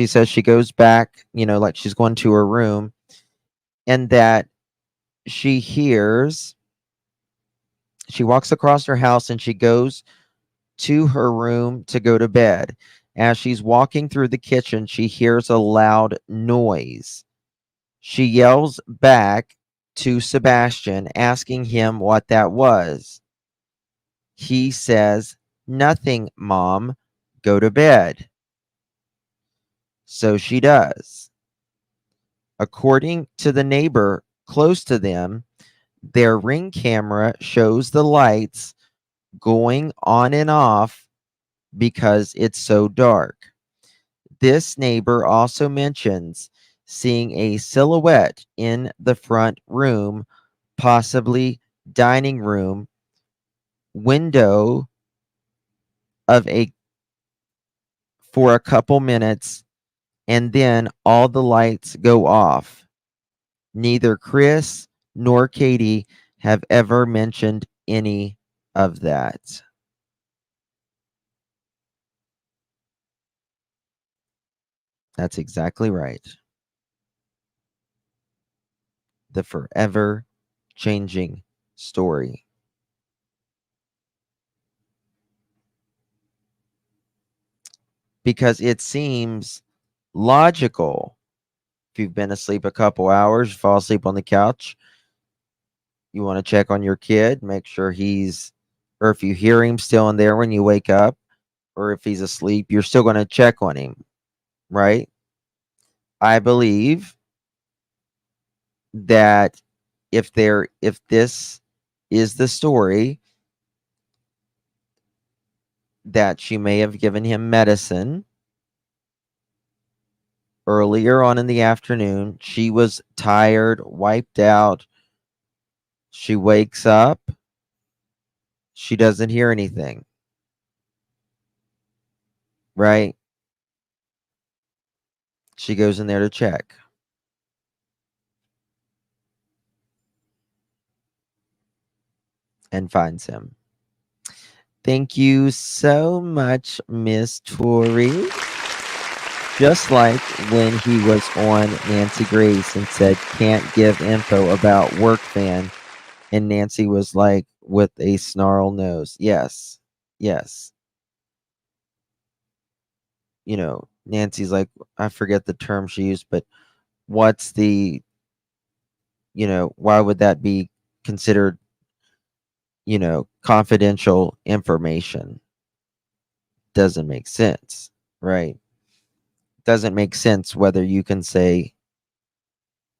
says she goes back, like she's going to her room, and that she walks across her house and she goes to her room to go to bed. As she's walking through the kitchen, she hears a loud noise. She yells back to Sebastian, asking him what that was. He says, "Nothing, Mom. Go to bed." So she does. According to the neighbor close to them, their ring camera shows the lights going on and off because it's so dark. This neighbor also mentions seeing a silhouette in the front room, possibly dining room window of a for a couple minutes, and then all the lights go off. Neither Chris nor Katie have ever mentioned any of that. That's exactly right. The forever changing story. Because it seems logical. If you've been asleep a couple hours, fall asleep on the couch, you want to check on your kid, make sure or if you hear him still in there when you wake up, or if he's asleep, you're still going to check on him, right? I believe that if this is the story, that she may have given him medicine earlier on in the afternoon. She was tired, wiped out. She wakes up. She doesn't hear anything. Right? She goes in there to check. And finds him. Thank you so much, Miss Tori. Just like when he was on Nancy Grace and said, "Can't give info about work fan." And Nancy was like, with a snarl nose. Yes. Yes. Nancy's like, I forget the term she used, but what's the, why would that be considered, confidential information? Doesn't make sense, right? Doesn't make sense whether you can say,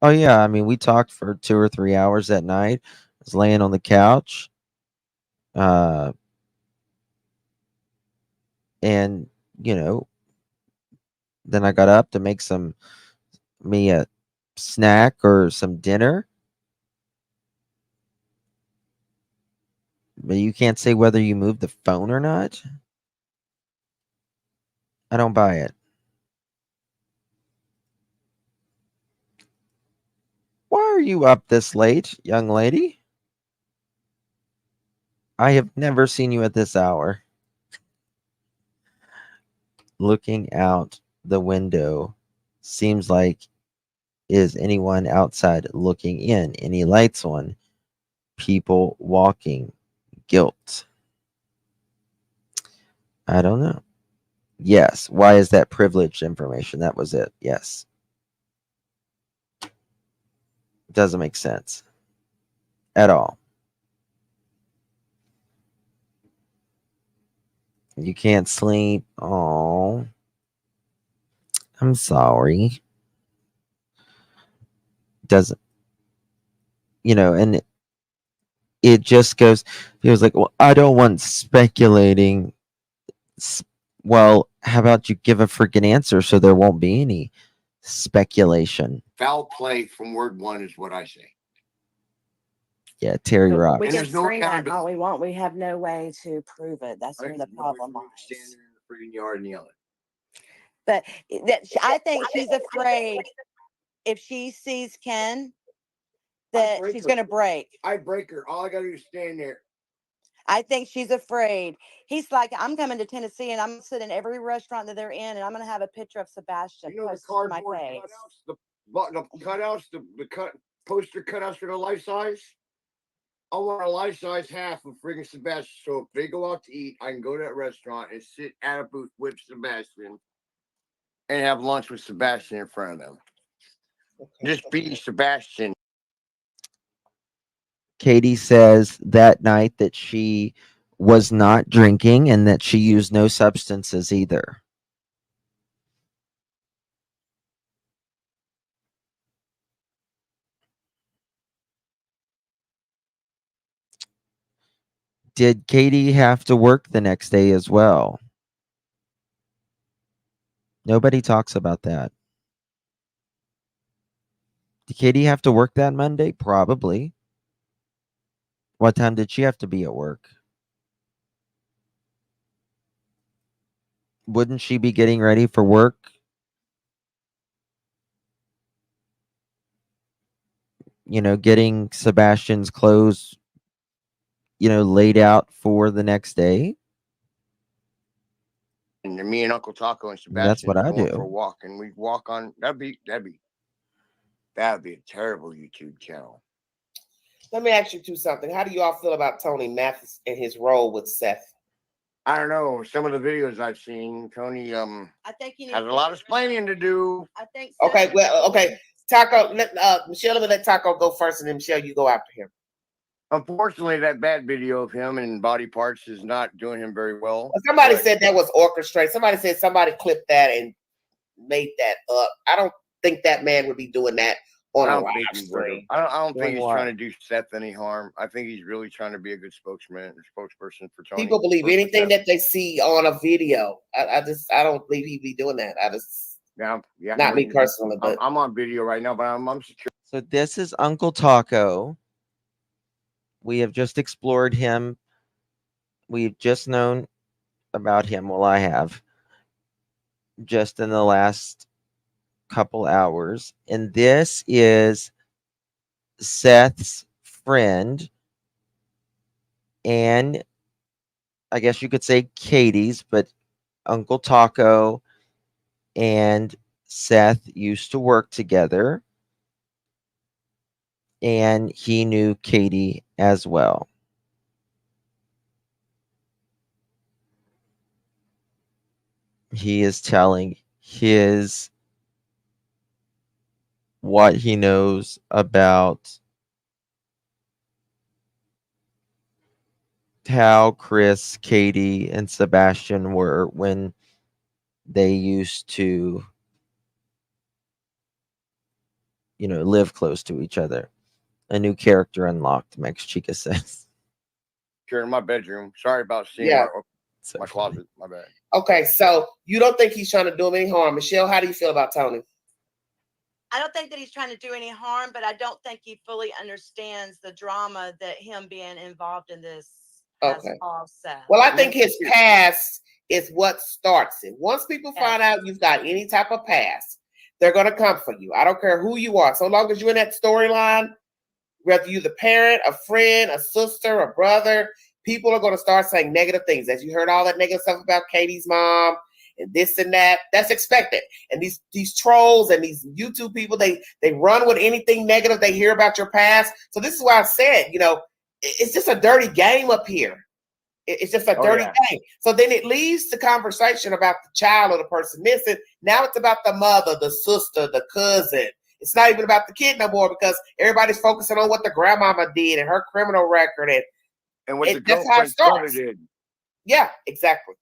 "Oh yeah, I mean, we talked for 2 or 3 hours that night. I was laying on the couch, uh, and you know, then I got up to make me a snack or some dinner." But you can't say whether you moved the phone or not. I don't buy it. Why are you up this late, young lady? I have never seen you at this hour. Looking out the window seems like, is anyone outside looking in? Any lights on? People walking? Guilt? I don't know. Yes. Why is that privileged information? That was it. Yes. Doesn't make sense at all. You can't sleep. Oh, I'm sorry. Doesn't, and it just goes, he was like, "Well, I don't want speculating." Well, how about you give a freaking answer so there won't be any speculation? Foul play from word one is what I say. Yeah, Terry But Rock. we And can there's no scream that all accountability. we want. We have no way to prove it. That's where Right? the problem Nobody stand lies. there in the freaking yard and yell it. But I think she's afraid if she sees Ken that break she's her. going to break. I break her. All I gotta do is stand there. I think she's afraid. He's like, I'm coming to Tennessee and I'm gonna sit in every restaurant that they're in and I'm going to have a picture of Sebastian You know the posted to my cardboard face. cutouts, the cutouts, the poster cutouts for the life size. I want a life-size half of friggin' Sebastian. So if they go out to eat, I can go to that restaurant and sit at a booth with Sebastian and have lunch with Sebastian in front of them. Just be Sebastian. Katie says that night that she was not drinking and that she used no substances either. Did Katie have to work the next day as well? Nobody talks about that. Did Katie have to work that Monday? Probably. What time did she have to be at work? Wouldn't she be getting ready for work? You know, getting Sebastian's clothes, you know, laid out for the next day? And me and Uncle Taco and That's Sebastian what I going for a do. walk, and we walk on. That'd be a terrible YouTube channel. Let me ask you two something. How do you all feel about Tony Mathis and his role with Seth? I don't know. Some of the videos I've seen, Tony I think he has a lot of explaining to do. I think. Okay, well, okay. Taco, Michelle, let me let Taco go first, and then Michelle, you go after him. Unfortunately, that bad video of him and body parts is not doing him very well. Somebody said that was orchestrated. Somebody said somebody clipped that and made that up. I don't think that man would be doing that on a live stream. I don't think he's what? trying to do Seth any harm. I think he's really trying to be a good spokesman or spokesperson for Tony. People believe anything that they see on a video. I don't believe he'd be doing that. Not me personally, but I'm on video right now, but I'm secure. So this is Uncle Taco. We have just explored him. We've just known about him. Well, I have just in the last couple hours. And this is Seth's friend, and I guess you could say Katie's, but Uncle Taco and Seth used to work together, and he knew Katie as well. He is telling what he knows about how Chris, Katie, and Sebastian were when they used to, you know, live close to each other. A new character unlocked, Max Chica says. Here in my bedroom. Sorry about seeing my closet. My bad. Okay, so you don't think he's trying to do him any harm. Michelle, how do you feel about Tony? I don't think that he's trying to do any harm, but I don't think he fully understands the drama that him being involved in this has caused. Well, I think his past is what starts it. Once people find out you've got any type of past, they're going to come for you. I don't care who you are. So long as you're in that storyline, whether you're the parent, a friend, a sister, a brother, people are going to start saying negative things. As you heard all that negative stuff about Katie's mom and this and that, that's expected. And these trolls and these YouTube people, they run with anything negative they hear about your past. So this is why I said, you know, it's just a dirty game up here. It's just a dirty game. So then it leads to conversation about the child or the person missing. Now it's about the mother, the sister, the cousin. It's not even about the kid no more because everybody's focusing on what the grandmama did and her criminal record and what the that's how it starts. Did. Yeah, exactly.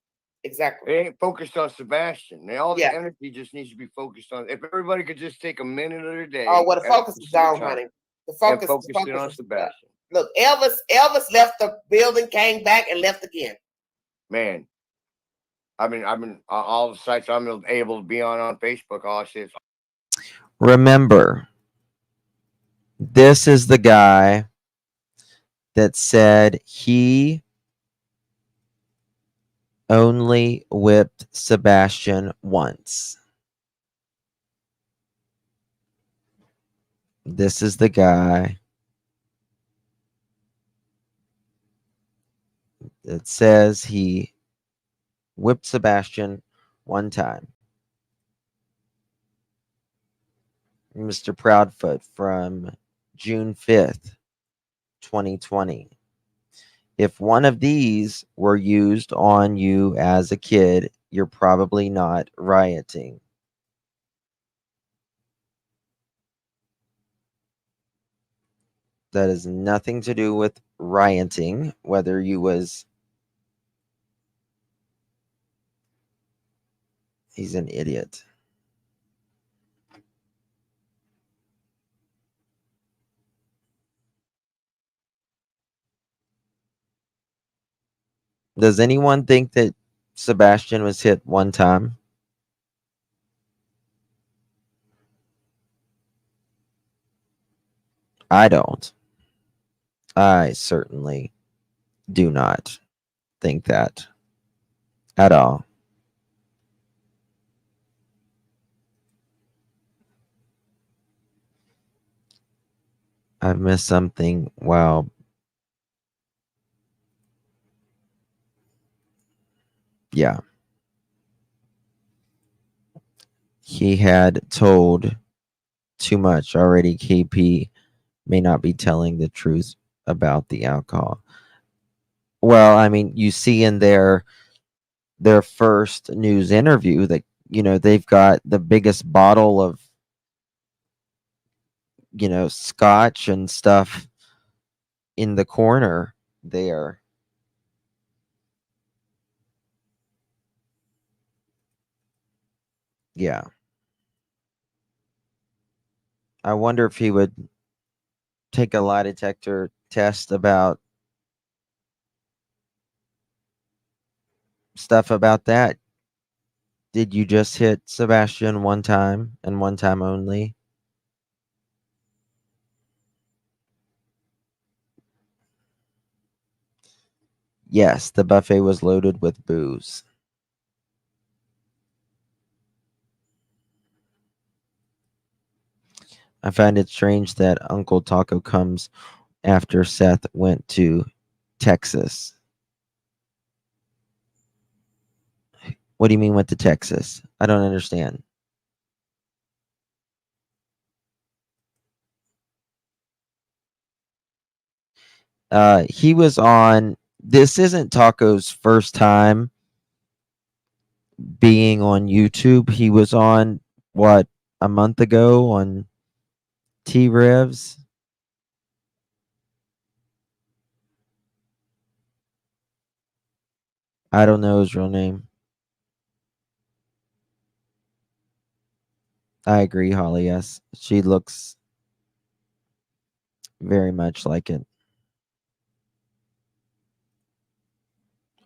Exactly. They ain't focused on Sebastian. All the energy just needs to be focused on. If everybody could just take a minute of their day. Oh, well, the focus is on, honey. The focus is on Sebastian. Look, Elvis left the building, came back, and left again. Man, I've been all the sites I'm able to be on Facebook. All I see is. Remember, this is the guy that said he only whipped Sebastian once. This is the guy that says he whipped Sebastian one time. Mr. Proudfoot from June 5th, 2020. If one of these were used on you as a kid, you're probably not rioting. That has nothing to do with rioting, whether you was... He's an idiot. Does anyone think that Sebastian was hit one time? I don't. I certainly do not think that at all. I've missed something. Wow. Yeah. He had told too much already. KP may not be telling the truth about the alcohol. Well, I mean, you see in their first news interview that, they've got the biggest bottle of, scotch and stuff in the corner there. Yeah. I wonder if he would take a lie detector test about stuff about that. Did you just hit Sebastian one time and one time only? Yes, the buffet was loaded with booze. I find it strange that Uncle Taco comes after Seth went to Texas. What do you mean went to Texas? I don't understand. He was on... This isn't Taco's first time being on YouTube. He was on, what, a month ago on T-Revs. I don't know his real name. I agree, Holly. Yes, she looks very much like it.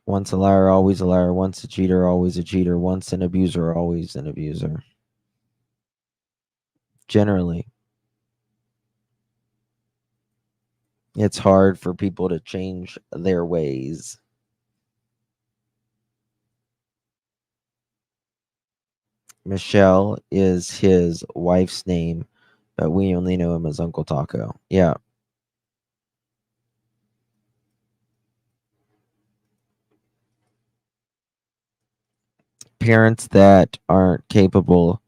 Once a liar, always a liar. Once a cheater, always a cheater. Once an abuser, always an abuser. Generally, it's hard for people to change their ways. Michelle is his wife's name, but we only know him as Uncle Taco. Yeah. Parents that aren't capable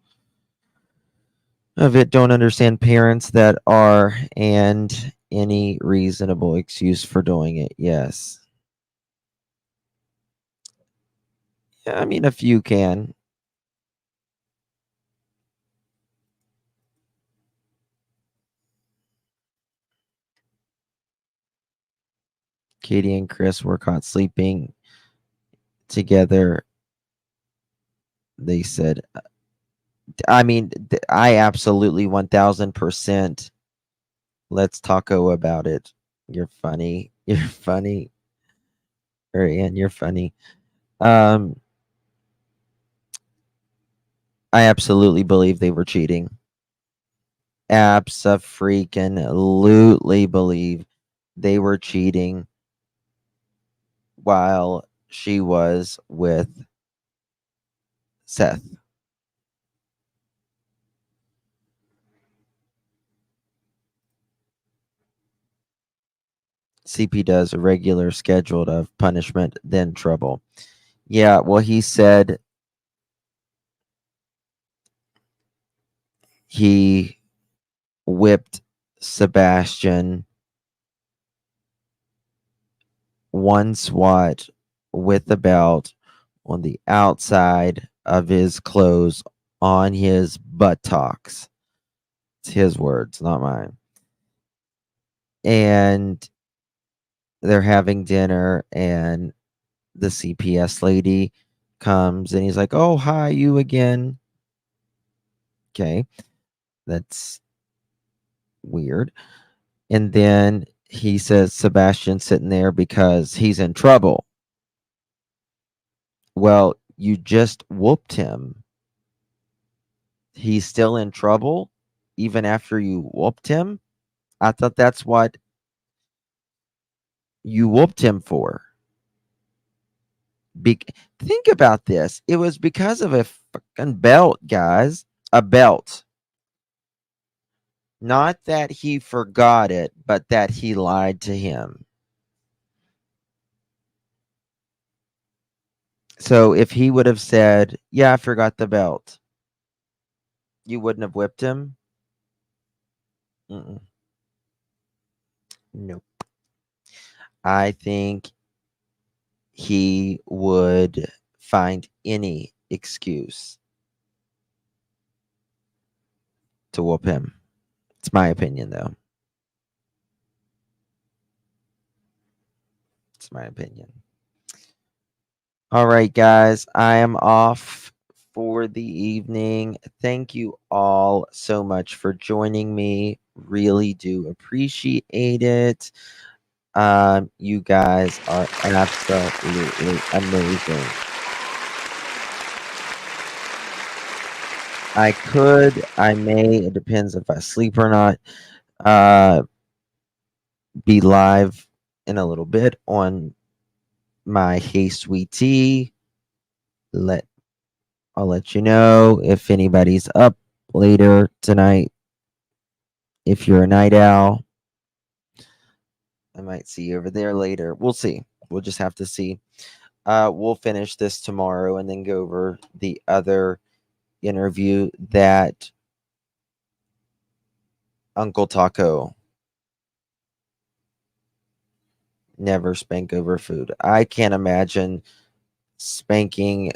of it don't understand parents that are, and any reasonable excuse for doing it. Yes. Yeah, I mean, a few can. Katie and Chris were caught sleeping together. They said, I mean, I absolutely 1000%. Let's taco about it. You're funny. You're funny. And you're funny. I absolutely believe they were cheating. Abso-freaking-lutely believe they were cheating while she was with Seth. CP does a regular scheduled of punishment, then trouble. Yeah, well, he said he whipped Sebastian one swat with the belt on the outside of his clothes on his buttocks. It's his words, not mine. And they're having dinner, and the CPS lady comes and he's like, "Oh, hi, you again." Okay, that's weird. And then he says Sebastian's sitting there because he's in trouble. Well, you just whooped him. He's still in trouble even after you whooped him? I thought that's what you whooped him for. Think about this. It was because of a fucking belt, guys. A belt. Not that he forgot it, but that he lied to him. So if he would have said, "Yeah, I forgot the belt," you wouldn't have whipped him? Mm-mm. Nope. I think he would find any excuse to whoop him. It's my opinion, though. It's my opinion. All right, guys, I am off for the evening. Thank you all so much for joining me. Really do appreciate it. You guys are absolutely amazing. I may, it depends if I sleep or not, be live in a little bit on my Hey Sweet Tea. I'll let you know if anybody's up later tonight. If you're a night owl, I might see you over there later. We'll see. We'll just have to see. We'll finish this tomorrow and then go over the other interview that Uncle Taco never spank over food. I can't imagine spanking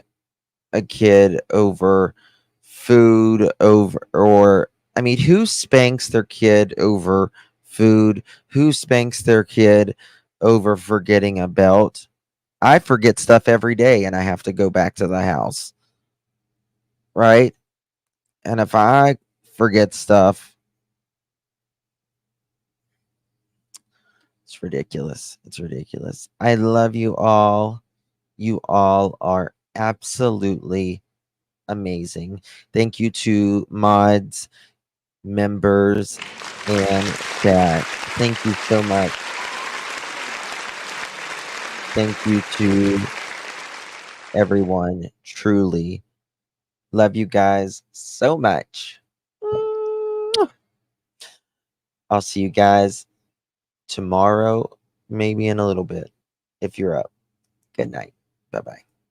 a kid over food or I mean, who spanks their kid over food? Who spanks their kid over forgetting a belt? I forget stuff every day and I have to go back to the house. Right? And if I forget stuff, it's ridiculous. It's ridiculous. I love you all. You all are absolutely amazing. Thank you to mods, members, and chat. Thank you so much. Thank you to everyone. Truly. Love you guys so much. I'll see you guys tomorrow, maybe in a little bit, if you're up. Good night. Bye bye.